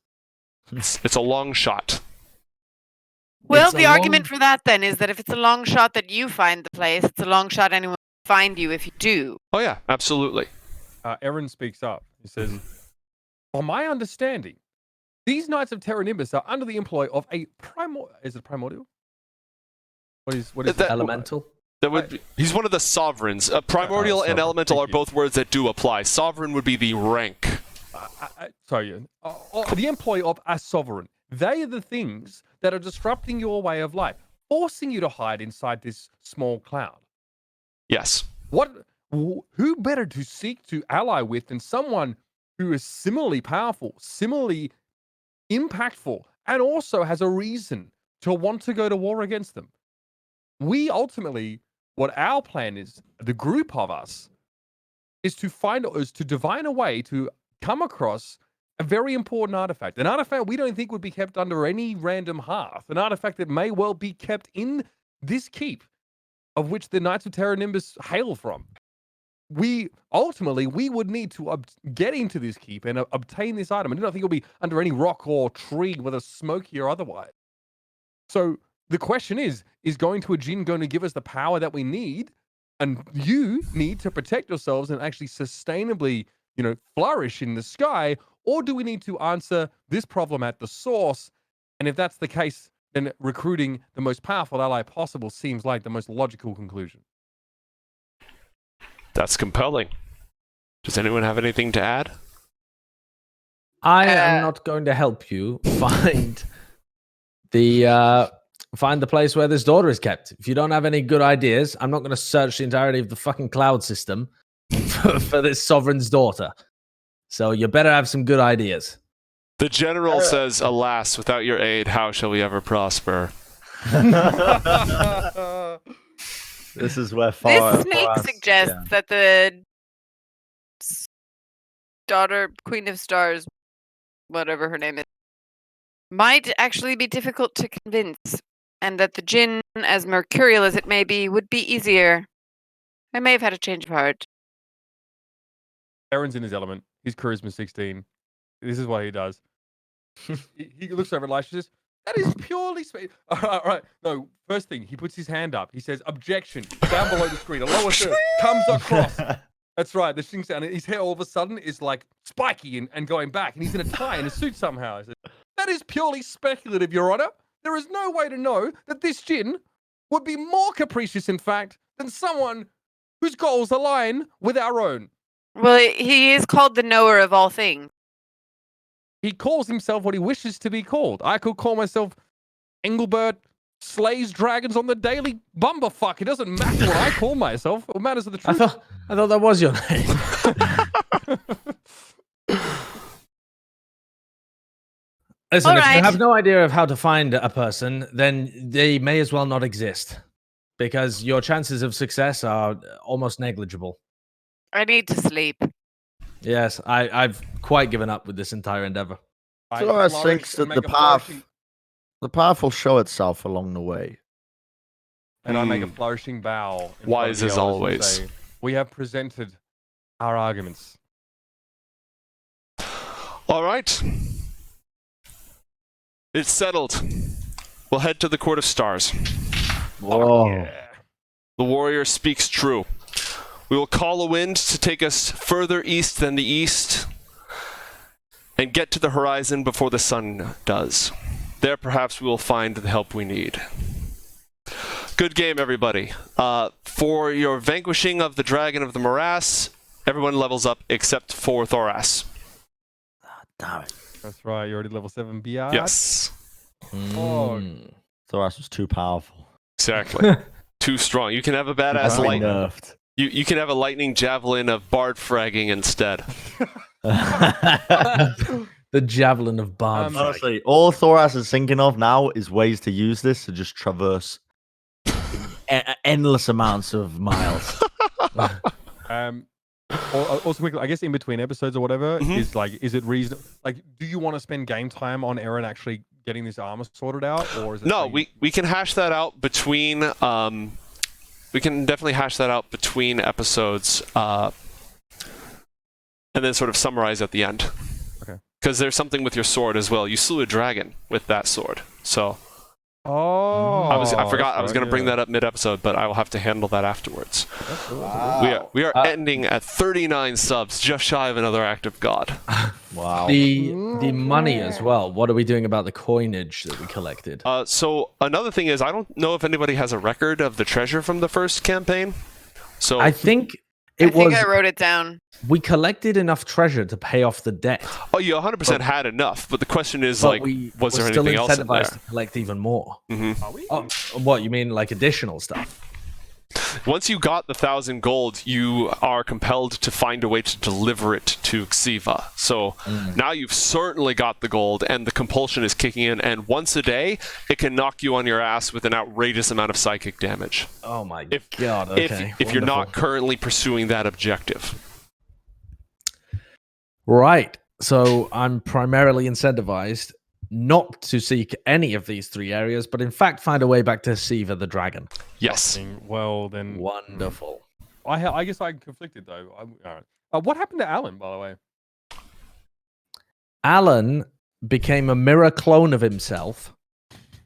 A: It's a long shot.
E: Well, the argument for that then is that if it's a long shot that you find the place, it's a long shot anyone will find you if you do.
A: Oh yeah, absolutely.
B: Eren speaks up. He says, from my understanding, these Knights of Terra Nimbus are under the employ of a Is it primordial? What is
A: that?
F: Elemental?
A: That would be, he's one of the sovereigns. Primordial and elemental are both words that do apply. Sovereign would be the rank.
B: The employ of a sovereign. They are the things that are disrupting your way of life, forcing you to hide inside this small cloud.
A: Yes.
B: Who better to seek to ally with than someone who is similarly powerful, similarly impactful, and also has a reason to want to go to war against them? We ultimately, what our plan is, the group of us, is to divine a way to come across a very important artifact. An artifact we don't think would be kept under any random hearth. An artifact that may well be kept in this keep, of which the Knights of Terra Nimbus hail from. We would need to get into this keep and obtain this item. And I don't think it'll be under any rock or tree, whether smoky or otherwise. So the question is going to a Jinn going to give us the power that we need? And you need to protect yourselves and actually sustainably, flourish in the sky? Or do we need to answer this problem at the source? And if that's the case, then recruiting the most powerful ally possible seems like the most logical conclusion.
A: That's compelling. Does anyone have anything to add?
F: I am not going to help you find the place where this daughter is kept. If you don't have any good ideas, I'm not going to search the entirety of the fucking cloud system for this sovereign's daughter. So you better have some good ideas.
A: The general says, "Alas, without your aid, how shall we ever prosper?"
D: This is where
E: This snake suggests that the daughter, Queen of Stars, whatever her name is, might actually be difficult to convince, and that the djinn, as mercurial as it may be, would be easier. I may have had a change of heart.
B: Eren's in his element. His charisma 16. This is what he does. He looks over at Lysha and says, "That is purely all right. No, first thing, he puts his hand up. He says, "Objection." Down below the screen, a lower third comes across. That's right. The thing's down. His hair all of a sudden is like spiky and going back, and he's in a tie and a suit somehow. I said, "That is purely speculative, Your Honor. There is no way to know that this djinn would be more capricious, in fact, than someone whose goals align with our own."
E: Well, he is called the knower of all things.
B: He calls himself what he wishes to be called. I could call myself Engelbert Slays Dragons on the Daily Bumberfuck. It doesn't matter what I call myself. What matters is the truth.
F: I thought that was your name. Listen, if you have no idea of how to find a person, then they may as well not exist, because your chances of success are almost negligible.
E: I need to sleep.
F: Yes, I've quite given up with this entire endeavor.
D: Thoras thinks that the path will show itself along the way.
B: And I make a flourishing bow.
A: Wise as always.
B: Say, we have presented our arguments.
A: All right. It's settled. We'll head to the Court of Stars.
D: Whoa.
B: Yeah.
A: The warrior speaks true. We will call a wind to take us further east than the east and get to the horizon before the sun does. There perhaps we will find the help we need. Good game, everybody. For your vanquishing of the dragon of the morass, everyone levels up except for Thoras.
D: Damn it.
B: That's right. You're already level 7 BR.
A: Yes.
B: Oh.
D: Thoras was too powerful.
A: Exactly. Too strong. You can have a badass lightning.
D: Nerfed.
A: You can have a lightning javelin of bard fragging instead.
F: The javelin of Bard.
D: Honestly, all Thoras is thinking of now is ways to use this to just traverse endless amounts of miles.
B: Also, quickly, I guess in between episodes or whatever, is it reasonable? Like, do you want to spend game time on Eren actually getting this armor sorted out, or is it?
A: No, we can hash that out between. We can definitely hash that out between episodes, and then sort of summarize at the end.
B: Okay.
A: Because there's something with your sword as well. You slew a dragon with that sword, so.
B: Oh.
A: I forgot I was going to bring that up mid-episode, but I will have to handle that afterwards.
D: Wow.
A: We are ending at 39 subs, just shy of another act of God.
D: Wow.
F: The money as well. What are we doing about the coinage that we collected?
A: So another thing is, I don't know if anybody has a record of the treasure from the first campaign. So
F: I think
E: I wrote it down.
F: We collected enough treasure to pay off the debt.
A: Oh, you 100% had enough, but the question is, was there
F: still
A: anything else in there?
F: incentivized to collect even more.
A: Mm-hmm.
B: Are we?
F: Oh, what, you mean like additional stuff?
A: Once you got the 1,000 gold, you are compelled to find a way to deliver it to Xiva. So now you've certainly got the gold, and the compulsion is kicking in, and once a day, it can knock you on your ass with an outrageous amount of psychic damage.
F: Oh my god, okay.
A: If you're not currently pursuing that objective.
F: Right. So I'm primarily incentivized not to seek any of these three areas, but in fact find a way back to Xiva the dragon.
A: Yes.
B: Well, then.
F: Wonderful.
B: I guess I'm conflicted, though. All right. What happened to Allan, by the way?
F: Allan became a mirror clone of himself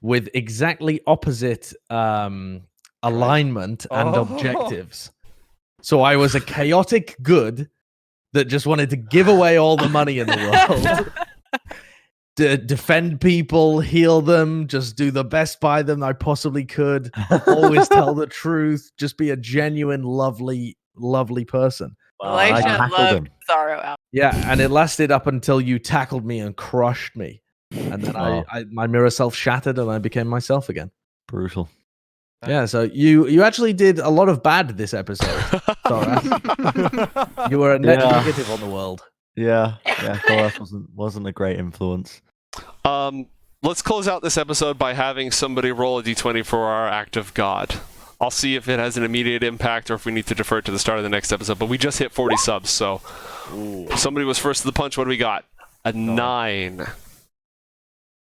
F: with exactly opposite alignment and objectives. So I was a chaotic good that just wanted to give away all the money in the world. Defend people, heal them, just do the best by them I possibly could. Always tell the truth. Just be a genuine, lovely,
C: lovely person.
D: I
E: Lysha
D: tackled
E: loved
D: him.
E: Sorrow out.
C: Yeah, and it lasted up until you tackled me and crushed me. And then
D: Oh.
C: my mirror self shattered and I became myself again.
D: Brutal.
C: Yeah, so you actually did a lot of bad this episode. Thoras. You were a net
D: Yeah.
C: negative on the world.
D: Yeah, Thoras wasn't a great influence.
A: Let's close out this episode by having somebody roll a d20 for our act of God. I'll see if it has an immediate impact or if we need to defer to the start of the next episode. But we just hit 40 subs, so somebody was first to the punch. What do we got? A 9.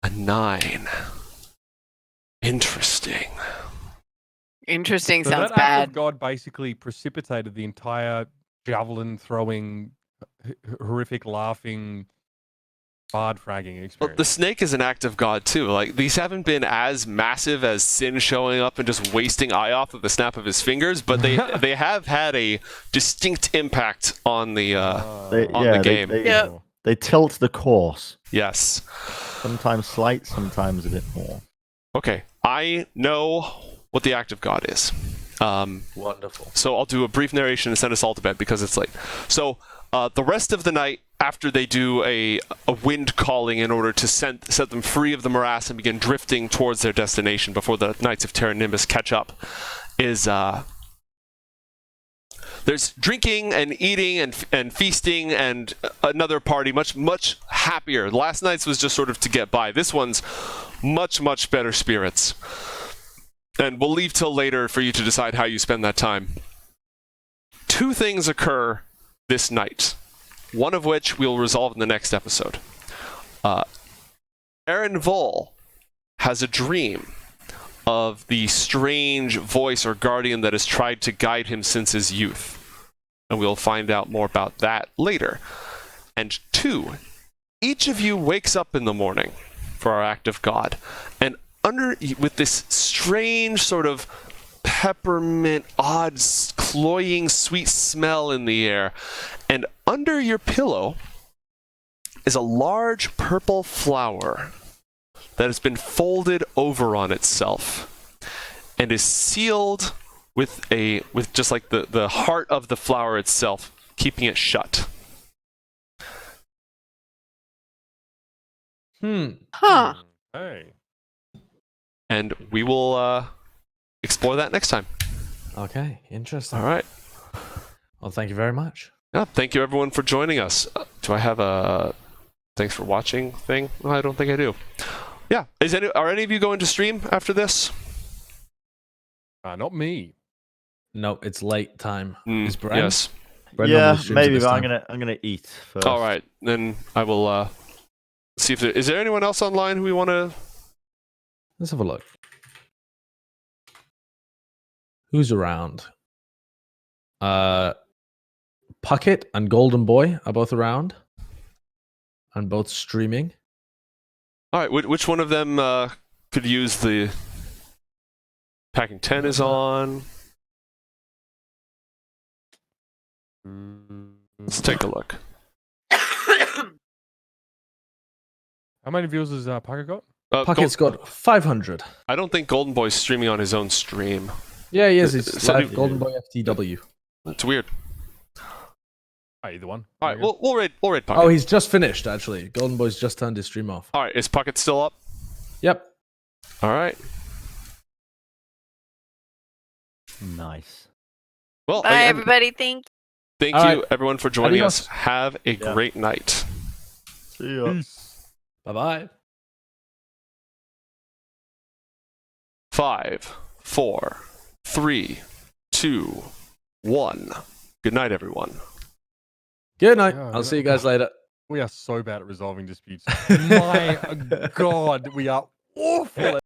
A: A 9. Interesting.
E: Interesting
B: So
E: sounds
B: that act of
E: bad.
B: God basically precipitated the entire javelin throwing, horrific laughing, bard fragging
A: Well,
B: experience.
A: the snake is an act of God too. Like, these haven't been as massive as Sin showing up and just wasting Eye off with the snap of his fingers, but they have had a distinct impact on the the game.
E: Yep.
D: They tilt the course.
A: Yes.
D: Sometimes slight, sometimes a bit more.
A: Okay. I know what the act of God is.
C: Wonderful.
A: So I'll do a brief narration and send us all to bed because it's late. So the rest of the night, after they do a wind calling in order to set them free of the morass and begin drifting towards their destination before the Knights of Terra Nimbus catch up, is there's drinking and eating and feasting and another party much happier. Last night's was just sort of to get by. This one's much better spirits. And we'll leave till later for you to decide how you spend that time. 2 things occur this night, one of which we'll resolve in the next episode. Eren Vol has a dream of the strange voice or guardian that has tried to guide him since his youth. And we'll find out more about that later. And 2, each of you wakes up in the morning for our act of God, and with this strange sort of peppermint, odd, cloying, sweet smell in the air, and under your pillow is a large purple flower that has been folded over on itself and is sealed with just like the heart of the flower itself, keeping it shut.
E: Huh.
B: Hey.
A: And we will explore that next time.
C: Okay, interesting.
A: All right.
C: Well, thank you very much.
A: Yeah, thank you everyone for joining us. Do I have a thanks for watching thing? No, I don't think I do. Yeah, are any of you going to stream after this?
B: Not me.
C: No, it's late time. Is Brent?
A: Yes.
C: Brent
D: Yeah,
C: normally streams at
D: maybe,
C: this
D: but
C: time.
D: I'm gonna eat first.
A: All right, then I will see if is there anyone else online who we want to.
C: Let's have a look. Who's around? Puckett and Golden Boy are both around. And both streaming.
A: All right, which one of them could use the packing 10 is on? Let's take a look.
B: How many views has Pucker got?
C: Puckett's got 500.
A: I don't think Golden Boy's streaming on his own stream.
C: Yeah, he is. He's
A: So
C: live
A: do-
C: Golden Boy FTW.
A: It's weird.
B: Either one.
A: All right, we'll raid Puckett.
C: Oh, he's just finished, actually. Golden Boy's just turned his stream off.
A: All right, is Puckett still up?
C: Yep.
A: All right.
D: Nice.
A: Well,
E: Bye,
A: again,
E: everybody. Thank
A: thank
C: All
A: you
C: right.
A: everyone for joining
C: Adios.
A: us. Have a great night.
D: See ya.
C: Bye-bye.
A: 5, 4, 3, 2, 1. Good night, everyone.
C: Good night.
B: Yeah,
C: I'll
B: good
C: see you
B: night.
C: guys later.
B: We are so bad at resolving disputes. My God, we are awful at